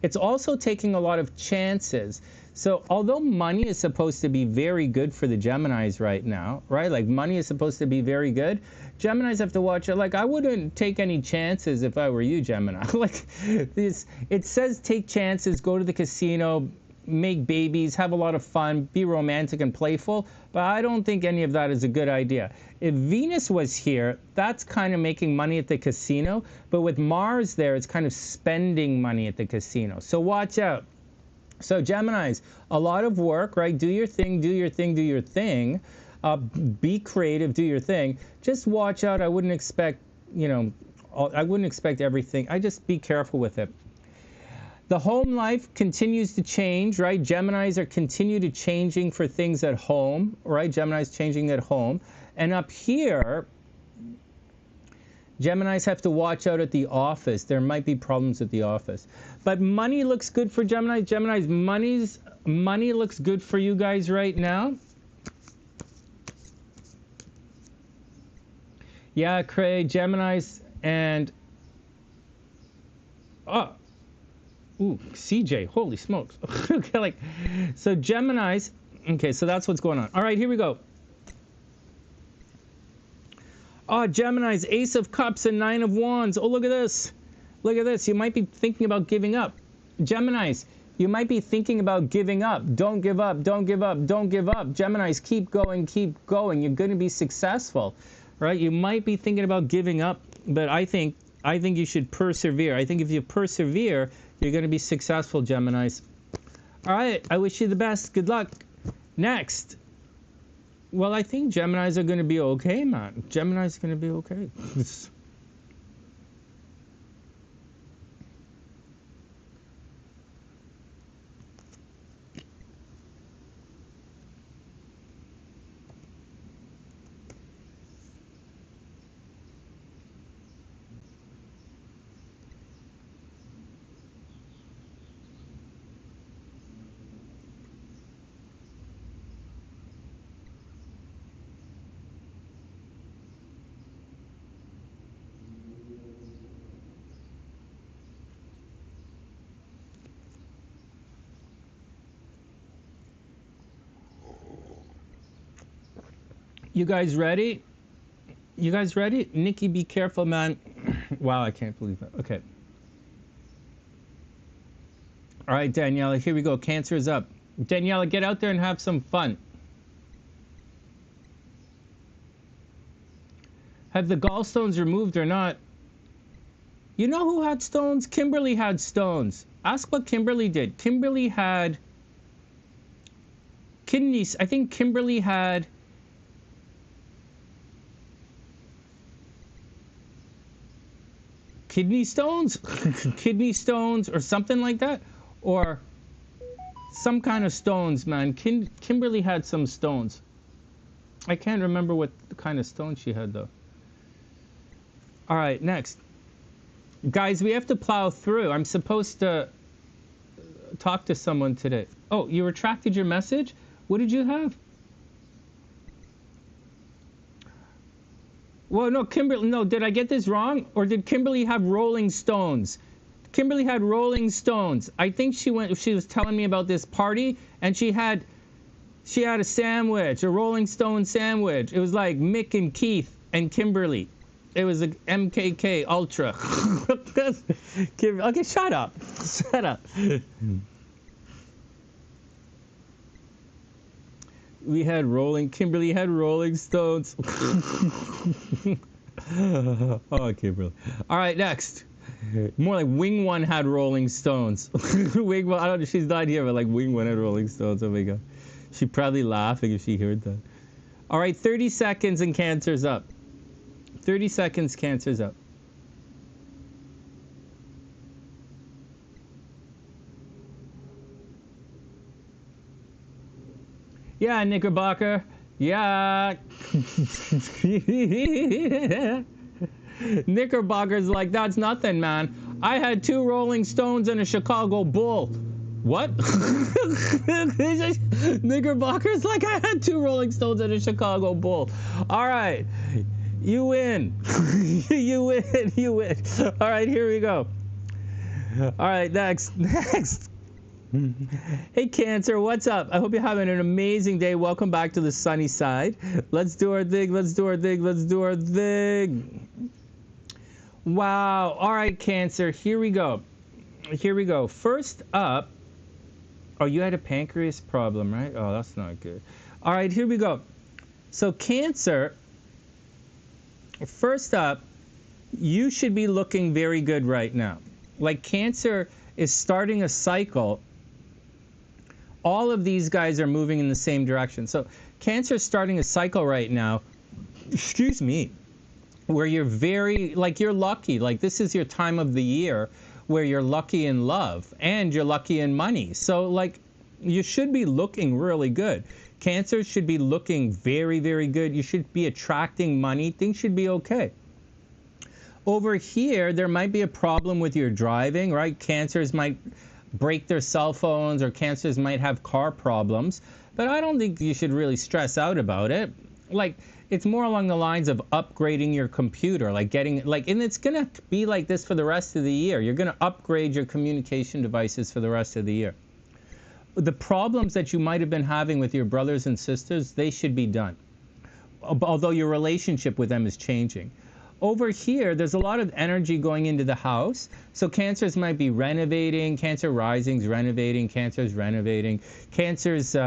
It's also taking a lot of chances. So although money is supposed to be very good for the Geminis right now, right? Like money is supposed to be very good. Geminis have to watch it. Like I wouldn't take any chances if I were you, Gemini. Like this, it says take chances, go to the casino, make babies, have a lot of fun, be romantic and playful, but I don't think any of that is a good idea. If Venus was here, that's kind of making money at the casino, but with Mars there, it's kind of spending money at the casino. So watch out. So Geminis, a lot of work, right? Do your thing, do your thing, do your thing. Be creative, do your thing. Just watch out. I wouldn't expect, I wouldn't expect everything. I just be careful with it. The home life continues to change, right? Geminis are continue to changing for things at home, right? Geminis changing at home. And up here, Geminis have to watch out at the office. There might be problems at the office. But money looks good for Geminis. Geminis, money looks good for you guys right now. Yeah, Craig, Geminis and... Ooh, CJ, holy smokes. Okay, so Geminis, okay, so that's what's going on. All right, here we go. Oh, Geminis, Ace of Cups and Nine of Wands. Oh, look at this. Look at this. You might be thinking about giving up. Geminis, you might be thinking about giving up. Don't give up, don't give up, don't give up. Geminis, keep going, keep going. You're going to be successful, right? You might be thinking about giving up, but I think you should persevere. I think if you persevere, you're going to be successful, Geminis. All right, I wish you the best. Good luck. Next. Well, I think Geminis are going to be okay, man. Geminis are going to be okay. You guys ready? You guys ready? Nikki, be careful, man. Wow, I can't believe that. Okay. All right, Daniela, here we go. Cancer is up. Daniela, get out there and have some fun. Have the gallstones removed or not? You know who had stones? Kimberly had stones. Ask what Kimberly did. Kimberly had kidneys. I think Kimberly had kidney stones, kidney stones or something like that, or some kind of stones, man. Kimberly had some stones. I can't remember what kind of stones she had though. All right, next. Guys, we have to plow through. I'm supposed to talk to someone today. Oh, you retracted your message? What did you have? Well, no, Kimberly, no, did I get this wrong? Or did Kimberly have Rolling Stones? Kimberly had Rolling Stones. I think she was telling me about this party, and she had a sandwich, a Rolling Stone sandwich. It was like Mick and Keith and Kimberly. It was a MKK Ultra. Okay, shut up. Shut up. Kimberly had Rolling Stones. Oh, Kimberly. All right, next. More like Wing One had Rolling Stones. Wing One, I don't know, she's not here, but like Wing One had Rolling Stones. Oh my God. She'd probably laughing if she heard that. All right, 30 seconds and Cancer's up. 30 seconds, Cancer's up. Yeah, Knickerbocker. Yeah. Knickerbocker's like, that's nothing, man. I had 2 Rolling Stones and a Chicago Bull. What? Knickerbocker's like, I had 2 Rolling Stones and a Chicago Bull. All right. You win. You win. You win. All right, here we go. All right, next. Hey, Cancer, what's up? I hope you're having an amazing day. Welcome back to the sunny side. Let's do our thing. Let's do our thing. Let's do our thing. Wow. All right, Cancer, here we go. Here we go. First up, oh, you had a pancreas problem, right? Oh, that's not good. All right, here we go. So, Cancer, first up, you should be looking very good right now. Like, Cancer is starting a cycle. All of these guys are moving in the same direction. So Cancer is starting a cycle right now, excuse me, where you're very, like, you're lucky. Like, this is your time of the year where you're lucky in love and you're lucky in money. So, like, you should be looking really good. Cancer should be looking very, very good. You should be attracting money. Things should be okay. Over here, there might be a problem with your driving, right? Cancers might break their cell phones, or Cancers might have car problems, but I don't think you should really stress out about it. Like, it's more along the lines of upgrading your computer, like getting, like, and it's gonna be like this for the rest of the year. You're gonna upgrade your communication devices for the rest of the year. The problems that you might have been having with your brothers and sisters, they should be done, although your relationship with them is changing. Over here, there's a lot of energy going into the house. So Cancers might be renovating, Cancer rising's renovating, Cancer's renovating. Cancers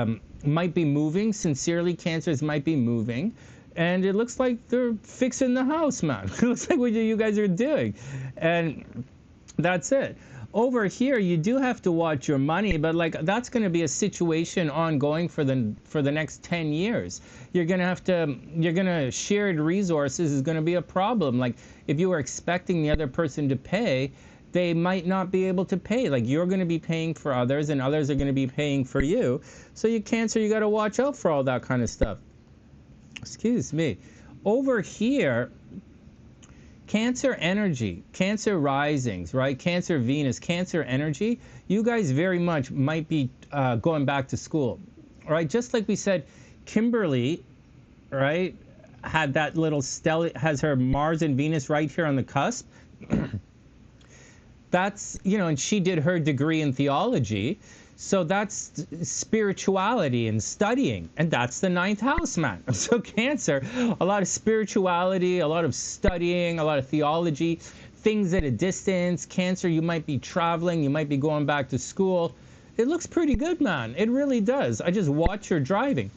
might be moving, sincerely, Cancers might be moving. And it looks like they're fixing the house, man. It looks like what you guys are doing. And that's it. Over here, you do have to watch your money, but like, that's going to be a situation ongoing for the next 10 years. You're going to shared resources is going to be a problem. Like, if you were expecting the other person to pay, they might not be able to pay. Like, you're going to be paying for others and others are going to be paying for you. So you Cancer, you got to watch out for all that kind of stuff. Excuse me. Over here, Cancer energy, Cancer risings, right? Cancer Venus, Cancer energy. You guys very much might be going back to school, right? Just like we said, Kimberly, right, had that little has her Mars and Venus right here on the cusp. That's, you know, and she did her degree in theology. So that's spirituality and studying, and that's the ninth house, man. So Cancer, a lot of spirituality, a lot of studying, a lot of theology, things at a distance. Cancer, you might be traveling, you might be going back to school. It looks pretty good, man. It really does. I just watch your driving.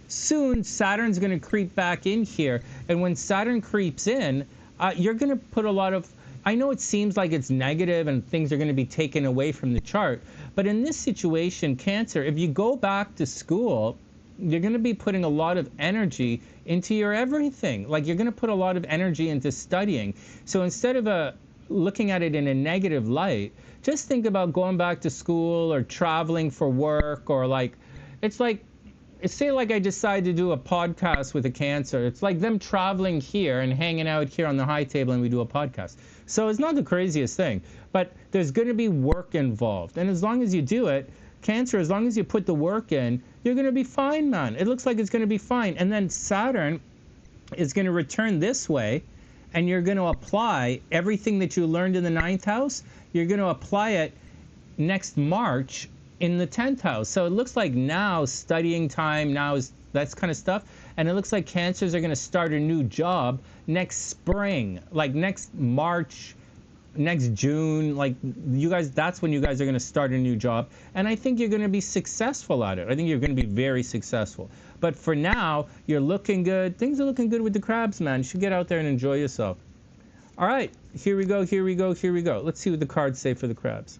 Soon, Saturn's going to creep back in here, and when Saturn creeps in, you're going to put a lot of, I know it seems like it's negative and things are going to be taken away from the chart, but in this situation, Cancer, if you go back to school, you're going to be putting a lot of energy into your everything. Like, you're going to put a lot of energy into studying. So instead of looking at it in a negative light, just think about going back to school or traveling for work, or like, it's like, say like I decide to do a podcast with a Cancer. It's like them traveling here and hanging out here on the high table and we do a podcast. So it's not the craziest thing, but there's going to be work involved. And as long as you do it, Cancer, as long as you put the work in, you're going to be fine, man. It looks like it's going to be fine. And then Saturn is going to return this way, and you're going to apply everything that you learned in the ninth house. You're going to apply it next March in the 10th house. So it looks like now studying time, now is that kind of stuff. And it looks like Cancers are going to start a new job next spring, like next March, next June. Like, you guys, that's when you guys are going to start a new job. And I think you're going to be successful at it. I think you're going to be very successful. But for now, you're looking good. Things are looking good with the crabs, man. You should get out there and enjoy yourself. All right, here we go, here we go, here we go. Let's see what the cards say for the crabs.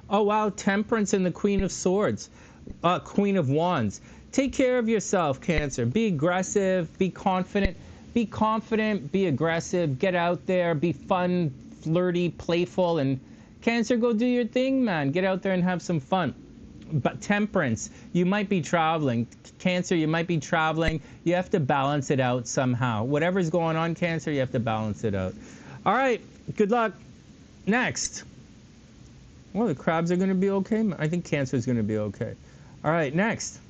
Oh, wow, Temperance and the Queen of Swords. Queen of Wands. Take care of yourself, Cancer. Be aggressive, be confident. Be confident, be aggressive, get out there, be fun, flirty, playful, and Cancer, go do your thing, man. Get out there and have some fun. But Temperance, you might be traveling. Cancer, you might be traveling. You have to balance it out somehow. Whatever's going on, Cancer, you have to balance it out. All right, good luck. Next. Well, the crabs are going to be okay. I think Cancer is going to be okay. All right, next.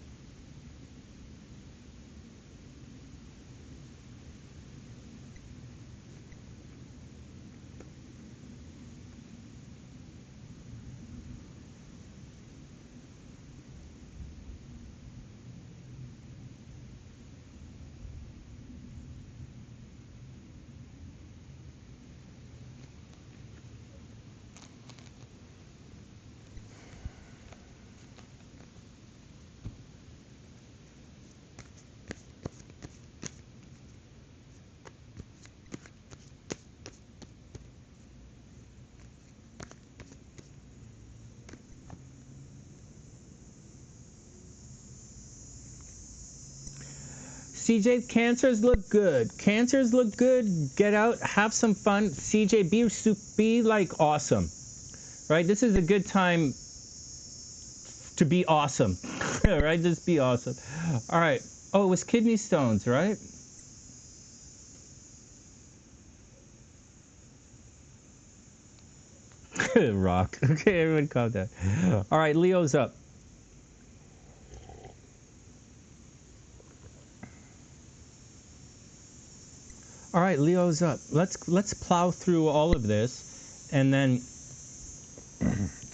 CJ, Cancers look good. Cancers look good. Get out, have some fun. CJ, be like awesome, right? This is a good time to be awesome, right? Just be awesome. All right. Oh, it was kidney stones, right? Rock. Okay, everyone calm down. All right, Leo's up. All right, Leo's up. Let's plow through all of this, and then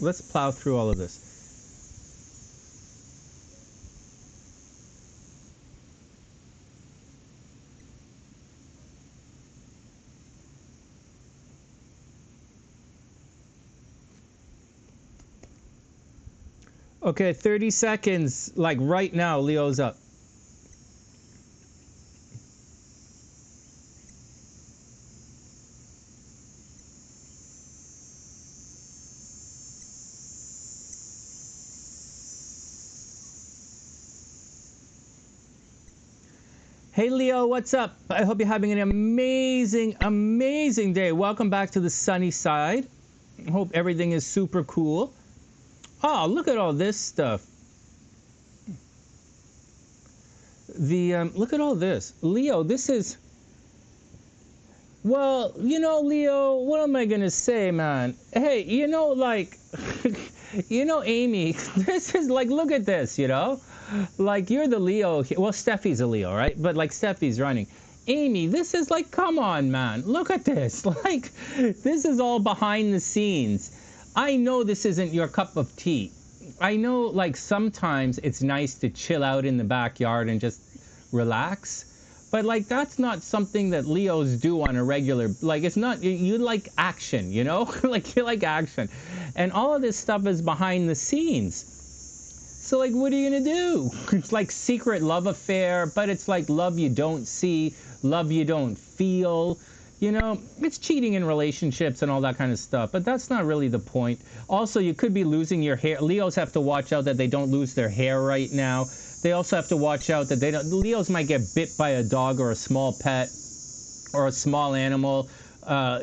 let's plow through all of this. Okay, 30 seconds, like right now, Leo's up. Hey Leo, what's up? I hope you're having an amazing, amazing day. Welcome back to the sunny side. I hope everything is super cool. Oh, look at all this stuff. Look at all this. Leo, this is... Well, you know, Leo, what am I going to say, man? Hey, you know, like... you know, Amy, this is like, look at this, you know? Like, you're the Leo. Well, Steffi's a Leo, right? But, like, Steffi's running. Amy, this is like, come on, man. Look at this. Like, this is all behind the scenes. I know this isn't your cup of tea. I know, like, sometimes it's nice to chill out in the backyard and just relax. But, like, that's not something that Leos do on a regular, like, it's not, you like action, you know? Like, you like action. And all of this stuff is behind the scenes. So, like, what are you gonna do? It's like secret love affair, but it's like love you don't see, love you don't feel. You know, it's cheating in relationships and all that kind of stuff, but that's not really the point. Also, you could be losing your hair. Leos have to watch out that they don't lose their hair right now. They also have to watch out that they don't, Leos might get bit by a dog or a small pet or a small animal.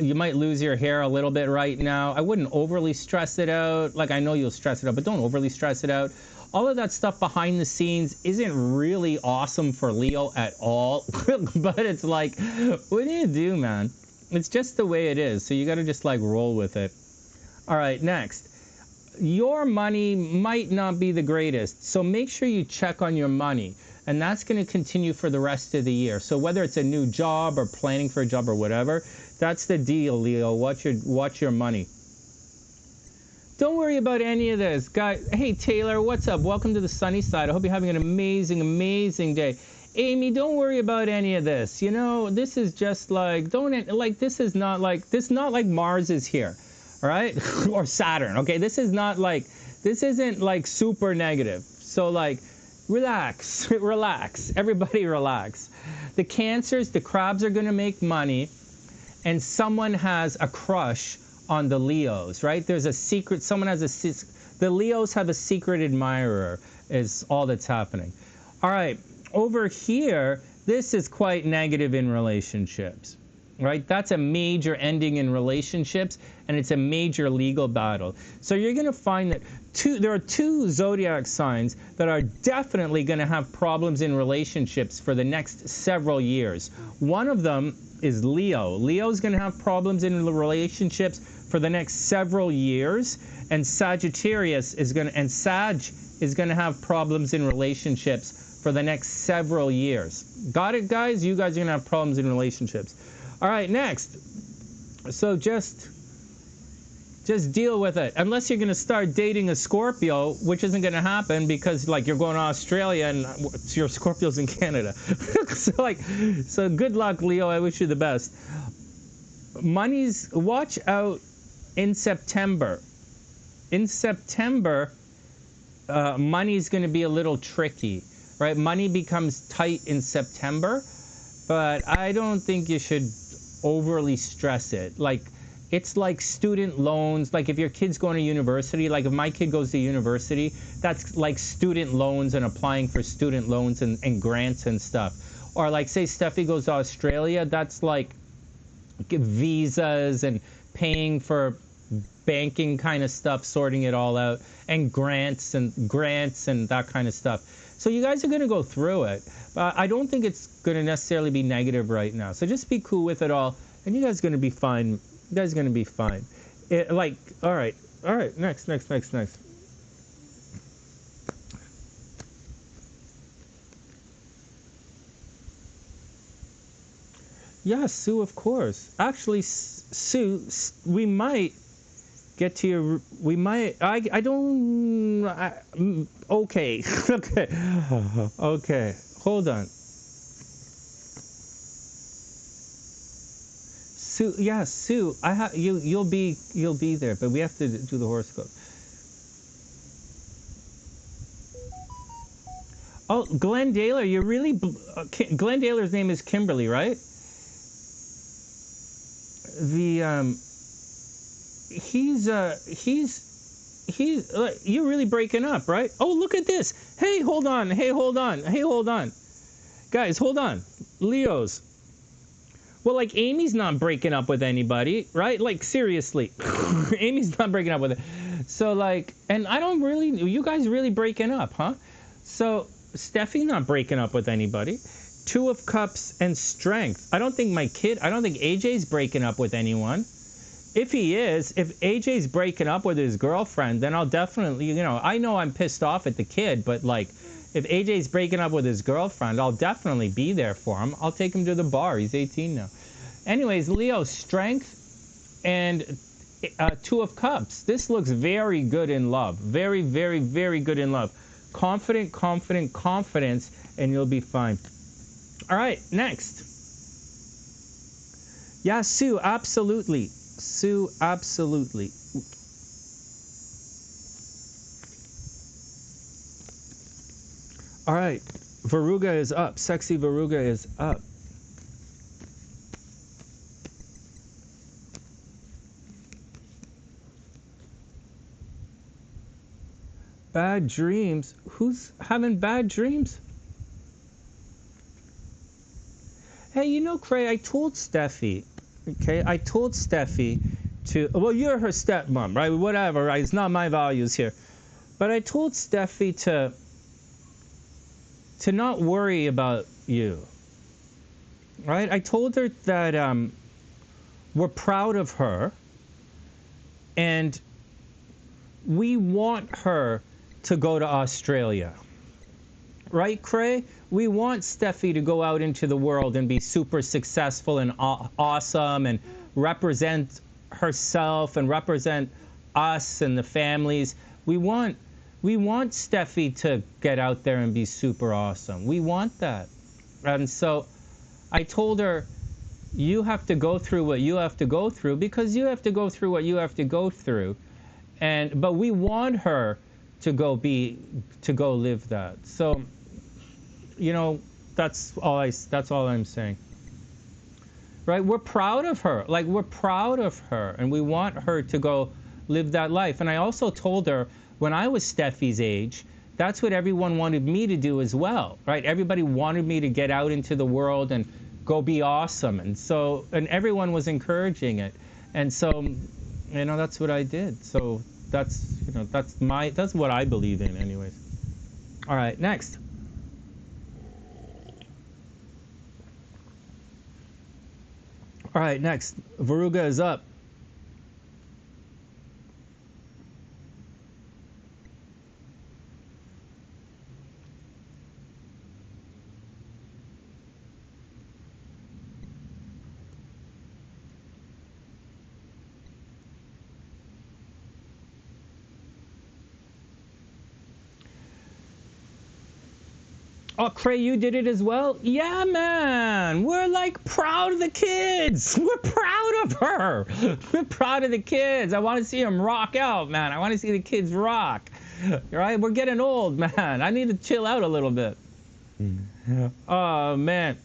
You might lose your hair a little bit right now. I wouldn't overly stress it out. Like, I know you'll stress it out, but don't overly stress it out. All of that stuff behind the scenes isn't really awesome for Leo at all. But it's like, what do you do, man? It's just the way it is. So you got to just like roll with it. All right, next. Your money might not be the greatest. So make sure you check on your money. And that's going to continue for the rest of the year. So whether it's a new job or planning for a job or whatever, that's the deal, Leo. Watch your money. Don't worry about any of this, guys. Hey, Taylor, what's up? Welcome to the sunny side. I hope you're having an amazing, amazing day. Amy, don't worry about any of this. You know, this is just like, this is not like Mars is here, all right? Or Saturn, okay? This isn't like super negative. So, like, relax, relax. Everybody relax. The Cancers, the Crabs are going to make money, and someone has a crush on the Leos, right? There's a secret, the Leos have a secret admirer is all that's happening. All right, over here, this is quite negative in relationships, right? That's a major ending in relationships, and it's a major legal battle. So you're going to find that there are two zodiac signs that are definitely going to have problems in relationships for the next several years. One of them is Leo. Leo's going to have problems in relationships for the next several years, and Sagittarius is going to have problems in relationships for the next several years. Got it, guys? You guys are going to have problems in relationships. All right, next. So just deal with it. Unless you're going to start dating a Scorpio, which isn't going to happen because, like, you're going to Australia and your Scorpio's in Canada. So good luck, Leo. I wish you the best. Watch out in September. In September, money's going to be a little tricky, right? Money becomes tight in September, but I don't think you should overly stress it. Like, it's like student loans. Like, if your kid's going to university, like if my kid goes to university, that's like student loans and applying for student loans and grants and stuff. Or like, say Steffi goes to Australia, that's like visas and paying for banking kind of stuff, sorting it all out, and grants and that kind of stuff. So you guys are going to go through it. I don't think it's going to necessarily be negative right now. So just be cool with it all, and you guys are going to be fine. You guys are going to be fine. All right, next. Yeah, Sue, of course. Actually, Sue, we might get to your, okay, okay, hold on. Sue, yeah, Sue, you'll be there, but we have to do the horoscope. Oh, Glendaler, you're really, Glendaler's name is Kimberly, right? You're really breaking up, right? Oh, look at this. Hey, hold on. Guys, hold on. Leos. Well, like, Amy's not breaking up with anybody, right? Like, seriously. Amy's not breaking up with it. So, like, and you guys really breaking up, huh? So, Steffi's not breaking up with anybody. Two of Cups and Strength. I don't think AJ's breaking up with anyone. If AJ's breaking up with his girlfriend, then I'll definitely, I know I'm pissed off at the kid, but, like, if AJ's breaking up with his girlfriend, I'll definitely be there for him. I'll take him to the bar. He's 18 now. Anyways, Leo, Strength and Two of Cups. This looks very good in love. Very, very, very good in love. Confident, confident, confidence, and you'll be fine. All right, next. Yeah, Sue, absolutely. Sue, absolutely. All right, Veruga is up. Sexy Veruga is up. Bad dreams? Who's having bad dreams? Hey, you know, Cray, I told Steffi, okay? I told Steffi to, well, you're her stepmom, right? Whatever, right? It's not my values here. But I told Steffi to not worry about you, right? I told her that we're proud of her and we want her to go to Australia. Right, Cray? We want Steffi to go out into the world and be super successful and awesome and represent herself and represent us and the families. We want Steffi to get out there and be super awesome. We want that. And so I told her, you have to go through what you have to go through because you have to go through what you have to go through. But we want her to go live that. So, you know, that's all I'm saying. Right? We're proud of her. Like, we're proud of her and we want her to go live that life. And I also told her when I was Steffi's age, that's what everyone wanted me to do as well, right? Everybody wanted me to get out into the world and go be awesome. And everyone was encouraging it. And so, you know, that's what I did. So that's, you know, that's what I believe in anyways. All right, next. All right, next. Veruga is up. Oh, Cray, you did it as well? Yeah, man. We're like proud of the kids. We're proud of her. We're proud of the kids. I want to see them rock out, man. I want to see the kids rock. Right? We're getting old, man. I need to chill out a little bit. Oh, man.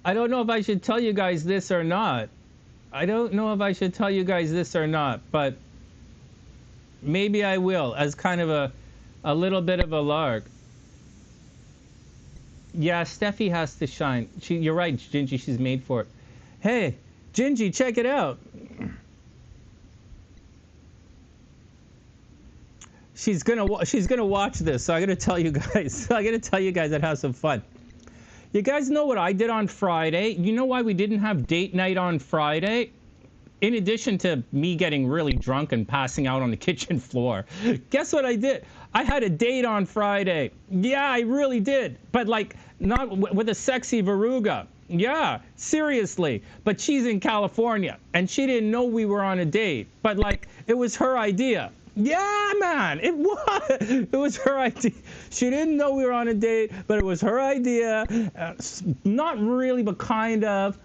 I don't know if I should tell you guys this or not. But maybe I will, as kind of a little bit of a lark. Yeah, Steffi has to shine. You're right, Gingie, she's made for it. Hey, Gingie, check it out. She's gonna watch this, so I'm gonna tell you guys. And have some fun. You guys know what I did on Friday? You know why we didn't have date night on Friday? In addition to me getting really drunk and passing out on the kitchen floor, guess what I did? I had a date on Friday. Yeah, I really did. But like, not with a sexy Veruga. Yeah, seriously. But she's in California and she didn't know we were on a date. But like, it was her idea. Yeah, man, it was her idea. She didn't know we were on a date, but it was her idea. Not really, but kind of.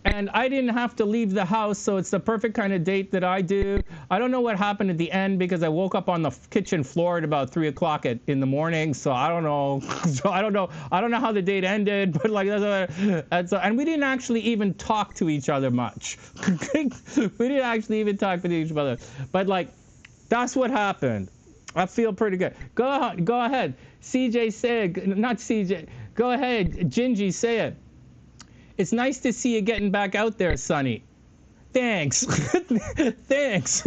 And I didn't have to leave the house, so it's the perfect kind of date that I do. I don't know what happened at the end because I woke up on the kitchen floor at about 3 o'clock in the morning. So I don't know. I don't know how the date ended, but like and we didn't actually even talk to each other much. We didn't actually even talk to each other. But like, that's what happened. I feel pretty good. Go ahead. CJ, say it. Not CJ. Go ahead. Gingie, say it. It's nice to see you getting back out there, Sonny. Thanks. Thanks.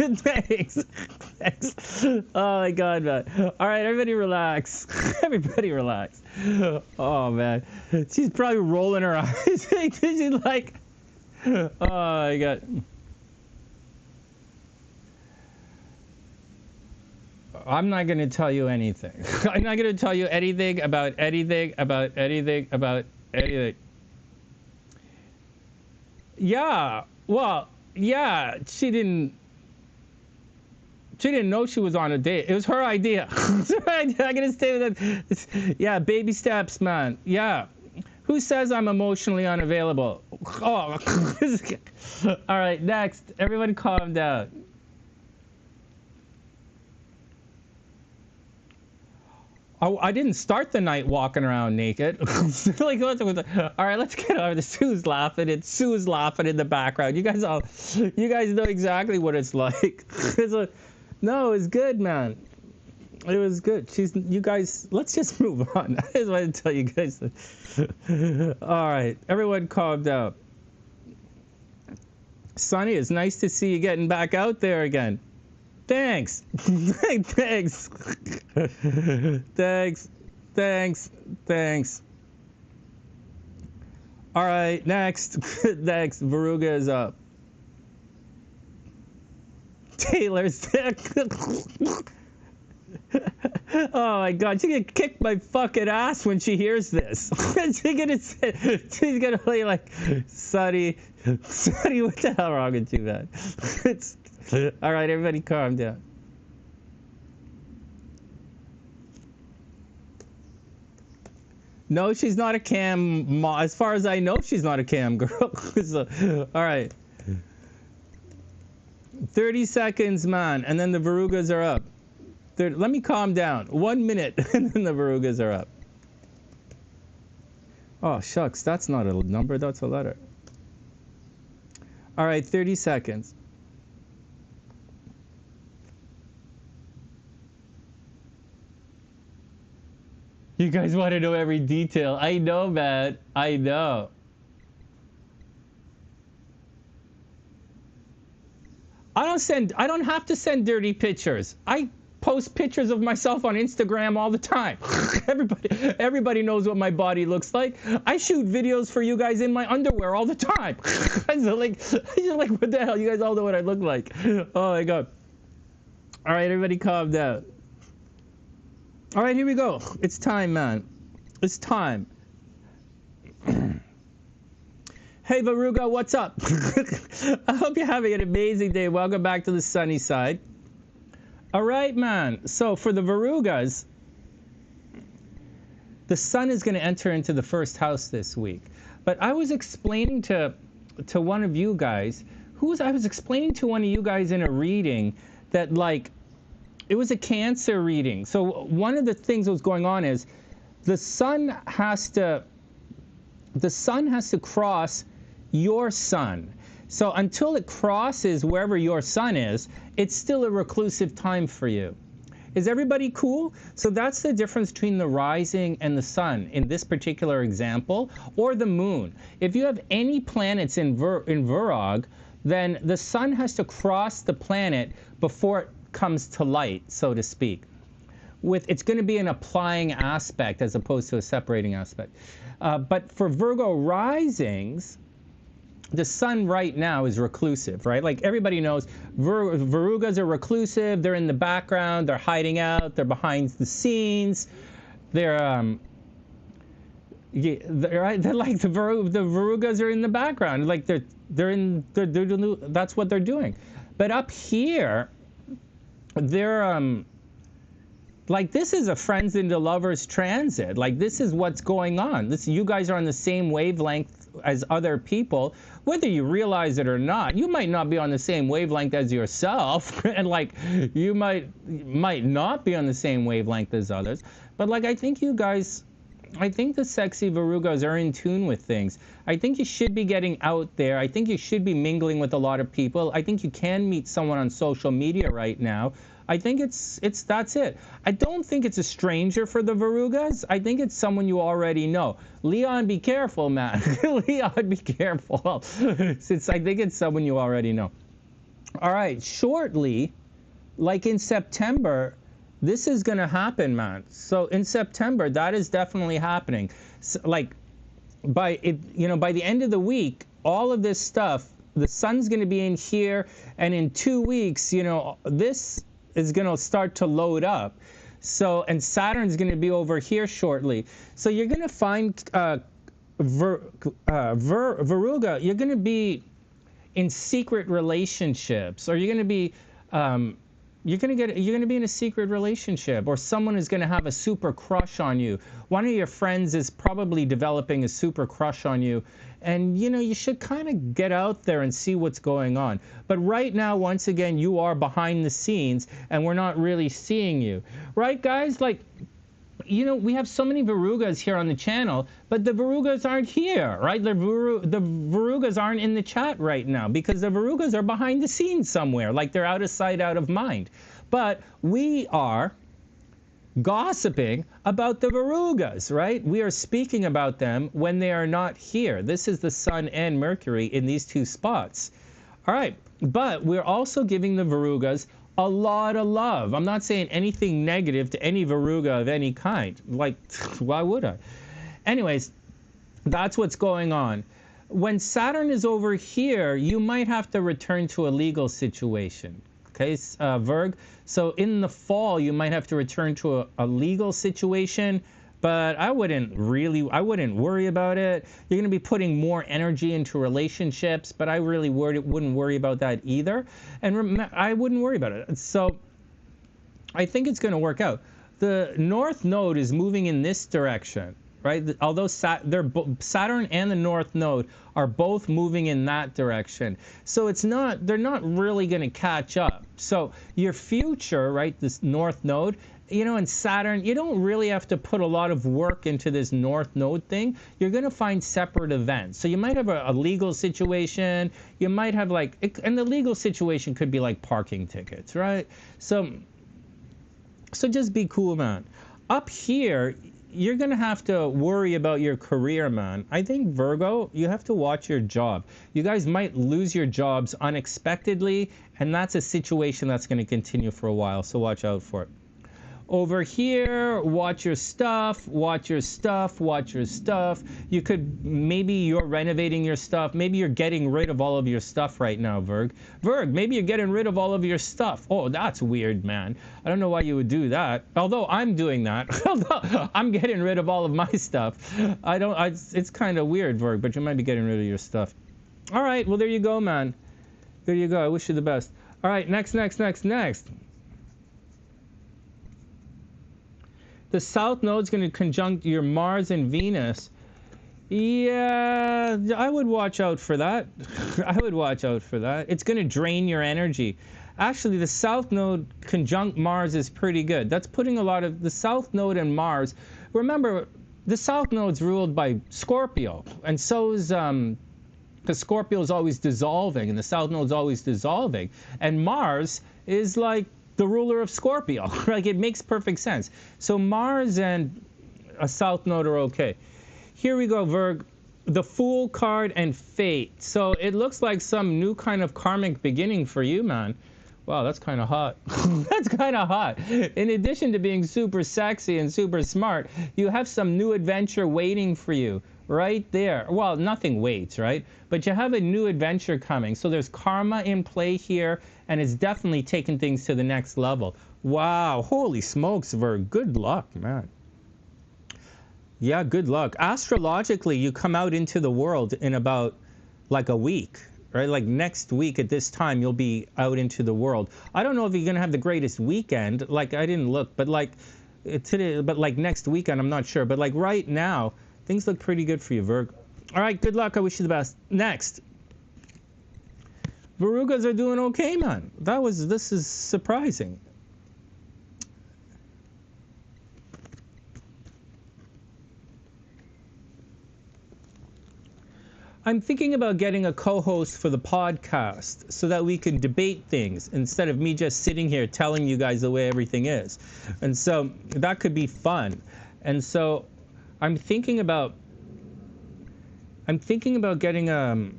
Oh, my God, man. All right, everybody relax. Everybody relax. Oh, man. She's probably rolling her eyes. She's like, oh, my God. I'm not going to tell you anything. I'm not going to tell you anything about anything. Yeah. Well, yeah, she didn't know she was on a date. It was her idea. I'm gonna stay with that. Yeah, baby steps, man. Yeah. Who says I'm emotionally unavailable? Oh. All right, next. Everybody calm down. I didn't start the night walking around naked. Like, all right, let's get over this. Sue's laughing. Sue's laughing in the background. You guys know exactly what it's like. No, it's good, man. It was good. You guys, let's just move on. I just want to tell you guys. All right, everyone calm down. Sonny, it's nice to see you getting back out there again. Thanks. Thanks. Thanks. All right, next. Next, Veruga is up. Taylor's oh my God, she's gonna kick my fucking ass when she hears this. she's gonna play like, Sonny, what the hell wrong with you, man? All right, everybody calm down. No, she's not a cam. As far as I know, she's not a cam girl. So, all right. 30 seconds, man, and then the Verugas are up. Let me calm down. 1 minute, and then the Verugas are up. Oh, shucks, that's not a number, that's a letter. All right, 30 seconds. You guys want to know every detail. I know, man. I know. I don't have to send dirty pictures. I post pictures of myself on Instagram all the time. Everybody knows what my body looks like. I shoot videos for you guys in my underwear all the time. I'm like, what the hell? You guys all know what I look like. Oh my God. All right, everybody calm down. All right, here we go. It's time, man. It's time. Hey, Veruga, what's up? I hope you're having an amazing day. Welcome back to the sunny side. All right, man. So for the Verugas, the sun is going to enter into the first house this week. But I was explaining to one of you guys, I was explaining to one of you guys in a reading that, like, it was a Cancer reading. So one of the things that was going on is the sun has to cross your sun. So until it crosses wherever your sun is, it's still a reclusive time for you. Is everybody cool? So that's the difference between the rising and the sun in this particular example, or the moon. If you have any planets in Virog, then the sun has to cross the planet before it comes to light, so to speak. It's going to be an applying aspect as opposed to a separating aspect. But for Virgo risings, the sun right now is reclusive, right? Like everybody knows, Verugas are reclusive. They're in the background. They're hiding out. They're behind the scenes. They're like the Verugas are in the background. Like they're that's what they're doing. But up here, they're like, this is a friends into lovers transit. Like, this is what's going on. You guys are on the same wavelength as other people, whether you realize it or not. You might not be on the same wavelength as yourself, and like you might not be on the same wavelength as others. But like, I think the sexy Verugas are in tune with things. I think you should be getting out there. I think you should be mingling with a lot of people. I think you can meet someone on social media right now. I think that's it. I don't think it's a stranger for the Verugas. I think it's someone you already know. Leon, be careful, man. Leon, be careful. Since I think it's someone you already know. All right, shortly, like in September, this is going to happen, man. So in September, that is definitely happening. So, like, by the end of the week, all of this stuff, the sun's going to be in here, and in 2 weeks, this is going to start to load up. So, and Saturn's going to be over here shortly. So you're going to find Veruga, you're going to be in secret relationships, or you're going to be you're going to be in a secret relationship, or someone is going to have a super crush on you. One of your friends is probably developing a super crush on you, and you know, you should kind of get out there and see what's going on. But right now, once again, you are behind the scenes and we're not really seeing you. Right, guys? Like, you know, we have so many Virugas here on the channel, but the Virugas aren't here, right? The Virugas aren't in the chat right now because the Virugas are behind the scenes somewhere, like they're out of sight, out of mind. But we are gossiping about the Virugas, right? We are speaking about them when they are not here. This is the Sun and Mercury in these two spots. All right, but we're also giving the Virugas a lot of love. I'm not saying anything negative to any Viruga of any kind. Like, why would I? Anyways, that's what's going on. When Saturn is over here, you might have to return to a legal situation. Okay, Virg. So in the fall, you might have to return to a legal situation, but I wouldn't worry about it. You're going to be putting more energy into relationships, but I really wouldn't worry about that either. And I wouldn't worry about it. So I think it's going to work out. The North Node is moving in this direction, right? Although Saturn and the North Node are both moving in that direction. So they're not really going to catch up. So your future, right, this North Node, you know, in Saturn, you don't really have to put a lot of work into this North Node thing. You're going to find separate events. So you might have a legal situation. You might have and the legal situation could be like parking tickets, right? So just be cool, man. Up here, you're going to have to worry about your career, man. I think, Virgo, you have to watch your job. You guys might lose your jobs unexpectedly, and that's a situation that's going to continue for a while, so watch out for it. Over here, watch your stuff, watch your stuff, watch your stuff. Maybe you're renovating your stuff. Maybe you're getting rid of all of your stuff right now, Virg. Maybe you're getting rid of all of your stuff. Oh, that's weird, man. I don't know why you would do that. Although I'm doing that. Although I'm getting rid of all of my stuff. It's kind of weird, Virg, but you might be getting rid of your stuff. All right, well, there you go, man. There you go. I wish you the best. All right, next. The South Node's going to conjunct your Mars and Venus. Yeah, I would watch out for that. I would watch out for that. It's going to drain your energy. Actually, the South Node conjunct Mars is pretty good. That's putting a lot of the South Node and Mars. Remember, the South Node's ruled by Scorpio, and so is because Scorpio is always dissolving, and the South Node's always dissolving, and Mars is like the ruler of Scorpio. Like, it makes perfect sense. So Mars and a South Node are okay. Here we go, Virg. The Fool card and Fate. So it looks like some new kind of karmic beginning for you, man. Wow, that's kind of hot. That's kind of hot. In addition to being super sexy and super smart, you have some new adventure waiting for you right there. Well, nothing waits, right? But you have a new adventure coming. So there's karma in play here, and it's definitely taking things to the next level. Wow, holy smokes, Virg. Good luck, man. Yeah, good luck. Astrologically, you come out into the world in about like a week, right? Like next week at this time, you'll be out into the world. I don't know if you're going to have the greatest weekend. Like, I didn't look, but like today, but like next weekend, I'm not sure. But like right now, things look pretty good for you, Virg. All right, good luck. I wish you the best. Next. Virugas are doing okay, man. This is surprising. I'm thinking about getting a co-host for the podcast so that we can debate things instead of me just sitting here telling you guys the way everything is. And so that could be fun. And so I'm thinking about getting a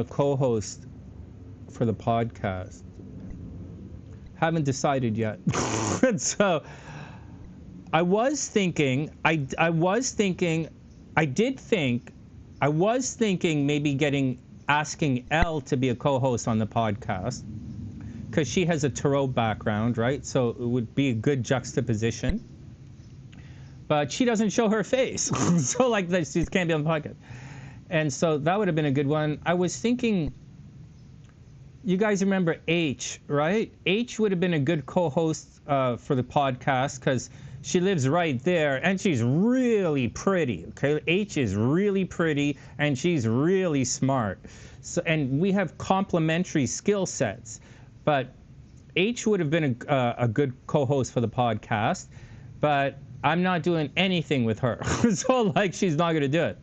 co-host for the podcast. Haven't decided yet. So I was thinking maybe asking Elle to be a co-host on the podcast because she has a tarot background, right? So it would be a good juxtaposition. But she doesn't show her face. So like that, she can't be on the podcast. And so that would have been a good one. I was thinking, you guys remember H, right? H would have been a good co-host for the podcast because she lives right there and she's really pretty. Okay, H is really pretty and she's really smart. So, and we have complementary skill sets. But H would have been a good co-host for the podcast, but I'm not doing anything with her. So like she's not going to do it.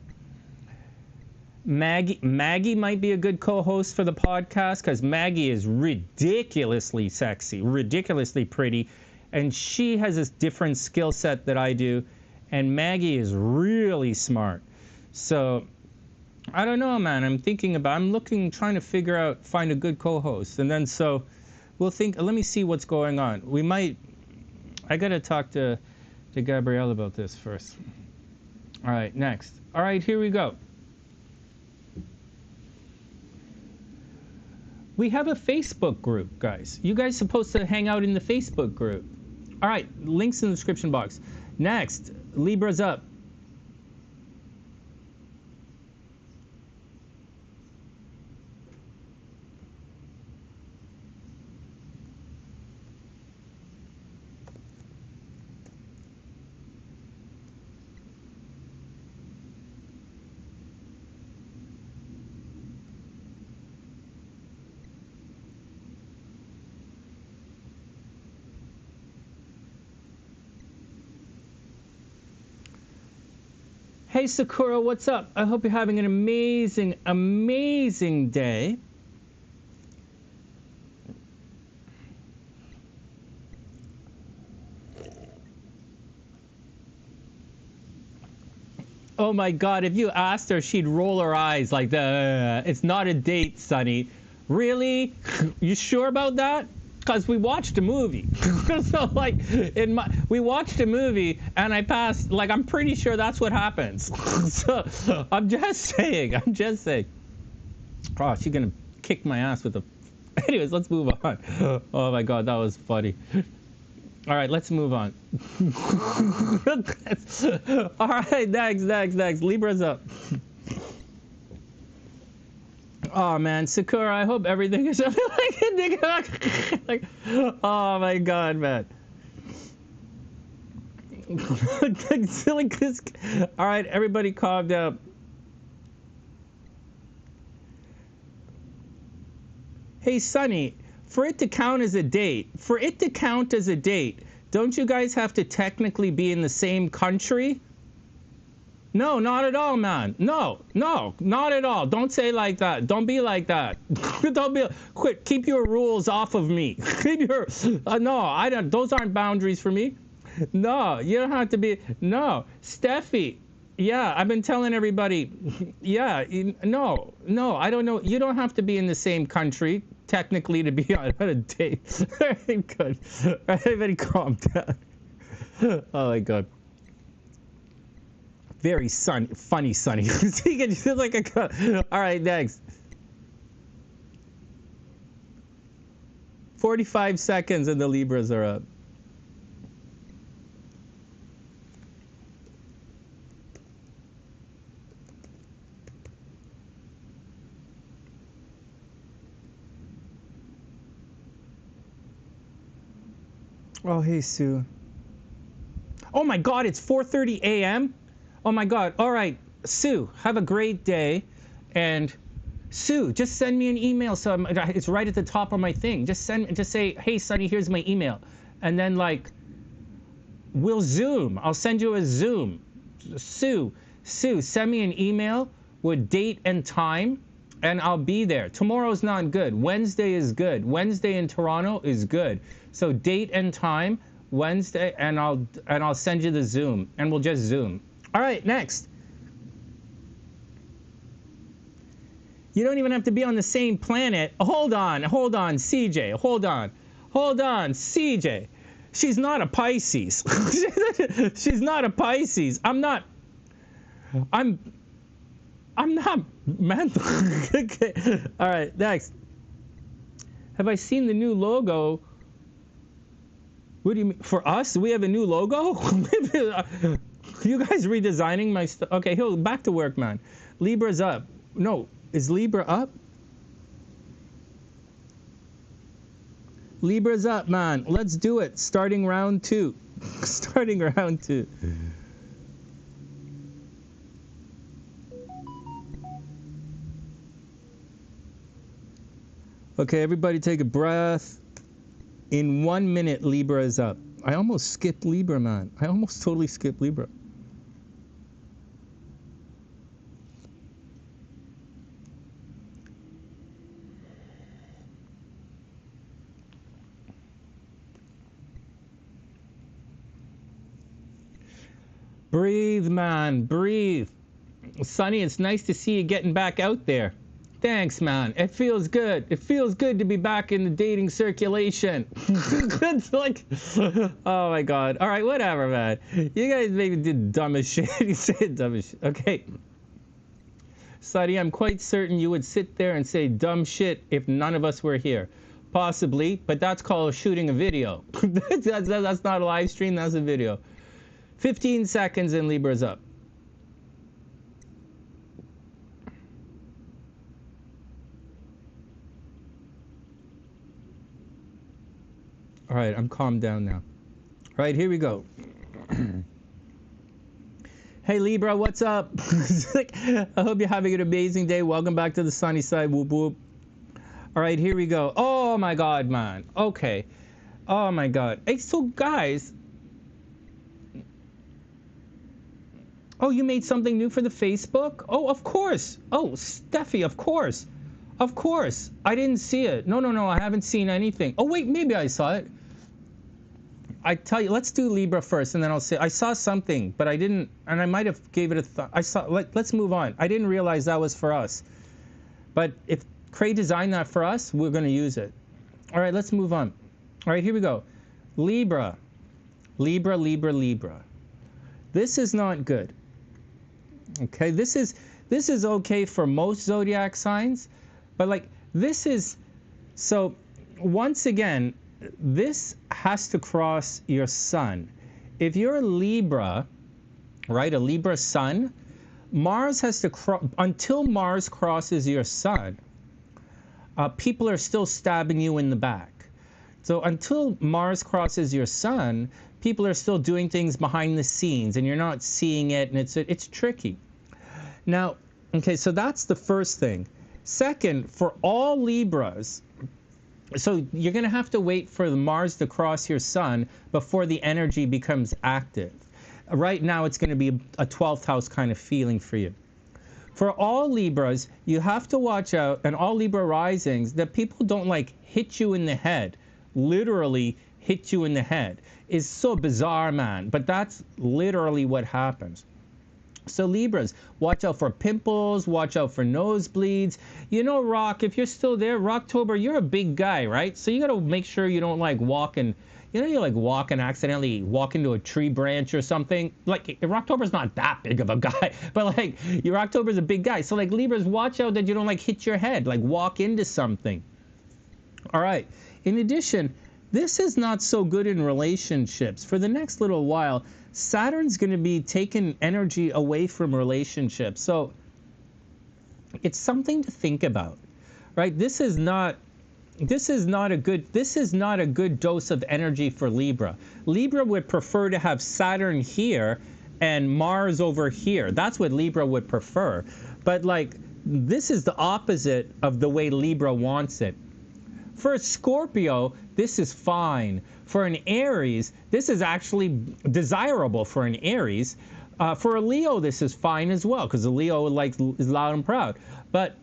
Maggie might be a good co-host for the podcast because Maggie is ridiculously sexy, ridiculously pretty, and she has this different skill set that I do, and Maggie is really smart. So I don't know, man. I'm looking, trying to figure out, find a good co-host, and then so we'll think. Let me see what's going on. I gotta talk to Gabrielle about this first. All right, next. All right, here we go. We have a Facebook group, guys. You guys supposed to hang out in the Facebook group. All right, links in the description box. Next, Libra's up. Hey Sakura, what's up? I hope you're having an amazing, amazing day. Oh my God, if you asked her, she'd roll her eyes like, it's not a date, Sonny. Really? You sure about that? Because we watched a movie. So like, we watched a movie and I passed, like, I'm pretty sure that's what happens. So I'm just saying. Oh, she's going to kick my ass with a... Anyways, let's move on. Oh my God, that was funny. All right, let's move on. All right, next. Libra's up. Oh man, Sakura, I hope everything is like, oh my God, man. All right, everybody calm down. Hey, Sonny, for it to count as a date, don't you guys have to technically be in the same country? No, not at all, man. No, not at all. Don't say like that. Don't be like that. Quit. Keep your rules off of me. Keep your, no, I don't, those aren't boundaries for me. No, you don't have to be, no. Steffi, yeah, I've been telling everybody, yeah, no, I don't know. You don't have to be in the same country, technically, to be on a date. Very good. Everybody calm down. Oh my God. Very funny, Sonny. All right, next. 45 seconds and the Libras are up. Oh, hey, Sue. Oh my God, it's 4:30 a.m.? Oh my God. All right, Sue, have a great day. And Sue, just send me an email. So it's right at the top of my thing. Just say, hey, Sonny, here's my email. And then like, we'll Zoom. I'll send you a Zoom. Sue, send me an email with date and time and I'll be there. Tomorrow's not good. Wednesday is good. Wednesday in Toronto is good. So date and time, Wednesday, and I'll send you the Zoom and we'll just Zoom. All right, next. You don't even have to be on the same planet. Hold on, CJ. Hold on, CJ. She's not a Pisces. She's not a Pisces. I'm not mental. Okay. All right, next. Have I seen the new logo? What do you mean? For us? We have a new logo? You guys redesigning my stuff. Okay, he'll back to work, man. Libra's up. No, is Libra up? Libra's up, man. Let's do it. Starting round 2. Starting round 2. Okay, everybody take a breath. In 1 minute, Libra is up. I almost skipped Libra, man. I almost totally skipped Libra. Breathe, man, breathe. Sonny, it's nice to see you getting back out there. Thanks, man. It feels good. It feels good to be back in the dating circulation. It's like, oh my God. All right, whatever, man. You guys maybe did dumb as shit. You said dumb as shit. Okay. Sonny, I'm quite certain you would sit there and say dumb shit if none of us were here. Possibly, but that's called shooting a video. That's not a live stream, that's a video. 15 seconds and Libra's up. All right, I'm calmed down now. All right, here we go. Hey Libra, what's up? I hope you're having an amazing day. Welcome back to the sunny side. Whoop whoop. All right, here we go. Oh my God, man. Okay. Oh my God. Hey, so guys. Oh, you made something new for the Facebook? Oh, of course. Oh, Steffi, of course. Of course. I didn't see it. No, I haven't seen anything. Oh, wait, maybe I saw it. I tell you, let's do Libra first, and then I'll say, I saw something, but I didn't, and I might have gave it a thought. Let's move on. I didn't realize that was for us. But if Cray designed that for us, we're going to use it. All right, let's move on. All right, here we go. Libra. Libra, Libra, Libra. This is not good. Okay, this is okay for most zodiac signs, but like this is, so once again, this has to cross your sun. If you're a Libra, right, a Libra sun, Mars has to until Mars crosses your sun, people are still stabbing you in the back. So until Mars crosses your sun, people are still doing things behind the scenes and you're not seeing it, and it's tricky. Now, okay, so that's the first thing. Second, for all Libras, so you're going to have to wait for the Mars to cross your sun before the energy becomes active. Right now, it's going to be a 12th house kind of feeling for you. For all Libras, you have to watch out, and all Libra risings, that people don't like hit you in the head, literally hit you in the head. It's so bizarre, man, but that's literally what happens. So Libras, watch out for pimples, watch out for nosebleeds. You know, Rock, if you're still there, Rocktober, you're a big guy, right? So you got to make sure you don't like walk and, you know, you like walk and accidentally walk into a tree branch or something. Like, Rocktober's not that big of a guy, but like, your Rocktober's a big guy. So like Libras, watch out that you don't like hit your head, like walk into something. All right. In addition, this is not so good in relationships. For the next little while, Saturn's going to be taking energy away from relationships. So it's something to think about, right? This is not a good dose of energy for Libra. Libra would prefer to have Saturn here and Mars over here. That's what Libra would prefer. But like, this is the opposite of the way Libra wants it. For a Scorpio, this is fine. For an Aries, this is actually desirable for an Aries. For a Leo, this is fine as well, because a Leo is loud and proud. But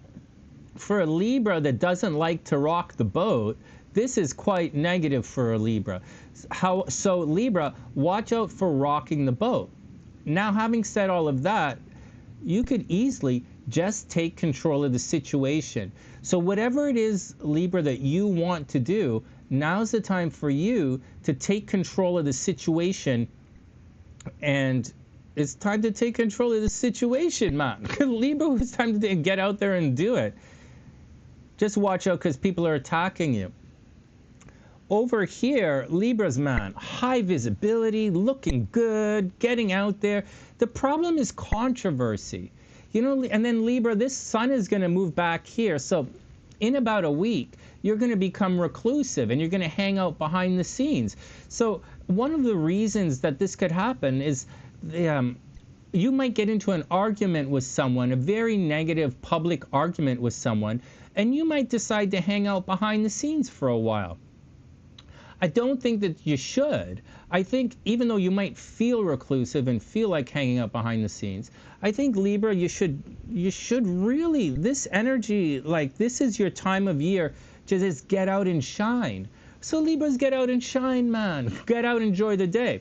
for a Libra that doesn't like to rock the boat, this is quite negative for a Libra. So Libra, watch out for rocking the boat. Now, having said all of that, you could easily just take control of the situation. So whatever it is, Libra, that you want to do, now's the time for you to take control of the situation. And it's time to take control of the situation, man. Libra, it's time to get out there and do it. Just watch out, because people are attacking you. Over here, Libra's, man, high visibility, looking good, getting out there. The problem is controversy. You know, and then Libra, this sun is going to move back here. So in about a week, you're going to become reclusive and you're going to hang out behind the scenes. So one of the reasons that this could happen is you might get into an argument with someone, a very negative public argument with someone, and you might decide to hang out behind the scenes for a while. I don't think that you should. I think even though you might feel reclusive and feel like hanging out behind the scenes, I think Libra, you should really, this energy, like this is your time of year to just get out and shine. So Libras, get out and shine, man. Get out, enjoy the day.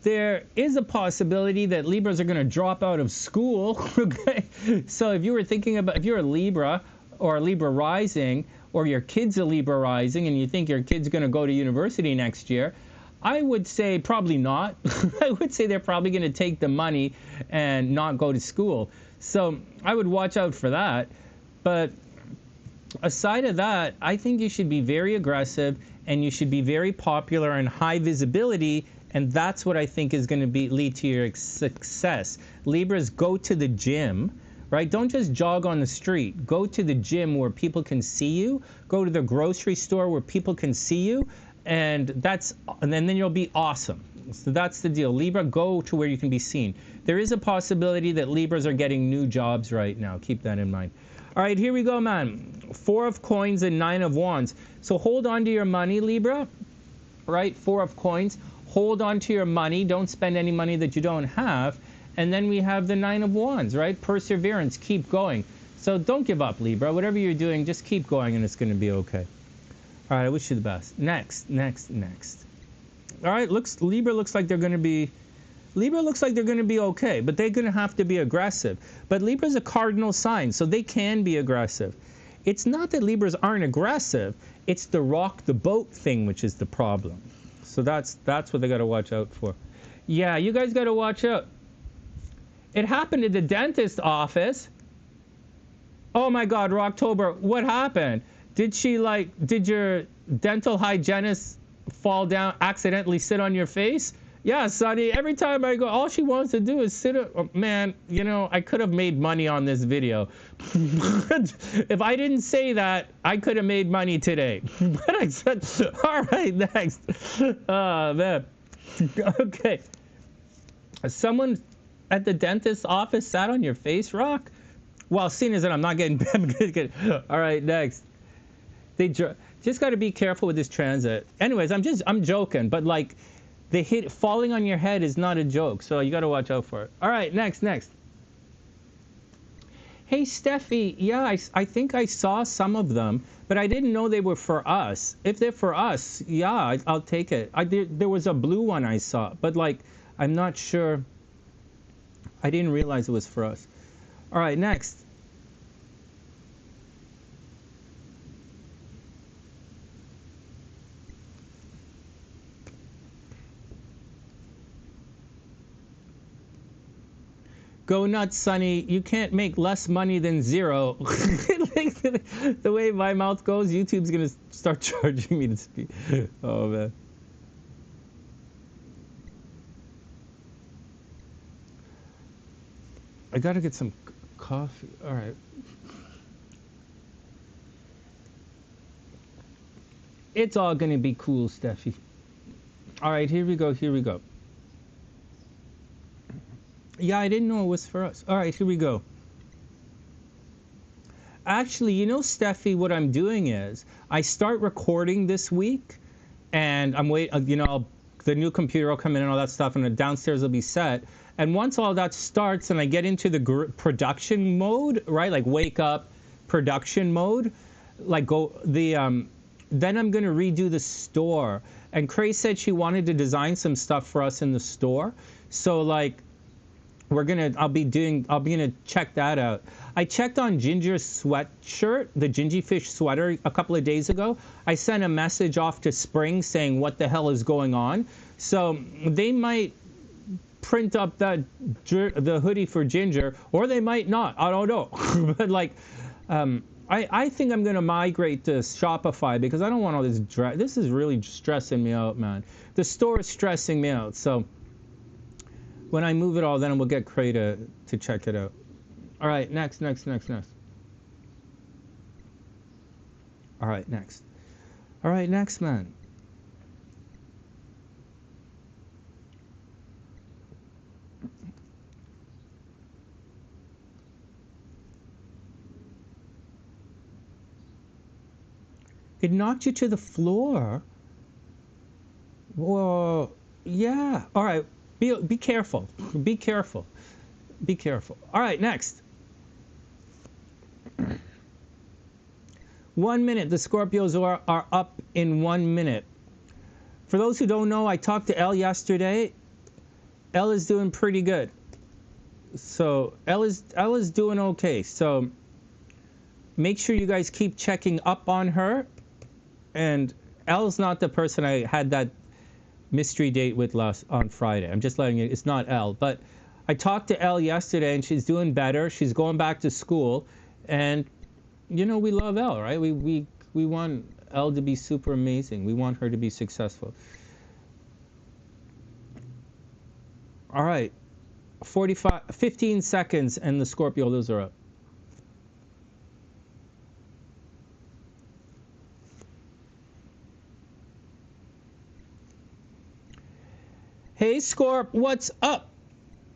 There is a possibility that Libras are going to drop out of school. Okay? So if you were thinking about, if you're a Libra or a Libra rising, or your kid's a Libra rising and you think your kid's going to go to university next year, I would say probably not. I would say they're probably going to take the money and not go to school. So I would watch out for that. But aside of that, I think you should be very aggressive and you should be very popular and high visibility. And that's what I think is going to lead to your success. Libras, go to the gym. Right? Don't just jog on the street. Go to the gym where people can see you. Go to the grocery store where people can see you. And then you'll be awesome. So that's the deal. Libra, go to where you can be seen. There is a possibility that Libras are getting new jobs right now. Keep that in mind. All right, here we go, man. 4 of coins and 9 of wands. So hold on to your money, Libra. Right? 4 of coins. Hold on to your money. Don't spend any money that you don't have. And then we have the 9 of wands, right? Perseverance, keep going. So don't give up, Libra. Whatever you're doing, just keep going and it's going to be okay. All right, I wish you the best. Next. All right, Libra looks like they're going to be okay, but they're going to have to be aggressive. But Libra's a cardinal sign, so they can be aggressive. It's not that Libras aren't aggressive, it's the rock the boat thing which is the problem. So that's what they got to watch out for. Yeah, you guys got to watch out. It happened at the dentist office. Oh my God, Rocktober, what happened? Did your dental hygienist fall down, accidentally sit on your face? Yeah, Sonny, every time I go, all she wants to do is sit. Oh, man, you know, I could have made money on this video. If I didn't say that, I could have made money today. But I said, all right, next. Oh, man. Okay. Someone at the dentist's office sat on your face, Rock? Well, seeing as that I'm not getting good. All right, next. They just got to be careful with this transit. Anyways, I'm joking, but like the hit falling on your head is not a joke, so you got to watch out for it. All right, next. Hey, Steffi, yeah, I think I saw some of them, but I didn't know they were for us. If they're for us, yeah, I'll take it. There was a blue one I saw, but like I'm not sure. I didn't realize it was for us. All right, next. Go nuts, Sonny. You can't make less money than 0. The way my mouth goes, YouTube's going to start charging me to speak. Oh, man. I gotta get some coffee. All right. It's all gonna be cool, Steffi. All right, here we go. Yeah, I didn't know it was for us. All right, here we go. Actually, you know, Steffi, what I'm doing is I start recording this week, and I'm waiting. You know, the new computer will come in and all that stuff, and the downstairs will be set. And once all that starts and I get into the production mode, right, like wake up production mode, like then I'm going to redo the store. And Cray said she wanted to design some stuff for us in the store. So like I'll be gonna check that out. I checked on Ginger's sweatshirt, the Gingie fish sweater, a couple of days ago. I sent a message off to Spring saying what the hell is going on. So they might print up the hoodie for Ginger, or they might not. I don't know. But like, I think I'm going to migrate to Shopify because I don't want all this. This is really stressing me out, man. The store is stressing me out. So when I move it all, then we'll get Crata to check it out. All right, next. All right, next. All right, next, man. It knocked you to the floor. Whoa, yeah. All right, be careful. Be careful. Be careful. All right, next. 1 minute. The Scorpios are up in 1 minute. For those who don't know, I talked to Elle yesterday. Elle is doing pretty good. So Elle is doing okay. So make sure you guys keep checking up on her. And Elle's not the person I had that mystery date with on Friday. I'm just letting you, it's not Elle. But I talked to Elle yesterday and she's doing better. She's going back to school. And, you know, we love Elle, right? We want Elle to be super amazing. We want her to be successful. All right. 15 seconds and the Scorpios are up. Hey Scorp, what's up?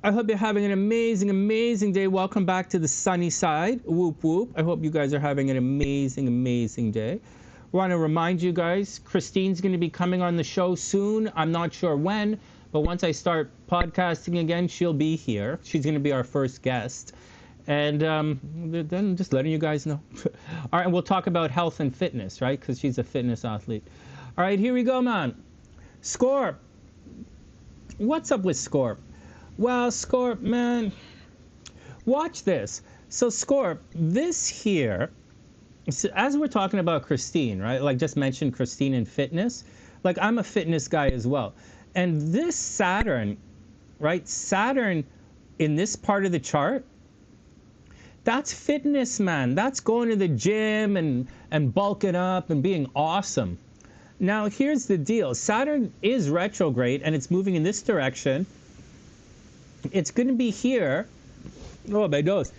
I hope you're having an amazing, amazing day. Welcome back to the sunny side. Whoop whoop. I hope you guys are having an amazing, amazing day. We want to remind you guys, Christine's going to be coming on the show soon. I'm not sure when, but once I start podcasting again, she'll be here. She's going to be our first guest. And then just letting you guys know. All right, and we'll talk about health and fitness, right? Because she's a fitness athlete. All right, here we go, man. Scorp. What's up with Scorp? Well, Scorp, man, watch this. So Scorp, this here, so as we're talking about Christine, right? Like just mentioned Christine in fitness. Like I'm a fitness guy as well. And this Saturn, right? Saturn in this part of the chart, that's fitness, man. That's going to the gym and bulking up and being awesome. Now, here's the deal. Saturn is retrograde, and it's moving in this direction. It's going to be here. Oh, my nose.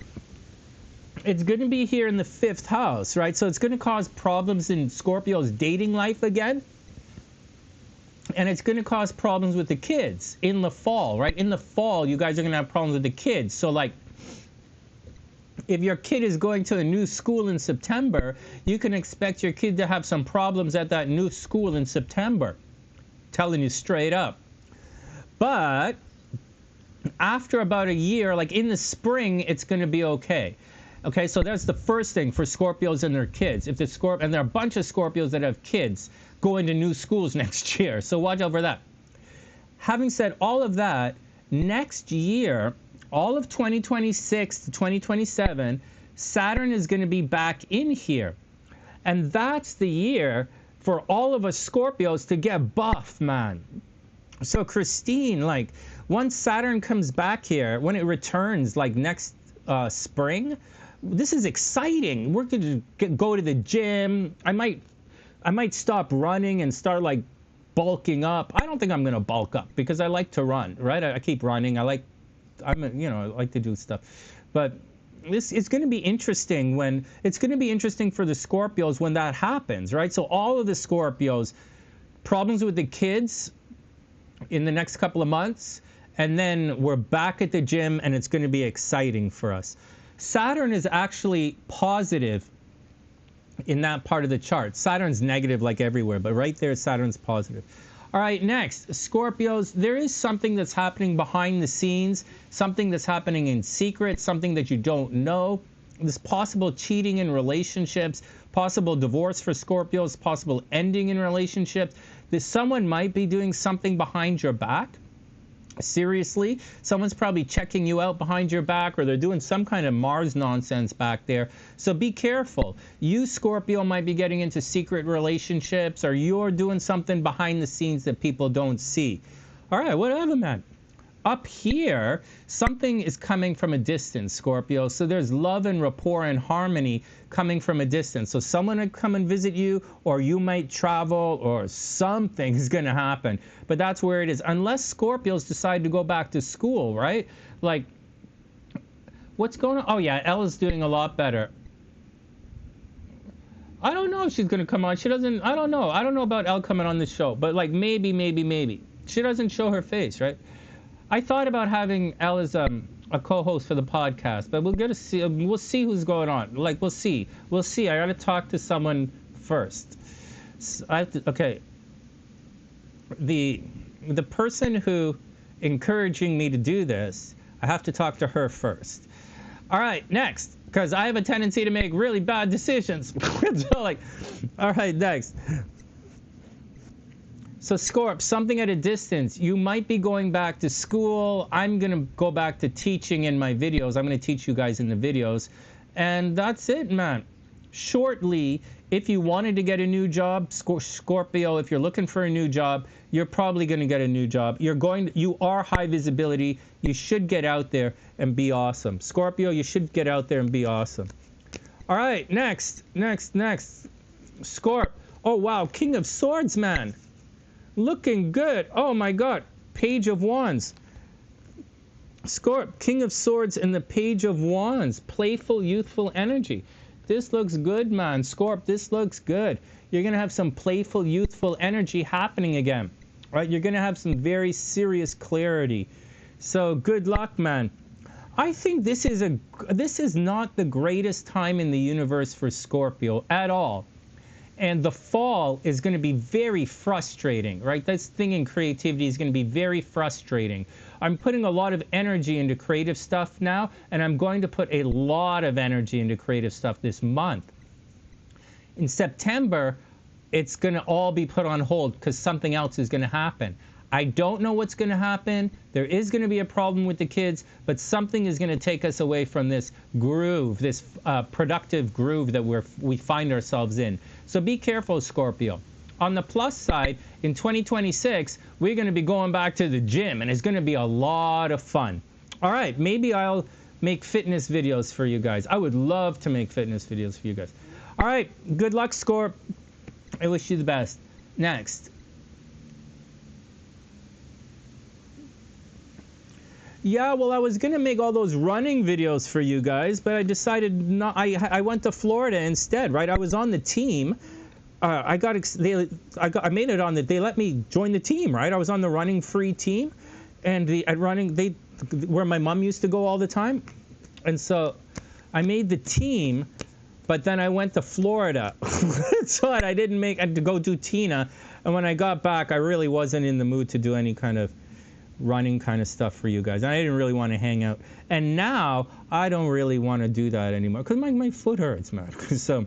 It's going to be here in the 5th house, right? So it's going to cause problems in Scorpio's dating life again. And it's going to cause problems with the kids in the fall, right? In the fall, you guys are going to have problems with the kids. So, like, if your kid is going to a new school in September, you can expect your kid to have some problems at that new school in September. Telling you straight up. But after about a year, like in the spring, it's going to be okay. Okay, so that's the first thing for Scorpios and their kids. If the and there are a bunch of Scorpios that have kids going to new schools next year. So watch out for that. Having said all of that, next year, all of 2026 to 2027, Saturn is going to be back in here. And that's the year for all of us Scorpios to get buff, man. So Christine, like, once Saturn comes back here, when it returns, like next spring, this is exciting. We're going to go to the gym. I might stop running and start, like, bulking up. I don't think I'm going to bulk up because I like to run, right? I keep running. I like to do stuff. But it's going to be interesting for the Scorpios when that happens, right? So all of the Scorpios, problems with the kids in the next couple of months, and then we're back at the gym and it's going to be exciting for us. Saturn is actually positive in that part of the chart. Saturn's negative like everywhere, but right there Saturn's positive. All right, next, Scorpios, there is something that's happening behind the scenes, something that's happening in secret, something that you don't know. There's possible cheating in relationships, possible divorce for Scorpios, possible ending in relationships. Someone might be doing something behind your back. Seriously, someone's probably checking you out behind your back, or they're doing some kind of Mars nonsense back there. So be careful. You, Scorpio, might be getting into secret relationships, or you're doing something behind the scenes that people don't see. All right, whatever, man. up here, something is coming from a distance, Scorpio. So there's love and rapport and harmony coming from a distance. So someone would come and visit you, or you might travel, or something is going to happen. But that's where it is. Unless Scorpios decide to go back to school, right? Like, what's going on? Oh, yeah, Ella's doing a lot better. I don't know if she's going to come on. She doesn't, I don't know. I don't know about Elle coming on the show. But, like, maybe. She doesn't show her face, right? I thought about having Elle as a co-host for the podcast, but we'll see who's going on. Like, we'll see. I got to talk to someone first. So okay. The person who encouraging me to do this, I have to talk to her first. All right, next, because I have a tendency to make really bad decisions. So, like, all right, next. So Scorp, something at a distance. You might be going back to school. I'm going to go back to teaching in my videos. I'm going to teach you guys in the videos. And that's it, man. Shortly, if you wanted to get a new job, Scorpio, if you're looking for a new job, you're probably going to get a new job. You are high visibility. You should get out there and be awesome. Scorpio, you should get out there and be awesome. All right, next. Scorp. Oh, wow, King of Swords, man. Looking good. Oh my God. Page of Wands. Scorp, King of Swords and the Page of Wands. Playful, youthful energy. This looks good, man. Scorp, this looks good. You're going to have some playful, youthful energy happening again. Right? You're going to have some very serious clarity. So good luck, man. I think this is not the greatest time in the universe for Scorpio at all. And the fall is going to be very frustrating, right? This thing in creativity is going to be very frustrating. I'm putting a lot of energy into creative stuff now, and I'm going to put a lot of energy into creative stuff this month. In September, it's going to all be put on hold because something else is going to happen. I don't know what's going to happen. There is going to be a problem with the kids, but something is going to take us away from this groove, this productive groove that we find ourselves in. So be careful, Scorpio. On the plus side, in 2026, we're going to be going back to the gym, and it's going to be a lot of fun. All right, maybe I'll make fitness videos for you guys. I would love to make fitness videos for you guys. All right, good luck, Scorp. I wish you the best. Next. Yeah, well, I was going to make all those running videos for you guys, but I decided not. I went to Florida instead, right? I was on the team. I made it on they let me join the team, right? I was on the running free team, and where my mom used to go all the time. And so I made the team, but then I went to Florida. So I had to go do Tina. And when I got back, I really wasn't in the mood to do any kind of running kind of stuff for you guys. I didn't really want to hang out. And now I don't really want to do that anymore because my foot hurts, man. So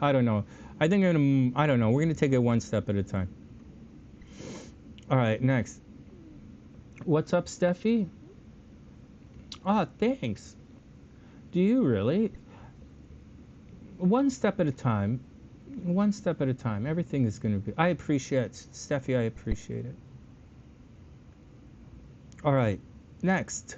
I don't know. I think I don't know. We're going to take it one step at a time. All right, next. What's up, Steffi? Ah, thanks. Do you really? One step at a time. One step at a time. Everything is going to be... I appreciate it. Steffi, I appreciate it. All right, next.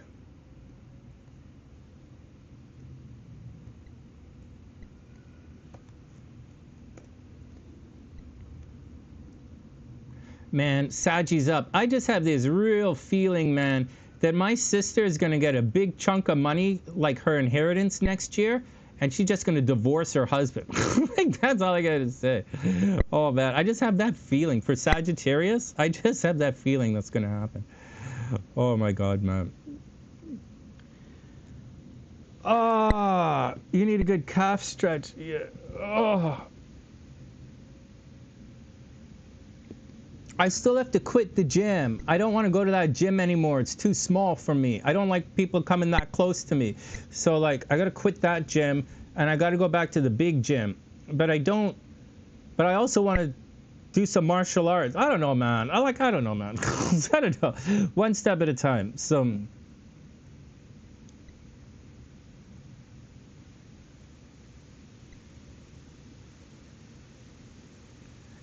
Man, Sagi's up. I just have this real feeling, man, that my sister is going to get a big chunk of money, like her inheritance next year, and she's just going to divorce her husband. Like, that's all I got to say. Oh, man, I just have that feeling. For Sagittarius, I just have that feeling that's going to happen. Oh my God, man. Ah, you need a good calf stretch. Yeah. Oh. I still have to quit the gym. I don't want to go to that gym anymore. It's too small for me. I don't like people coming that close to me. So, like, I got to quit that gym, and I got to go back to the big gym. But I also want to do some martial arts. I don't know, man. I don't know, man. I don't know. One step at a time. So,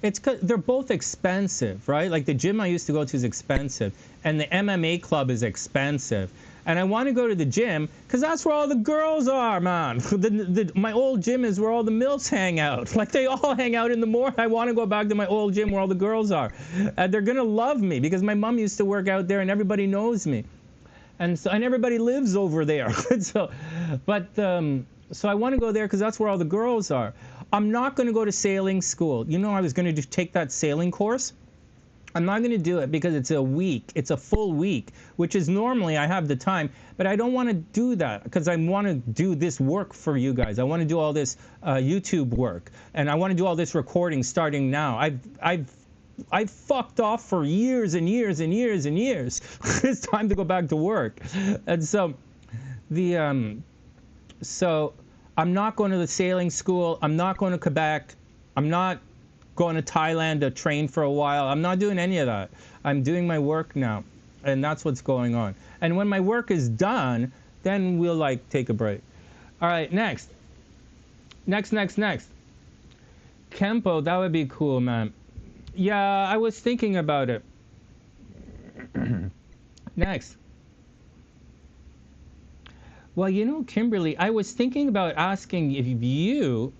it's 'cause they're both expensive, right? Like the gym I used to go to is expensive, and the MMA club is expensive. And I want to go to the gym because that's where all the girls are, man. My old gym is where all the MILFs hang out. Like, they all hang out in the morning. I want to go back to my old gym where all the girls are. And they're going to love me because my mom used to work out there and everybody knows me. And everybody lives over there. So I want to go there because that's where all the girls are. I'm not going to go to sailing school. You know, I was going to take that sailing course. I'm not going to do it because it's a week. It's a full week, which is normally I have the time, but I don't want to do that because I want to do this work for you guys. I want to do all this YouTube work, and I want to do all this recording starting now. I've fucked off for years and years and years and years. It's time to go back to work. And so so I'm not going to the sailing school. I'm not going to Quebec. I'm not going to Thailand to train for a while. I'm not doing any of that. I'm doing my work now, and that's what's going on. And when my work is done, then we'll like take a break. All right, next. Kempo, that would be cool, man. Yeah, I was thinking about it. Next. Well, you know, Kimberly, I was thinking about asking if you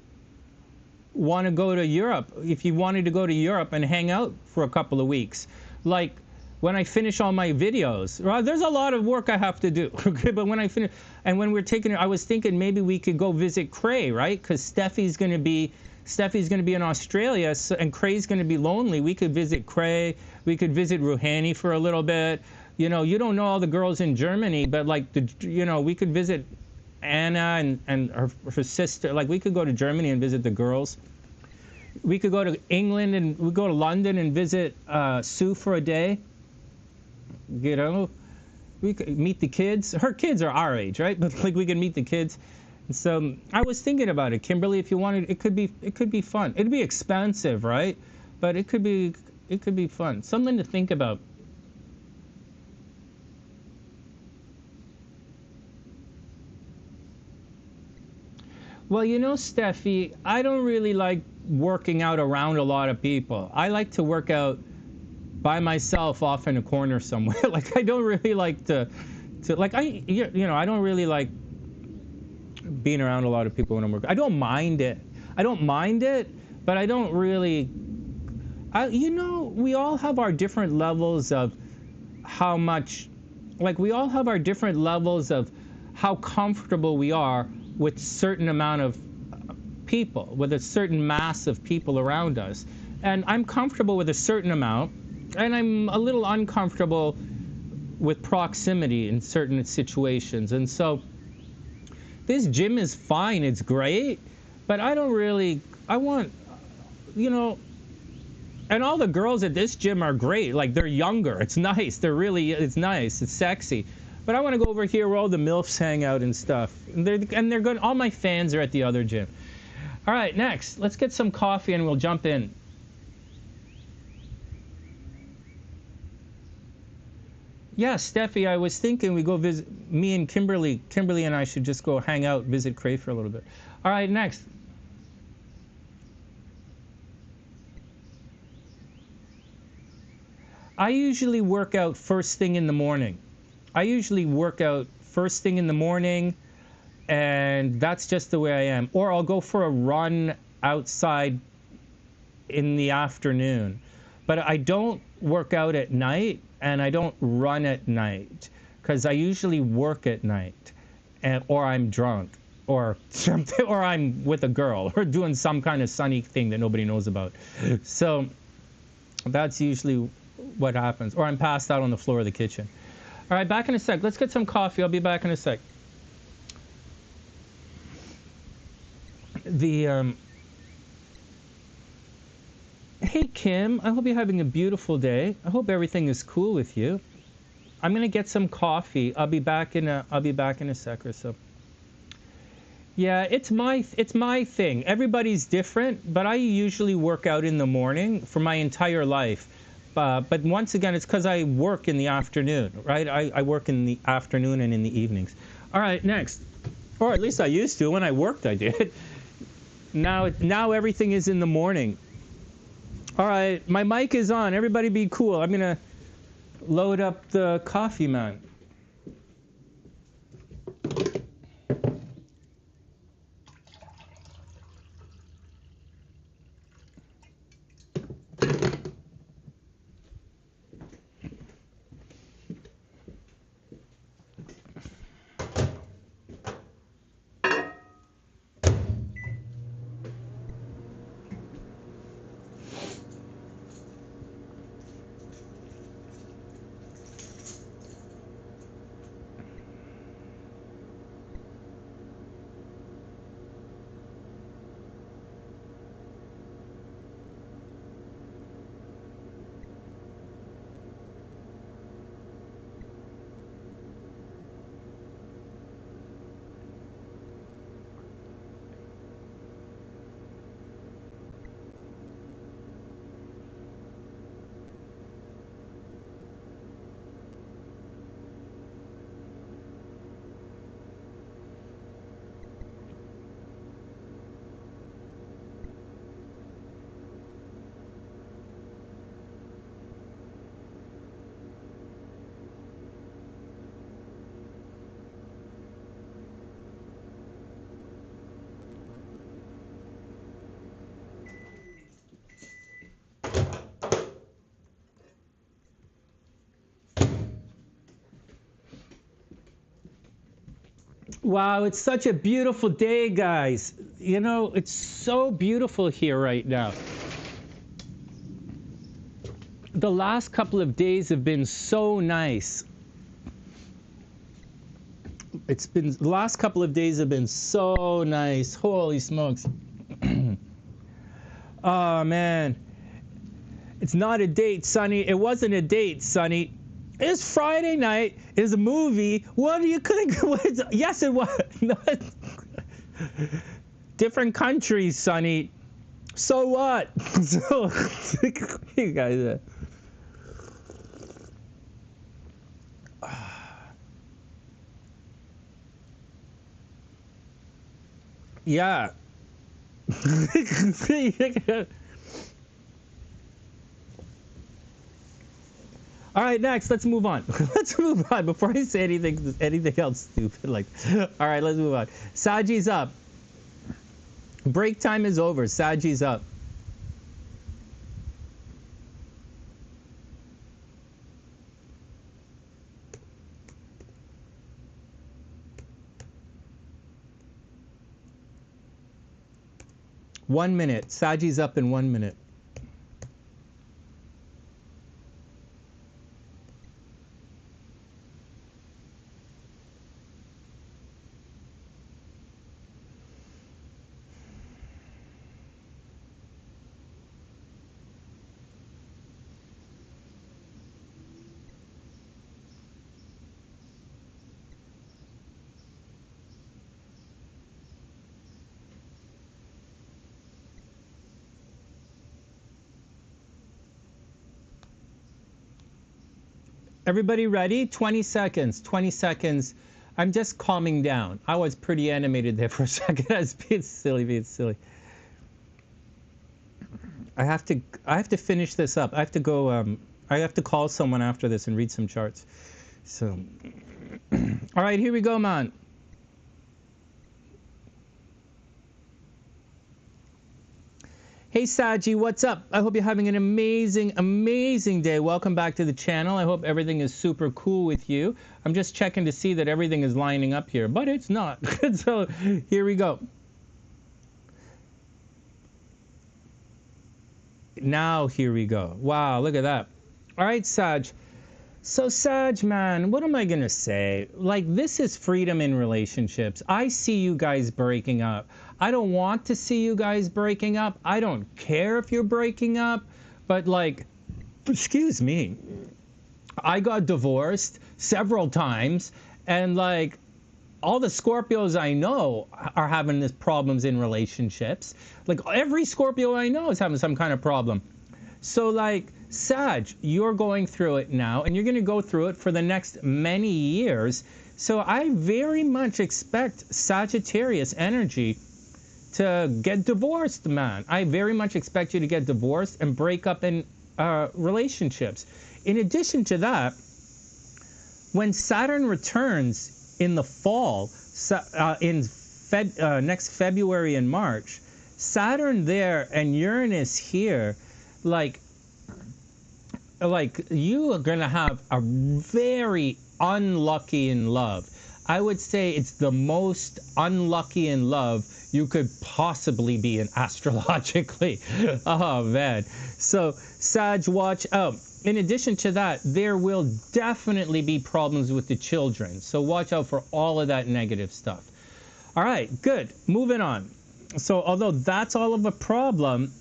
want to go to Europe, if you wanted to go to Europe and hang out for a couple of weeks. Like, when I finish all my videos, right? There's a lot of work I have to do, okay? But when I finish, and when we're taking it, I was thinking maybe we could go visit Cray, right? Because Steffi's going to be in Australia, so, and Cray's going to be lonely. We could visit Cray. We could visit Rouhani for a little bit. You know, you don't know all the girls in Germany, but like, we could visit Anna and her sister. Like, we could go to Germany and visit the girls. We could go to England and we go to London and visit Sue for a day. You know, we could meet the kids. Her kids are our age, right? But like, we could meet the kids. And so I was thinking about it, Kimberly. If you wanted, it could be fun. It'd be expensive, right? But it could be fun. Something to think about. Well, you know, Steffi, I don't really like working out around a lot of people. I like to work out by myself off in a corner somewhere. Like, I don't really like to like, I don't really like being around a lot of people when I'm working. I don't mind it, but I don't really, we all have our different levels of how much, like, we all have our different levels of how comfortable we are with certain amount of people, with a certain mass of people around us. And I'm comfortable with a certain amount, and I'm a little uncomfortable with proximity in certain situations. And so this gym is fine, it's great, but I want, and all the girls at this gym are great. Like, they're younger, it's nice, it's nice, it's sexy. But I want to go over here where all the MILFs hang out and stuff. And they're good. All my fans are at the other gym. All right, next. Let's get some coffee and we'll jump in. Yeah, Steffi, I was thinking we go visit, me and Kimberly and I should just go hang out, visit Cray for a little bit. All right, next. I usually work out first thing in the morning. And that's just the way I am. Or I'll go for a run outside in the afternoon. But I don't work out at night, and I don't run at night, because I usually work at night, or I'm drunk, or something, or I'm with a girl, or doing some kind of sunny thing that nobody knows about. So that's usually what happens. Or I'm passed out on the floor of the kitchen. All right, back in a sec. Let's get some coffee. I'll be back in a sec. Hey, Kim. I hope you're having a beautiful day. I hope everything is cool with you. I'm gonna get some coffee. I'll be back in a sec or so. Yeah, it's my thing. Everybody's different, but I usually work out in the morning for my entire life. But once again, it's because I work in the afternoon, right? I work in the afternoon and in the evenings. All right, next. Or at least I used to. When I worked, I did. Now everything is in the morning. All right, my mic is on. Everybody be cool. Load up the coffee, man. Wow, it's such a beautiful day, guys. You know, it's so beautiful here right now. The last couple of days have been so nice. The last couple of days have been so nice. Holy smokes. Oh, man. It's not a date, Sonny. It wasn't a date, Sonny. It's Friday night. It's a movie. What are you couldn't? Yes, it was. Different countries, Sonny. So what? So you guys. Yeah. All right, next, let's move on. Let's move on before I say anything else stupid. Like, all right, let's move on. Sagi's up. Break time is over. Sagi's up. One minute. Sagi's up in 1 minute. Everybody ready? 20 seconds. 20 seconds. I'm just calming down. I was pretty animated there for a second. I was being silly. I have to finish this up. I have to go. I have to call someone after this and read some charts. So, all right, here we go, man. Hey Saji, what's up? I hope you're having an amazing day. Welcome back to the channel. I hope everything is super cool with you. I'm just checking to see that everything is lining up here, but it's not. So here we go. Now here we go. Wow, look at that. All right, Sag. So Sag, man, what am I gonna say? Like, this is freedom in relationships. I see you guys breaking up. I don't want to see you guys breaking up. I don't care if you're breaking up, but like, excuse me, I got divorced several times, and like, all the Scorpios I know are having these problems in relationships. Like, every Scorpio I know is having some kind of problem. So like, Sag, you're going through it now, and you're going to go through it for the next many years. So I very much expect Sagittarius energy to get divorced, man. I very much expect you to get divorced and break up in relationships. In addition to that, when Saturn returns in the fall, next February and March, Saturn there and Uranus here, like you are going to have a very unlucky in love. I would say it's the most unlucky in love you could possibly be in astrologically. Oh, man. So, Sag, watch out. In addition to that, there will definitely be problems with the children. So, watch out for all of that negative stuff. All right, good. Moving on. So, although that's all of a problem,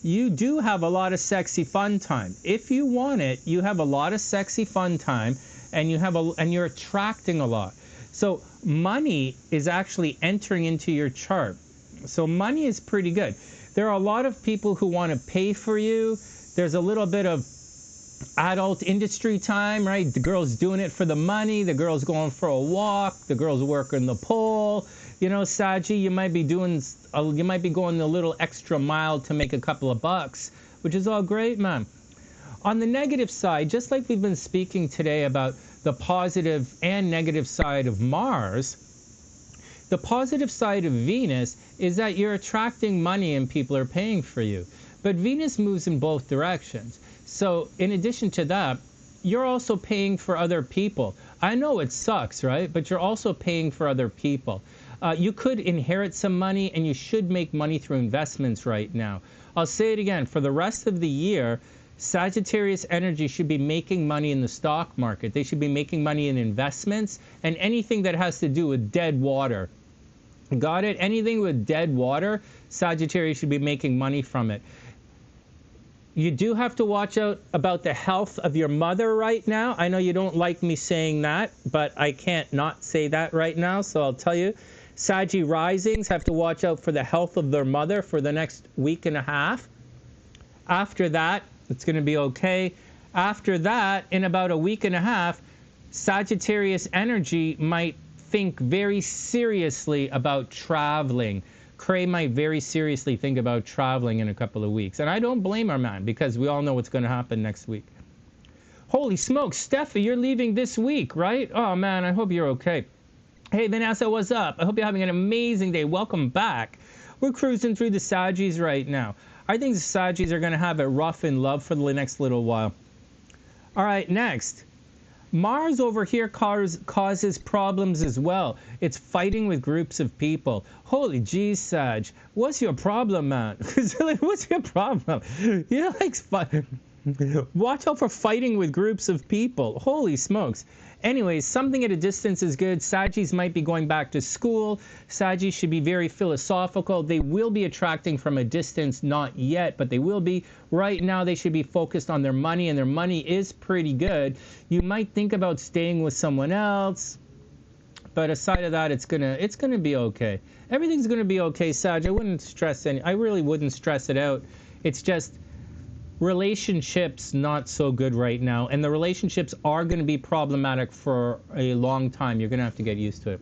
you do have a lot of sexy fun time. If you want it, you have a lot of sexy fun time, and you're attracting a lot. So money is actually entering into your chart. So money is pretty good. There are a lot of people who want to pay for you. There's a little bit of adult industry time, right? The girl's doing it for the money. The girl's going for a walk. The girl's working the pole. You know, Saji, you might be going a little extra mile to make a couple of bucks, which is all great, man. On the negative side, just like we've been speaking today about the positive and negative side of Mars, the positive side of Venus is that you're attracting money and people are paying for you. But Venus moves in both directions. So in addition to that, you're also paying for other people. I know it sucks, right? But you're also paying for other people. You could inherit some money, and you should make money through investments right now. I'll say it again. For the rest of the year, Sagittarius energy should be making money in the stock market. They should be making money in investments and anything that has to do with dead water. Got it? Anything with dead water, Sagittarius should be making money from it. You do have to watch out about the health of your mother right now. I know you don't like me saying that, but I can't not say that right now, so I'll tell you. Saggy risings have to watch out for the health of their mother for the next week and a half. After that, it's going to be okay. After that, in about a week and a half, Sagittarius energy might think very seriously about traveling. Cray might very seriously think about traveling in a couple of weeks. And I don't blame our man, because we all know what's going to happen next week. Holy smokes, Steffi, you're leaving this week, right? Oh, man, I hope you're okay. Hey, Vanessa, what's up? I hope you're having an amazing day. Welcome back. We're cruising through the Saggies right now. I think the Saggies are going to have it rough in love for the next little while. All right, next. Mars over here causes problems as well. It's fighting with groups of people. Holy geez, Sag. What's your problem, man? What's your problem? You like watch out for fighting with groups of people. Holy smokes. Anyways, something at a distance is good. Saggies might be going back to school. Saggies should be very philosophical. They will be attracting from a distance, not yet, but they will be. Right now, they should be focused on their money, and their money is pretty good. You might think about staying with someone else, but aside of that, it's gonna be okay. Everything's gonna be okay, Sag. I really wouldn't stress it out. It's just relationships not so good right now, and the relationships are going to be problematic for a long time. You're going to have to get used to it.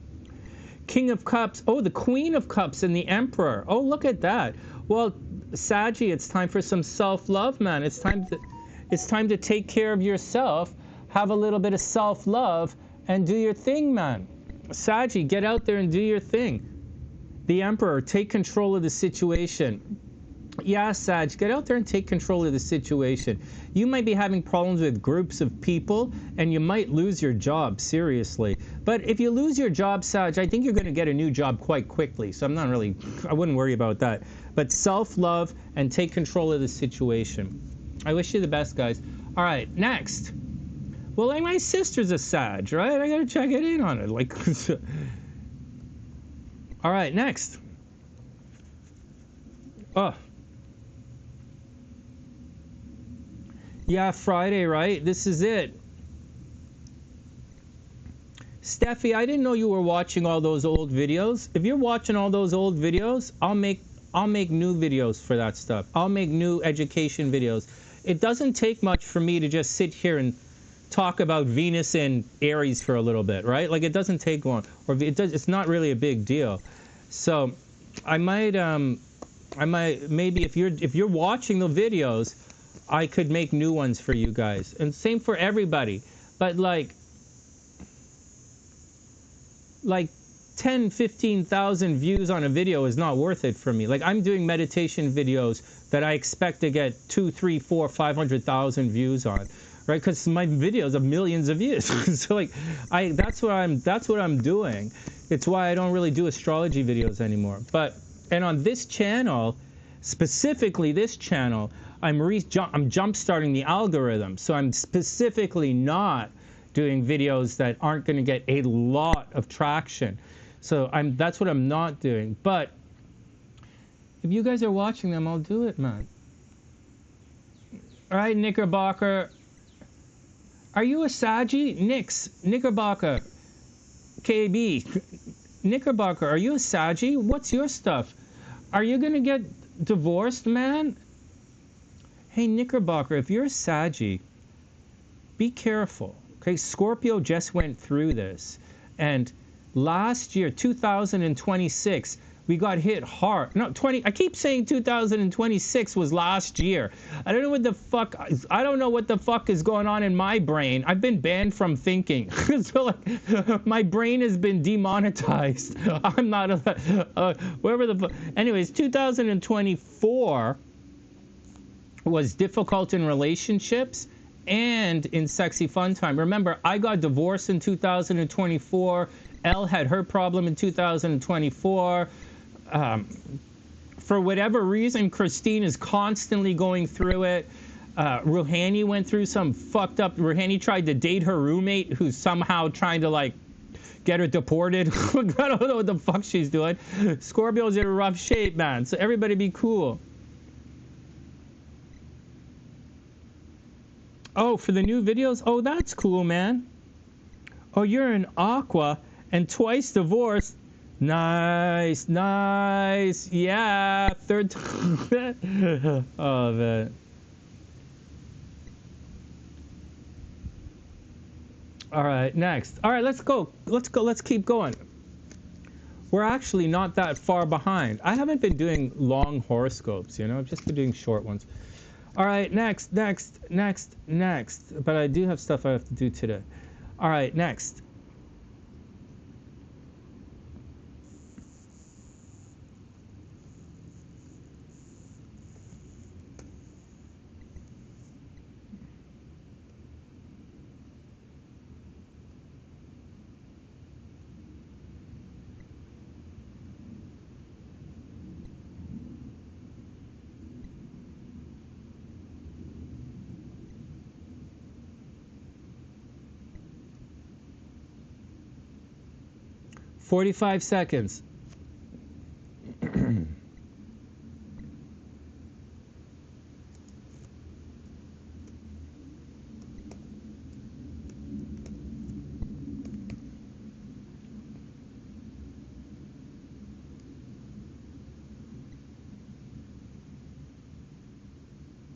King of Cups. Oh, the Queen of Cups and the Emperor. Oh, look at that. Well, Saggy, it's time for some self-love, man. It's time to take care of yourself, have a little bit of self-love, and do your thing, man. Saggy, get out there and do your thing. The Emperor, take control of the situation. Yeah, Sag, get out there and take control of the situation. You might be having problems with groups of people, and you might lose your job, seriously. But if you lose your job, Sag, I think you're going to get a new job quite quickly, so I wouldn't worry about that. But self-love and take control of the situation. I wish you the best, guys. All right, next. Well, like my sister's a Sag, right? I got to check it in on it. All right, next. Oh. Yeah, Friday, right? This is it. Steffi, I didn't know you were watching all those old videos. If you're watching all those old videos, I'll make new videos for that stuff. I'll make new education videos. It doesn't take much for me to just sit here and talk about Venus and Aries for a little bit, right? Like, it doesn't take long, or it's not really a big deal. So I might maybe if you're watching the videos, I could make new ones for you guys. And same for everybody. But like 10, 15,000 views on a video is not worth it for me. Like, I'm doing meditation videos that I expect to get 2, 3, 4, 500,000 views on, right? Because my videos have millions of views. So like, that's what I'm doing. It's why I don't really do astrology videos anymore. And on this channel, specifically this channel, I'm jump starting the algorithm. So I'm specifically not doing videos that aren't going to get a lot of traction. So that's what I'm not doing. But if you guys are watching them, I'll do it, man. All right, Knickerbocker. Are you a Saggy? Knickerbocker. KB. Knickerbocker, are you a Saggy? What's your stuff? Are you going to get divorced, man? Hey, Knickerbocker, if you're a Saggy, be careful. Okay, Scorpio just went through this. And last year, 2026, we got hit hard. No, I keep saying 2026 was last year. I don't know what the fuck is going on in my brain. I've been banned from thinking. So like, my brain has been demonetized. I'm not wherever the fuck. Anyways, 2024 was difficult in relationships and in sexy fun time. Remember, I got divorced in 2024. Elle had her problem in 2024. For whatever reason, Christine is constantly going through it. Rouhani went through some fucked up. Rouhani tried to date her roommate, who's somehow trying to like get her deported. I don't know what the fuck she's doing. Scorpio's in rough shape, man. So everybody be cool. Oh, for the new videos? Oh, that's cool, man. Oh, you're an Aqua and twice divorced. Nice, nice. Yeah, third time. Oh, man. All right, next. All right, let's go. Let's keep going. We're actually not that far behind. I haven't been doing long horoscopes, you know. I've just been doing short ones. All right, next. But I do have stuff I have to do today. All right, next. "45 seconds.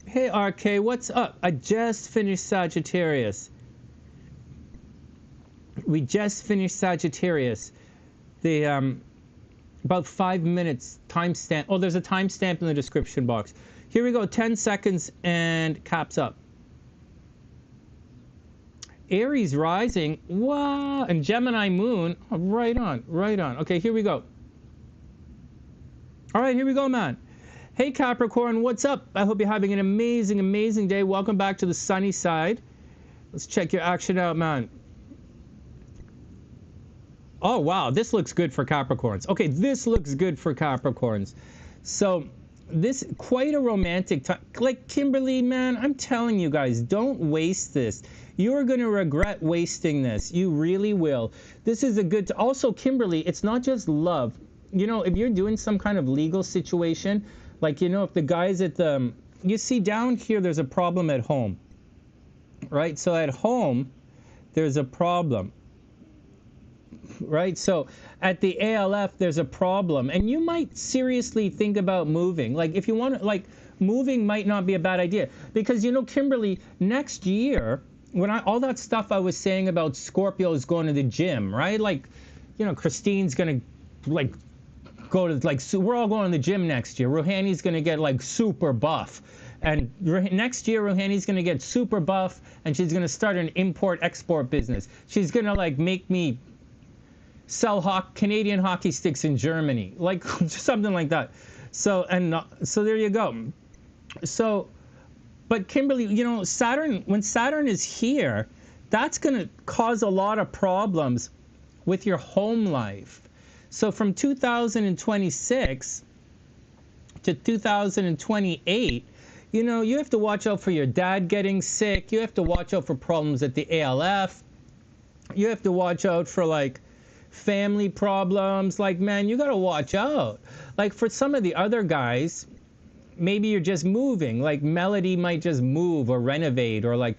Hey RK, what's up? I just finished Sagittarius. We just finished Sagittarius. The about 5 minutes timestamp. Oh, there's a timestamp in the description box. Here we go. 10 seconds and caps up. Aries rising. Wow. And Gemini moon. Oh, right on. Right on. Okay, here we go. All right, here we go, man. Hey Capricorn, what's up? I hope you're having an amazing, amazing day. Welcome back to the sunny side. Let's check your action out, man. Oh, wow, this looks good for Capricorns. Okay, this looks good for Capricorns. So, this, quite a romantic time. Like, Kimberly, man, I'm telling you guys, don't waste this. You're going to regret wasting this. You really will. This is a good... Also, Kimberly, it's not just love. You know, if you're doing some kind of legal situation, like, you know, if the guy's at the... You see, down here, there's a problem at home. Right? So, at home, there's a problem. Right? So at the ALF, there's a problem. And you might seriously think about moving. Like, if you want to, like, moving might not be a bad idea. Because, you know, Kimberly, next year, when all that stuff I was saying about Scorpios going to the gym, right? Like, you know, Christine's going to, like, go to, like, we're all going to the gym next year. Rouhani's going to get, like, super buff. And next year, Rohani's going to get super buff, and she's going to start an import-export business. She's going to, like, make me sell Canadian hockey sticks in Germany, like something like that. So, so there you go. So, but Kimberly, you know, Saturn, when Saturn is here, that's going to cause a lot of problems with your home life. So from 2026 to 2028, you know, you have to watch out for your dad getting sick. You have to watch out for problems at the ALF. You have to watch out for, like, family problems. Like, man, you got to watch out. Like, for some of the other guys, maybe you're just moving. Like, Melody might just move or renovate, or like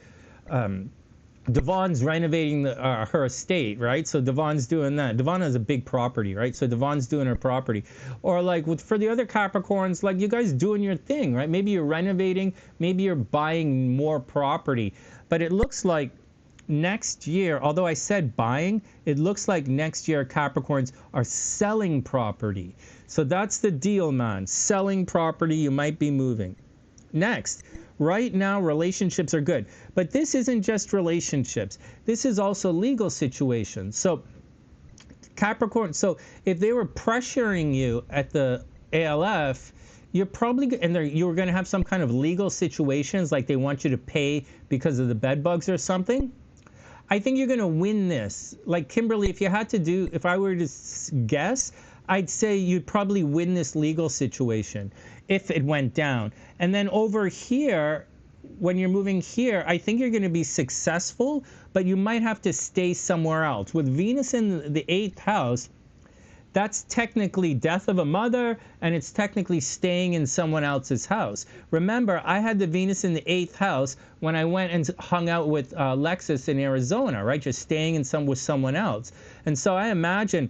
Devon's renovating her estate, right? So Devon's doing that. Devon has a big property, right? So Devon's doing her property. Or like for the other Capricorns, like, you guys doing your thing, right? Maybe you're renovating, maybe you're buying more property. But it looks like next year, although I said buying, it looks like next year Capricorns are selling property. So that's the deal, man. Selling property, you might be moving. Next. Right now, relationships are good. But this isn't just relationships. This is also legal situations. So, Capricorn, so if they were pressuring you at the ALF, you're probably, and you're going to have some kind of legal situations, like they want you to pay because of the bed bugs or something. I think you're going to win this. Like, Kimberly, if you had to do, if I were to guess, I'd say you'd probably win this legal situation if it went down. And then over here, when you're moving here, I think you're going to be successful, but you might have to stay somewhere else. With Venus in the 8th house, that's technically death of a mother, and it's technically staying in someone else's house. Remember, I had the Venus in the 8th house when I went and hung out with Lexus in Arizona, right? Just staying in with someone else. And so I imagine,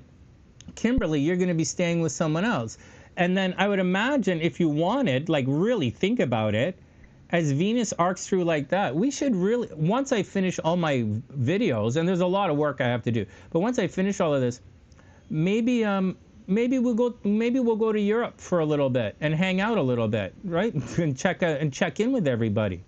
Kimberly, you're going to be staying with someone else. And then I would imagine, if you wanted, like, really think about it, as Venus arcs through like that, we should really, once I finish all my videos, and there's a lot of work I have to do, but once I finish all of this, maybe we'll go to Europe for a little bit and hang out a little bit, right? And check in with everybody.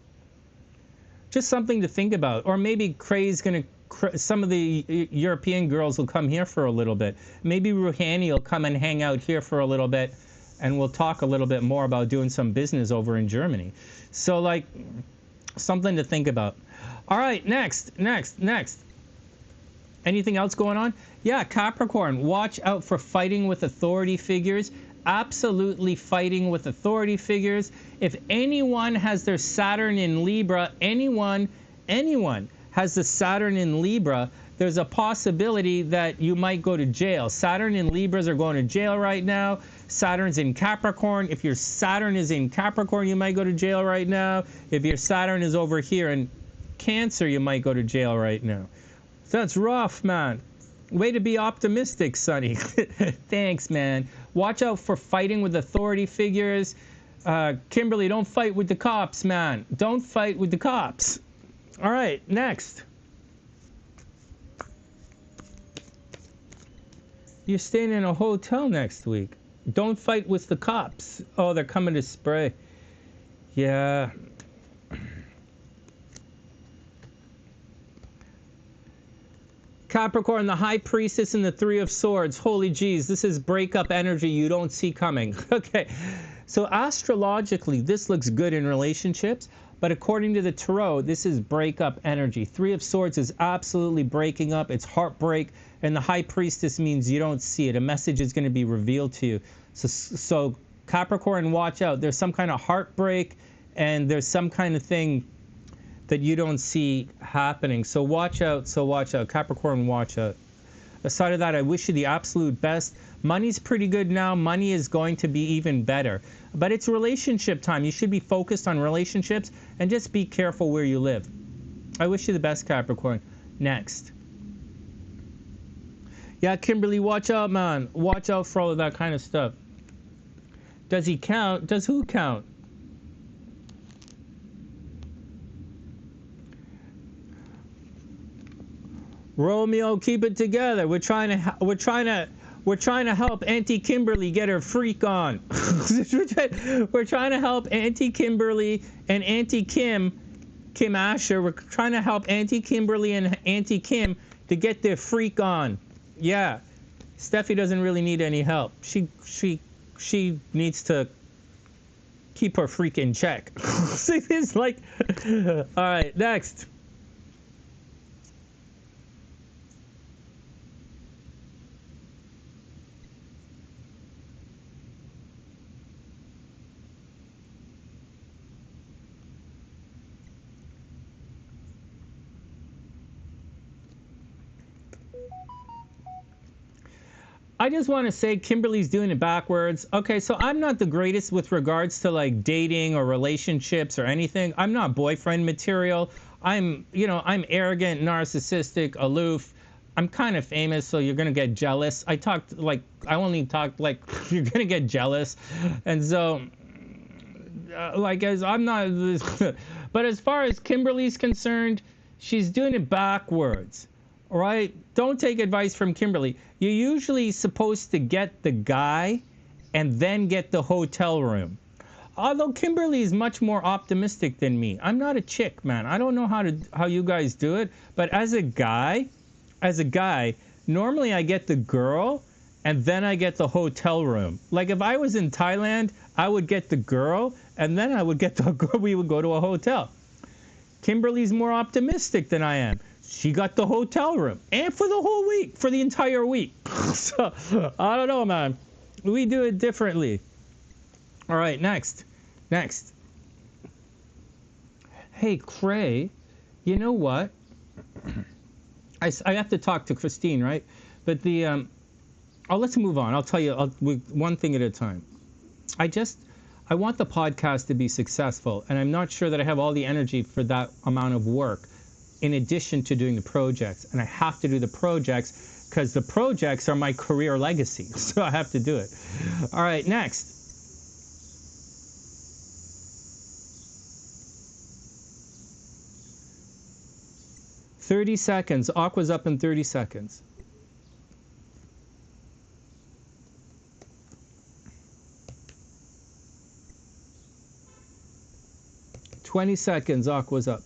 Just something to think about. Or maybe Cray's going to, some of the European girls will come here for a little bit. Maybe Rouhani will come and hang out here for a little bit, and we'll talk a little bit more about doing some business over in Germany. So, like, something to think about. All right, next. Anything else going on? Yeah, Capricorn, watch out for fighting with authority figures. Absolutely fighting with authority figures. If anyone has their Saturn in Libra, anyone has the Saturn in Libra, there's a possibility that you might go to jail. Saturn in Libras are going to jail right now. Saturn's in Capricorn. If your Saturn is in Capricorn, you might go to jail right now. If your Saturn is over here in Cancer, you might go to jail right now. That's rough, man. Way to be optimistic, Sonny. Thanks, man. Watch out for fighting with authority figures. Kimberly, don't fight with the cops, man. Don't fight with the cops. All right, next. You're staying in a hotel next week. Don't fight with the cops. Oh, they're coming to spray. Yeah. Capricorn, the High Priestess and the Three of Swords. Holy jeez, this is breakup energy you don't see coming. Okay, so astrologically, this looks good in relationships, but according to the Tarot, this is breakup energy. Three of Swords is absolutely breaking up. It's heartbreak, and the High Priestess means you don't see it. A message is going to be revealed to you. So Capricorn, watch out. There's some kind of heartbreak, and there's some kind of thing that you don't see happening. So watch out, Capricorn, watch out. Aside of that, I wish you the absolute best. Money's pretty good now. Money is going to be even better. But it's relationship time. You should be focused on relationships, and just be careful where you live. I wish you the best, Capricorn. Next. Yeah, Kimberly, watch out, man. Watch out for all of that kind of stuff. Does he count? Does who count? Romeo, keep it together. We're trying to we're trying to help Auntie Kimberly get her freak on. We're trying to help Auntie Kimberly and Auntie Kim Asher. We're trying to help Auntie Kimberly and Auntie Kim to get their freak on. Yeah. Steffi doesn't really need any help. She needs to keep her freak in check. It's like, all right, next. I just want to say Kimberly's doing it backwards. Okay, so I'm not the greatest with regards to like dating or relationships or anything. I'm not boyfriend material. I'm arrogant, narcissistic, aloof. I'm kind of famous, so you're gonna get jealous. I only talked like you're gonna get jealous, and so as I'm not. But as far as Kimberly's concerned, she's doing it backwards. All right, don't take advice from Kimberly. You're usually supposed to get the guy and then get the hotel room. Although Kimberly is much more optimistic than me. I'm not a chick, man. I don't know how you guys do it, but as a guy, normally I get the girl and then I get the hotel room. Like if I was in Thailand, I would get the girl and then I would get the girl. We would go to a hotel. Kimberly's more optimistic than I am. She got the hotel room, and for the whole week, for the entire week. So, I don't know, man. We do it differently. All right, next. Hey, Cray, you know what? I have to talk to Christine, right? But let's move on. I'll tell you one thing at a time. I want the podcast to be successful, and I'm not sure that I have all the energy for that amount of work in addition to doing the projects. And I have to do the projects because the projects are my career legacy. So I have to do it. All right, next. "30 seconds. Aqua's up in 30 seconds. "20 seconds. Aqua's up.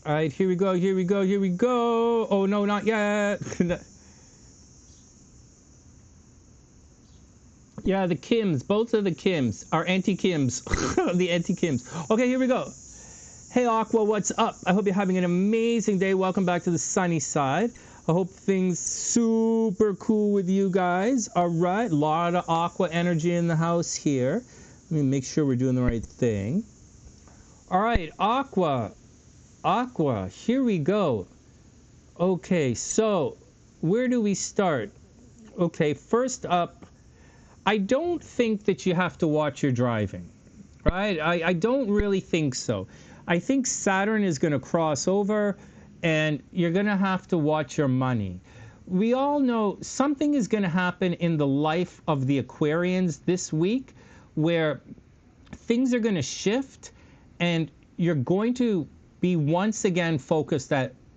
All right, here we go. Oh, no, not yet. Yeah, the Kims. Both of the Kims are anti-Kims. The anti-Kims. Okay, here we go. Hey, Aqua, what's up? I hope you're having an amazing day. Welcome back to the sunny side. I hope things super cool with you guys. All right, a lot of Aqua energy in the house here. Let me make sure we're doing the right thing. All right, Aqua, here we go. Okay, so where do we start? Okay, first up, I don't think that you have to watch your driving, right? I don't really think so. I think Saturn is going to cross over and you're going to have to watch your money. We all know something is going to happen in the life of the Aquarians this week where things are going to shift and you're going to be once again focused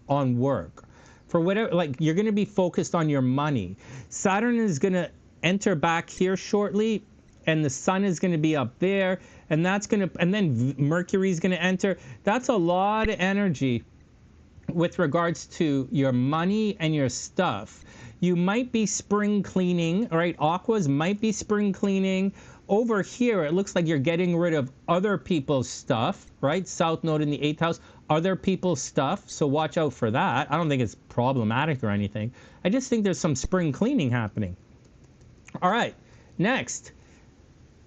on work. For whatever, like you're going to be focused on your money. Saturn is going to enter back here shortly and the sun is going to be up there and then Mercury is going to enter. That's a lot of energy with regards to your money and your stuff. You might be spring cleaning, all right? Aquas might be spring cleaning. Over here, it looks like you're getting rid of other people's stuff, right? South Node in the 8th house, other people's stuff. So watch out for that. I don't think it's problematic or anything. I just think there's some spring cleaning happening. All right, next.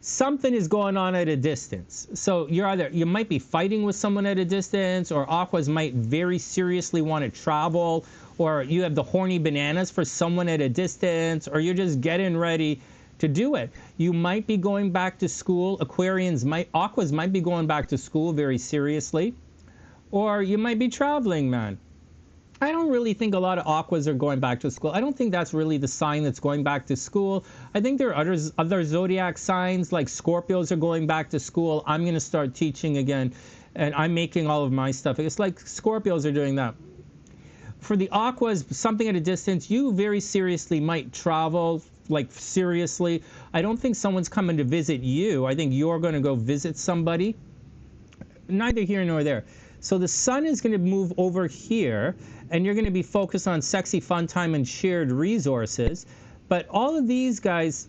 Something is going on at a distance. So you might be fighting with someone at a distance, or Aquas might very seriously want to travel, or you have the horny bananas for someone at a distance, or you're just getting ready to do it. You might be going back to school. Aquas might be going back to school very seriously, or you might be traveling, man. I don't really think a lot of Aquas are going back to school. I don't think that's really the sign that's going back to school. I think there are other zodiac signs, like Scorpios are going back to school. I'm going to start teaching again, and I'm making all of my stuff. It's like Scorpios are doing that. For the Aquas, something at a distance, you very seriously might travel, like seriously. I don't think someone's coming to visit you. I think you're going to go visit somebody. Neither here nor there. So the sun is going to move over here, and you're going to be focused on sexy fun time and shared resources. But all of these guys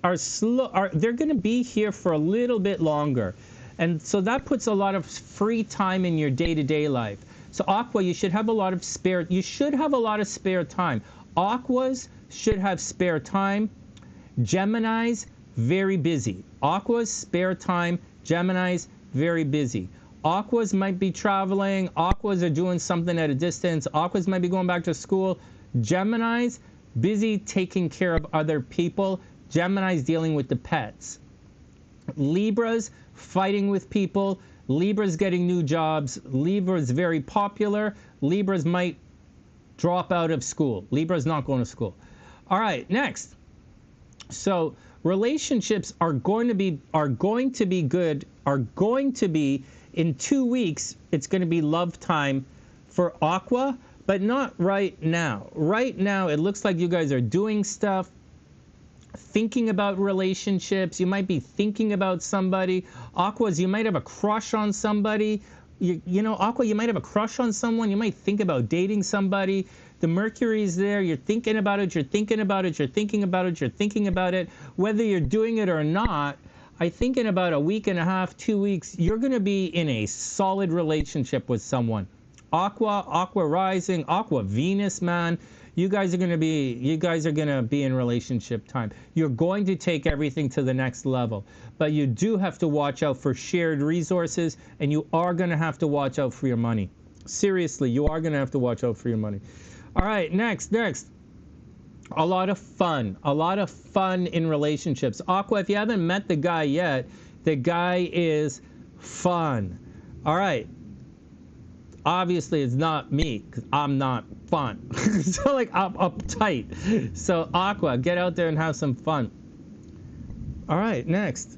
are slow. They're going to be here for a little bit longer. And so that puts a lot of free time in your day-to-day life. So Aqua, you should have a lot of spare time. Aquas should have spare time. Geminis, very busy. Aquas, spare time. Geminis, very busy. Aquas might be traveling. Aquas are doing something at a distance. Aquas might be going back to school. Geminis, busy taking care of other people. Geminis dealing with the pets. Libras, fighting with people. Libras getting new jobs. Libras very popular. Libras might drop out of school. Libras not going to school. All right, next. So relationships are going to be good. In 2 weeks, it's going to be love time for Aqua, but not right now. Right now, it looks like you guys are doing stuff, thinking about relationships. You might be thinking about somebody. Aquas, you might have a crush on somebody. You know, Aqua, you might have a crush on someone. You might think about dating somebody. The Mercury's there. You're thinking about it. You're thinking about it. You're thinking about it. You're thinking about it. Whether you're doing it or not, I think in about a week and a half, 2 weeks, you're going to be in a solid relationship with someone. Aqua rising, Aqua Venus, man. You guys are going to be in relationship time. You're going to take everything to the next level. But you do have to watch out for shared resources, and you are going to have to watch out for your money. Seriously, you are going to have to watch out for your money. All right, next. A lot of fun in relationships. Aqua, if you haven't met the guy yet, the guy is fun. All right. Obviously, it's not me, because I'm not fun. So, like, I'm uptight. So, Aqua, get out there and have some fun. All right, next.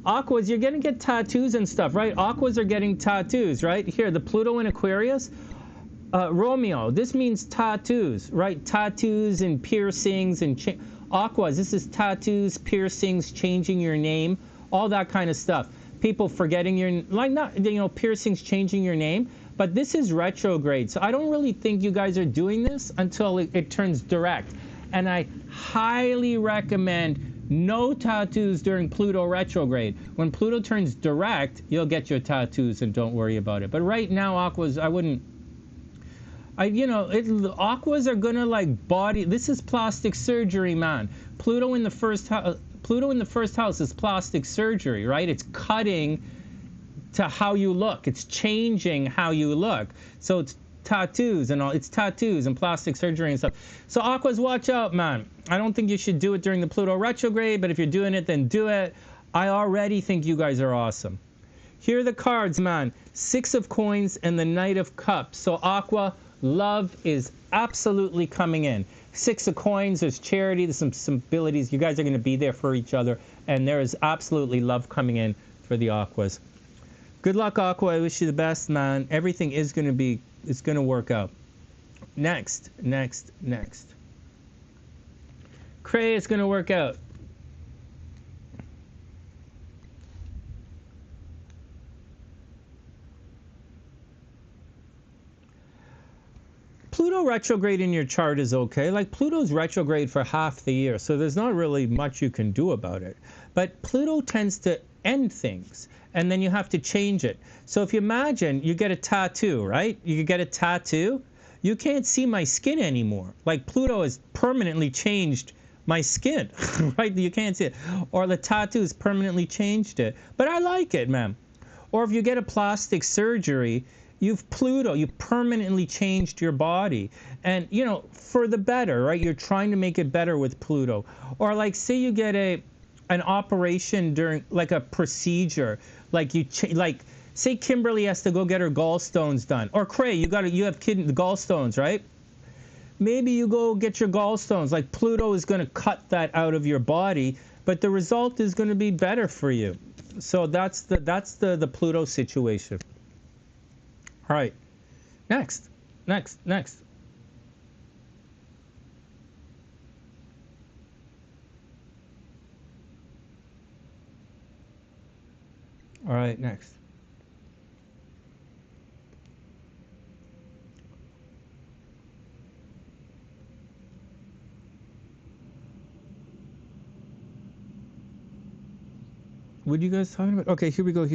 Aquas, you're going to get tattoos and stuff, right? Aquas are getting tattoos, right? Here, the Pluto in Aquarius. Romeo, this means tattoos, right? Tattoos and piercings and Aquas, this is tattoos, piercings, changing your name, all that kind of stuff. People forgetting your, like, not, piercings, changing your name, but this is retrograde. So I don't really think you guys are doing this until it turns direct. And I highly recommend no tattoos during Pluto retrograde. When Pluto turns direct, you'll get your tattoos and don't worry about it. But right now, Aquas, I wouldn't. Aquas are gonna like body. This is plastic surgery, man. Pluto in the first house is plastic surgery, right? It's cutting to how you look. It's changing how you look. So it's tattoos and all. It's tattoos and plastic surgery and stuff. So Aquas, watch out, man. I don't think you should do it during the Pluto retrograde, but if you're doing it, then do it. I already think you guys are awesome. Here are the cards, man. 6 of Coins and the Knight of Cups. So Aqua, love is absolutely coming in. 6 of Coins, there's charity, there's some abilities. You guys are going to be there for each other, and there is absolutely love coming in for the Aquas. Good luck, Aqua. I wish you the best, man. Everything is going to work out. Next. Cray, it's going to work out. Pluto retrograde in your chart is okay. Like, Pluto's retrograde for half the year, so there's not really much you can do about it. But Pluto tends to end things, and then you have to change it. So if you imagine you get a tattoo, right? You get a tattoo, you can't see my skin anymore. Like, Pluto has permanently changed my skin, right? You can't see it. Or the tattoo's permanently changed it. But I like it, man. Or if you get a plastic surgery, you permanently changed your body. And, for the better, right? You're trying to make it better with Pluto. Or, like, say you get an operation during, like, a procedure. Like, say Kimberly has to go get her gallstones done, or Cray, you have the gallstones, right? Maybe you go get your gallstones. Like Pluto is going to cut that out of your body, but the result is going to be better for you. So that's the Pluto situation. All right, next. All right, next. What are you guys talking about? Okay, here we go.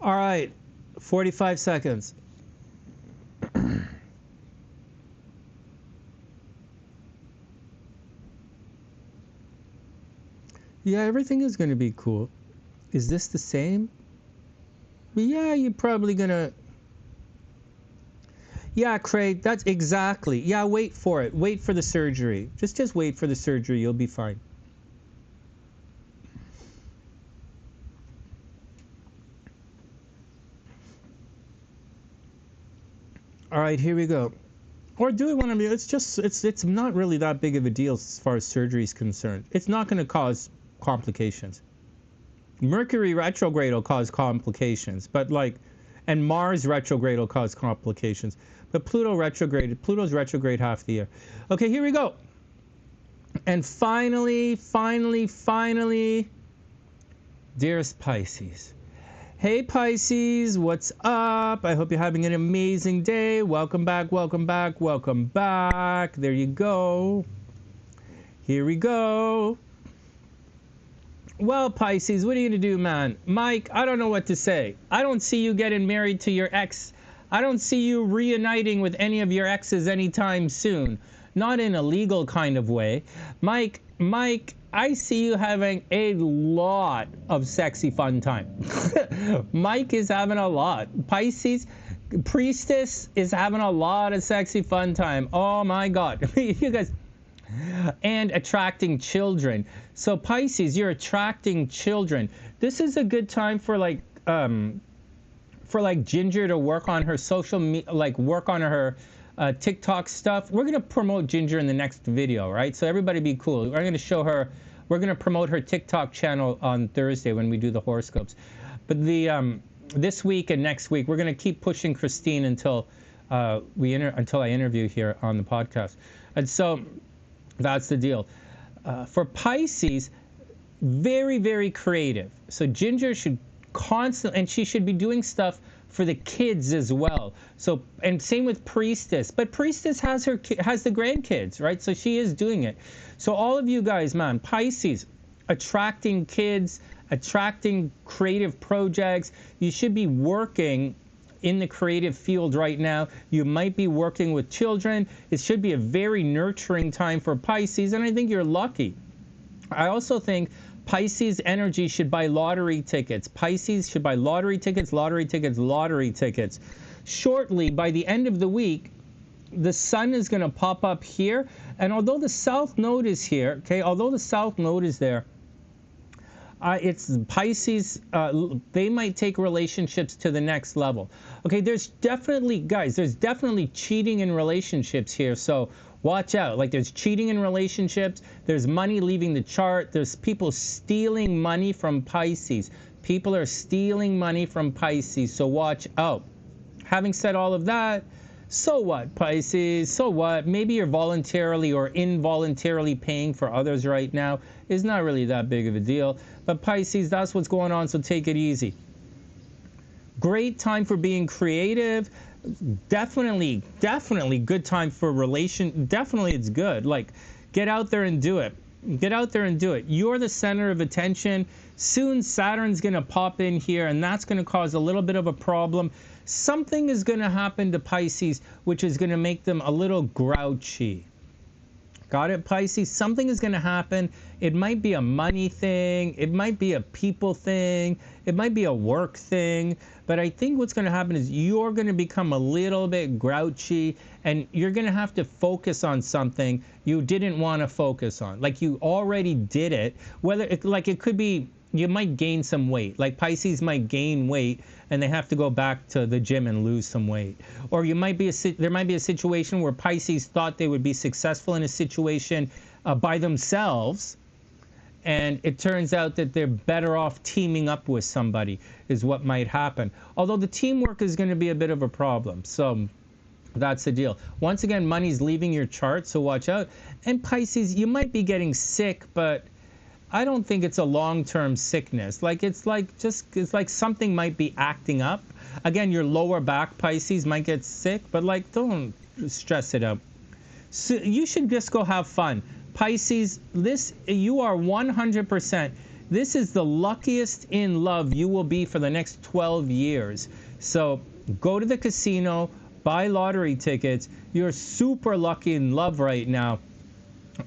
All right, 45 seconds. Yeah, everything is going to be cool. Is this the same? Yeah, you're probably going to... Yeah, Craig, that's exactly. Yeah, wait for it. Wait for the surgery. Just wait for the surgery. You'll be fine. All right, here we go. Or do it when I'm... It's not really that big of a deal as far as surgery is concerned. It's not going to cause complications. Mercury retrograde will cause complications, but like... And Mars retrograde will cause complications. But Pluto's retrograde half the year. Okay, here we go. And finally, dearest Pisces. Hey Pisces, what's up? I hope you're having an amazing day. Welcome back. There you go. Here we go. Well, Pisces, what are you going to do, man? Mike, I don't know what to say. I don't see you getting married to your ex. I don't see you reuniting with any of your exes anytime soon. Not in a legal kind of way. Mike, I see you having a lot of sexy fun time. Mike is having a lot. Pisces, priestess is having a lot of sexy fun time. Oh my God. You guys... And attracting children. So Pisces, you're attracting children. This is a good time for like Ginger to work on her work on her TikTok stuff. We're gonna promote Ginger in the next video, right? So everybody be cool. We're gonna show her. We're gonna promote her TikTok channel on Thursday when we do the horoscopes. But this week and next week, we're gonna keep pushing Christine until I interview here on the podcast. And so. That's the deal. For Pisces, very, very creative. So Ginger should constantly, and she should be doing stuff for the kids as well. So, and same with Priestess. But Priestess has the grandkids, right? So she is doing it. So all of you guys, man, Pisces, attracting kids, attracting creative projects. You should be working in the creative field right now. You might be working with children. It should be a very nurturing time for Pisces, and I think you're lucky. I also think Pisces energy should buy lottery tickets. Pisces should buy lottery tickets. Shortly, by the end of the week, the sun is going to pop up here, and although the south node is here, okay, there, it's Pisces, they might take relationships to the next level. Okay, there's definitely cheating in relationships here, so watch out. Like, there's cheating in relationships, there's money leaving the chart, there's people stealing money from Pisces. People are stealing money from Pisces, so watch out. Having said all of that, so what, Pisces? So what? Maybe you're voluntarily or involuntarily paying for others right now. It's not really that big of a deal. But Pisces, that's what's going on, so take it easy. Great time for being creative. Definitely good time for relation. Definitely it's good. Like, get out there and do it. Get out there and do it. You're the center of attention. Soon Saturn's going to pop in here, and that's going to cause a little bit of a problem. Something is going to happen to Pisces, which is going to make them a little grouchy. Got it, Pisces? Something is going to happen. It might be a money thing. It might be a people thing. It might be a work thing. But I think what's going to happen is you're going to become a little bit grouchy, and you're going to have to focus on something you didn't want to focus on. Like, you already did it. Whether it, like, it could be you might gain some weight. Like, Pisces might gain weight and they have to go back to the gym and lose some weight. Or you might be there might be a situation where Pisces thought they would be successful in a situation by themselves, and it turns out that they're better off teaming up with somebody, is what might happen. Although the teamwork is going to be a bit of a problem. So that's the deal. Once again, money's leaving your chart, so watch out. And Pisces, you might be getting sick, but I don't think it's a long-term sickness. Like, it's like something might be acting up. Again, your lower back, Pisces, might get sick, but like, don't stress it out. So you should just go have fun. Pisces, you are 100%. This is the luckiest in love you will be for the next 12 years. So go to the casino, buy lottery tickets. You're super lucky in love right now,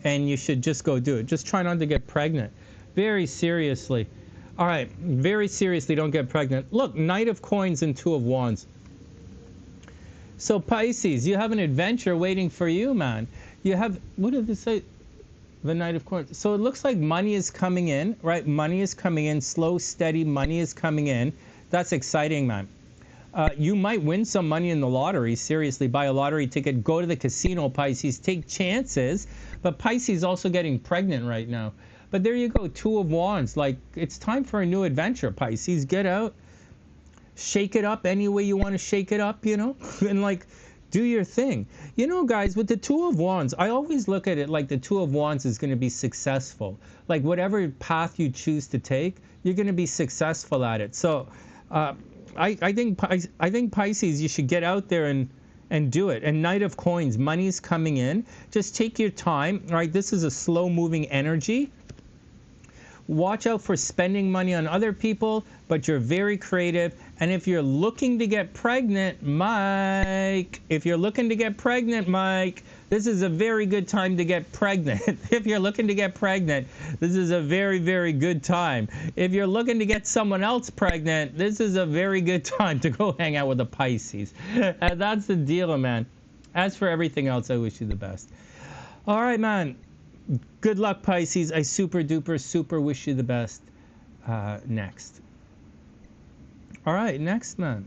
and you should just go do it. Just try not to get pregnant. Very seriously. All right, very seriously, don't get pregnant. Look, Knight of Coins and Two of Wands. So Pisces, you have an adventure waiting for you, man. You have, what did it say? The Knight of Coins. So it looks like money is coming in, right? Money is coming in, slow, steady money is coming in. That's exciting, man. You might win some money in the lottery. Seriously, buy a lottery ticket, go to the casino, Pisces, take chances. But Pisces also getting pregnant right now. But there you go, Two of Wands. Like, it's time for a new adventure, Pisces. Get out, shake it up any way you want to shake it up, you know, and like, do your thing. You know, guys, with the Two of Wands, I always look at it like the Two of Wands is going to be successful. Like, whatever path you choose to take, you're going to be successful at it. So I think Pisces, you should get out there and do it. And Knight of Coins, money's coming in. Just take your time, right? This is a slow-moving energy. Watch out for spending money on other people, but you're very creative. And if you're looking to get pregnant, Mike, this is a very good time to get pregnant. If you're looking to get pregnant, this is a very, very good time. If you're looking to get someone else pregnant, this is a very good time to go hang out with a Pisces. And that's the deal, man. As for everything else, I wish you the best. All right, man. Good luck, Pisces. I super duper super wish you the best. Next. All right, next, man.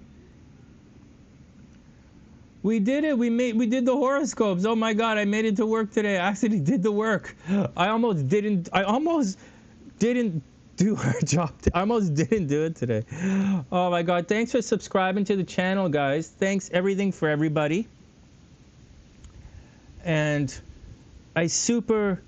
We did it. We did the horoscopes. Oh my God, I made it to work today. I actually did the work. I almost didn't do our job. I almost didn't do it today. Oh my God. Thanks for subscribing to the channel, guys. Thanks everything for everybody. And I super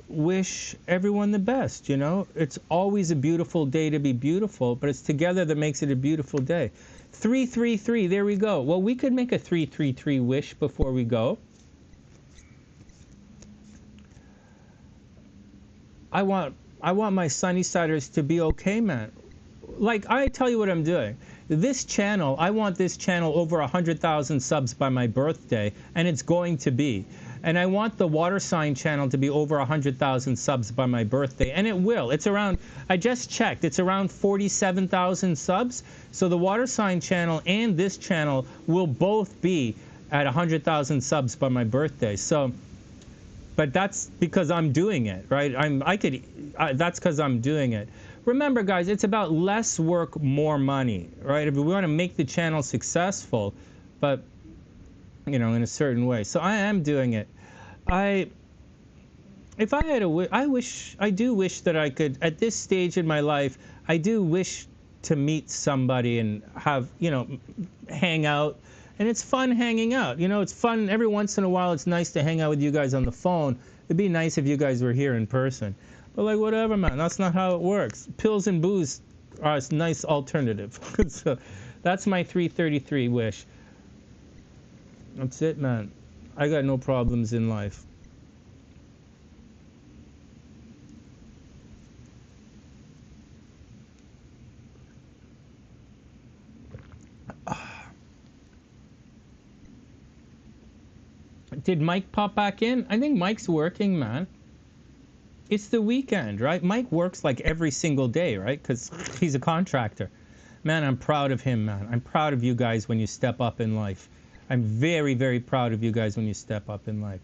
wish everyone the best, you know? It's always a beautiful day to be beautiful, but it's together that makes it a beautiful day. 333, there we go. Well, we could make a 333 wish before we go. I want my Sunny-siders to be okay, man. Like, I tell you what I'm doing. This channel, I want this channel over 100,000 subs by my birthday, and it's going to be. And I want the water sign channel to be over 100,000 subs by my birthday. And it will. It's around, I just checked, it's around 47,000 subs. So the water sign channel and this channel will both be at 100,000 subs by my birthday. So, but that's because I'm doing it, right? That's because I'm doing it. Remember, guys, it's about less work, more money, right? If we want to make the channel successful, but you know, in a certain way. So I am doing it. If I had I do wish that I could, at this stage in my life, I do wish to meet somebody and have, you know, hang out. And it's fun hanging out. You know, it's fun every once in a while. It's nice to hang out with you guys on the phone. It'd be nice if you guys were here in person. But like, whatever, man. That's not how it works. Pills and booze are a nice alternative. That's my 333 wish. That's it, man. I got no problems in life. Did Mike pop back in? I think Mike's working, man. It's the weekend, right? Mike works like every single day, right? Because he's a contractor. Man, I'm proud of him, man. I'm proud of you guys when you step up in life. I'm very, very proud of you guys when you step up in life.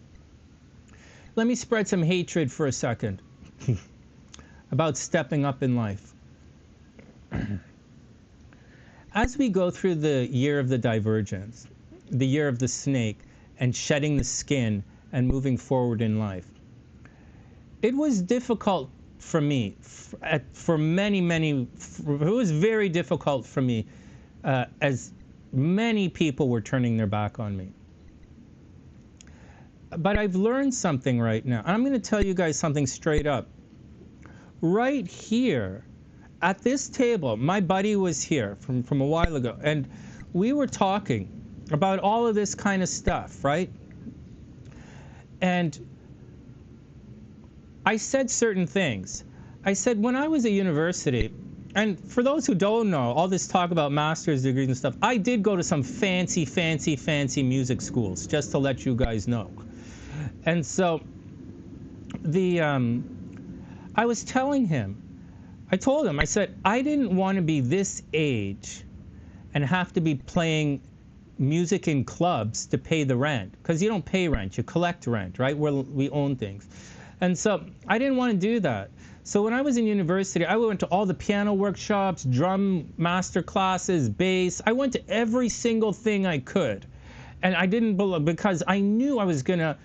Let me spread some hatred for a second about stepping up in life. As we go through the year of the divergence, the year of the snake, and shedding the skin and moving forward in life, it was difficult for me, for many, it was very difficult for me, as many people were turning their back on me. But I've learned something right now. I'm going to tell you guys something straight up. Right here, at this table, my buddy was here from a while ago, and we were talking about all of this kind of stuff, right? And I said certain things. I said, when I was at university, and for those who don't know, all this talk about master's degrees and stuff, I did go to some fancy music schools, just to let you guys know. And so, I was telling him, I told him, I said, I didn't want to be this age and have to be playing music in clubs to pay the rent, because you don't pay rent, you collect rent, right? We own things. And so I didn't want to do that. So when I was in university, I went to all the piano workshops, drum master classes, bass. I went to every single thing I could. And I didn't believe, because I knew I was going to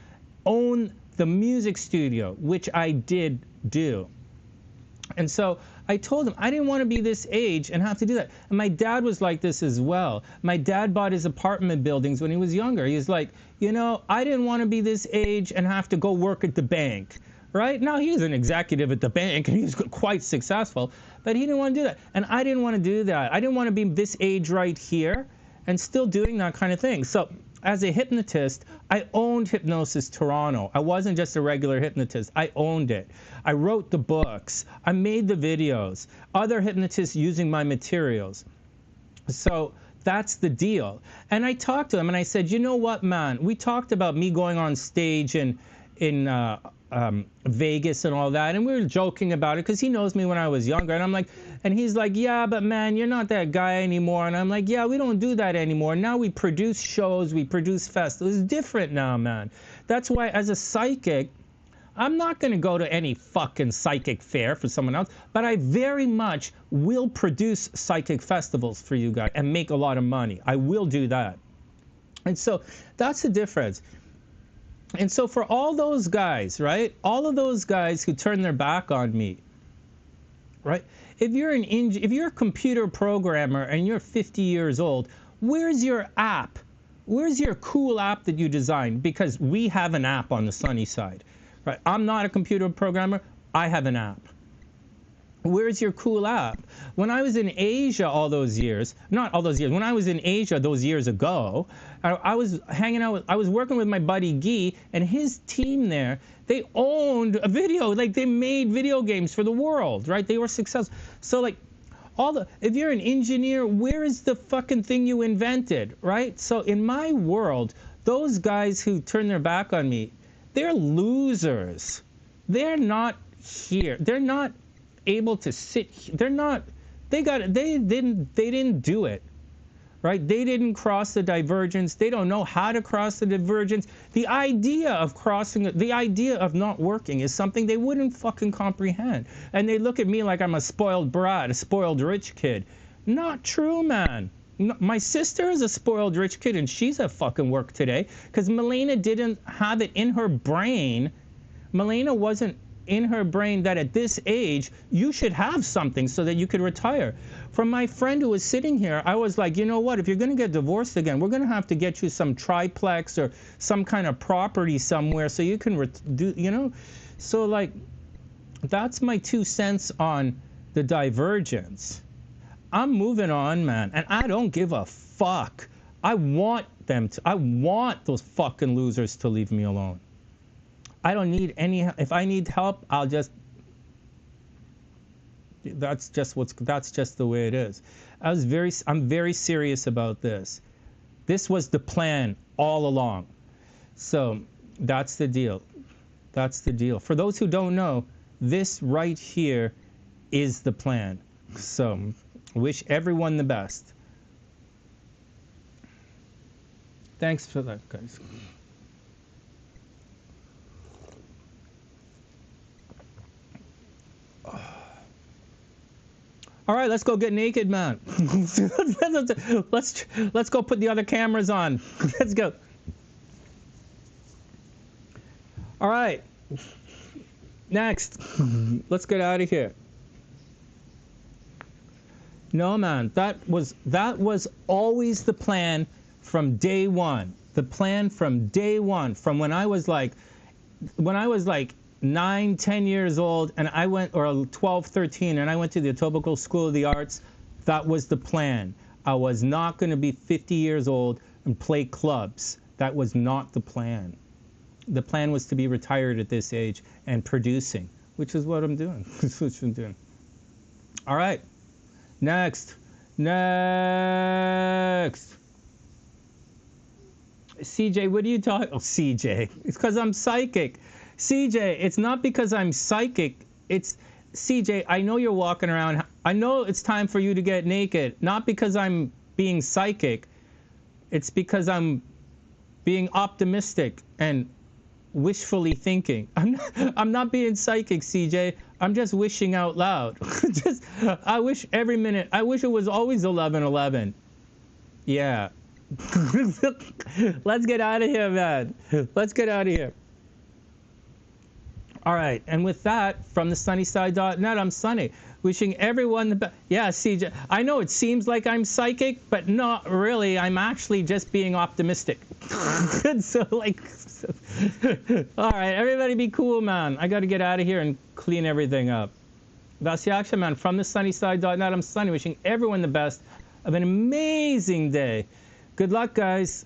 own the music studio, which I did do. And so I told him I didn't want to be this age and have to do that. And my dad was like this as well. My dad bought his apartment buildings when he was younger. He was like, you know, I didn't want to be this age and have to go work at the bank. Right? Now, he was an executive at the bank, and he was quite successful, but he didn't want to do that. And I didn't want to do that. I didn't want to be this age right here and still doing that kind of thing. So as a hypnotist, I owned Hypnosis Toronto. I wasn't just a regular hypnotist. I owned it. I wrote the books. I made the videos. Other hypnotists using my materials. So that's the deal. And I talked to him, and I said, you know what, man? We talked about me going on stage in Vegas and all that, and we were joking about it because he knows me when I was younger, and I'm like, and he's like, yeah, but man, you're not that guy anymore. And I'm like, yeah, we don't do that anymore. Now we produce shows, we produce festivals. It's different now, man. That's why, as a psychic, I'm not going to go to any fucking psychic fair for someone else, but I very much will produce psychic festivals for you guys and make a lot of money. I will do that. And so that's the difference. And so for all those guys, right, all of those guys who turn their back on me, right, if you're a computer programmer and you're 50 years old, where's your app? Where's your cool app that you designed? Because we have an app on the TheSunnySide, right? I'm not a computer programmer. I have an app. Where's your cool app? When I was in Asia all those years, not all those years, when I was in Asia those years ago, I was hanging out I was working with my buddy Guy and his team there. They owned a video, like they made video games for the world, right? They were successful. So like, if you're an engineer, where is the fucking thing you invented, right? So in my world, those guys who turn their back on me, they're losers. They're not here. They're not able to sit. They didn't do it, right? They didn't cross the divergence. They don't know how to cross the divergence. The idea of crossing it, the idea of not working is something they wouldn't fucking comprehend. And they look at me like I'm a spoiled brat, a spoiled rich kid. Not true, man. No, my sister is a spoiled rich kid, and she's at fucking work today because Milena didn't have it in her brain. Milena wasn't in her brain that at this age you should have something so that you could retire. From my friend who was sitting here, I was like, you know what, if you're going to get divorced again, we're going to have to get you some triplex or some kind of property somewhere so you can do, you know. So like, that's my 2 cents on the divergence. I'm moving on, man, and I don't give a fuck. I want those fucking losers to leave me alone. I don't need any. If I need help, I'll just. That's just the way it is. I'm very serious about this. This was the plan all along. So that's the deal. That's the deal. For those who don't know, this right here is the plan. So wish everyone the best. Thanks for that, guys. All right, let's go get naked, man. let's go put the other cameras on. Let's go. All right. Next. Let's get out of here. No, man. That was always the plan from day one. The plan from day one, from when I was like 9, 10 years old, and I went, or 12, 13, and I went to the Etobicoke School of the Arts. That was the plan. I was not going to be 50 years old and play clubs. That was not the plan. The plan was to be retired at this age and producing, which is what I'm doing. All right. Next. CJ, what are you talking? Oh, CJ. It's because I'm psychic. CJ, it's not because I'm psychic. It's, CJ, I know you're walking around. I know it's time for you to get naked. Not because I'm being psychic. It's because I'm being optimistic and wishfully thinking. I'm not being psychic, CJ. I'm just wishing out loud. I wish every minute. I wish it was always 11:11. Yeah. Let's get out of here, man. Let's get out of here. All right, and with that, from TheSunnySide.net, I'm Sonny, wishing everyone the best. Yeah, CJ, I know it seems like I'm psychic, but not really. I'm actually just being optimistic. So, all right, everybody be cool, man. I got to get out of here and clean everything up. That's the action, man. From TheSunnySide.net, I'm Sonny, wishing everyone the best of an amazing day. Good luck, guys.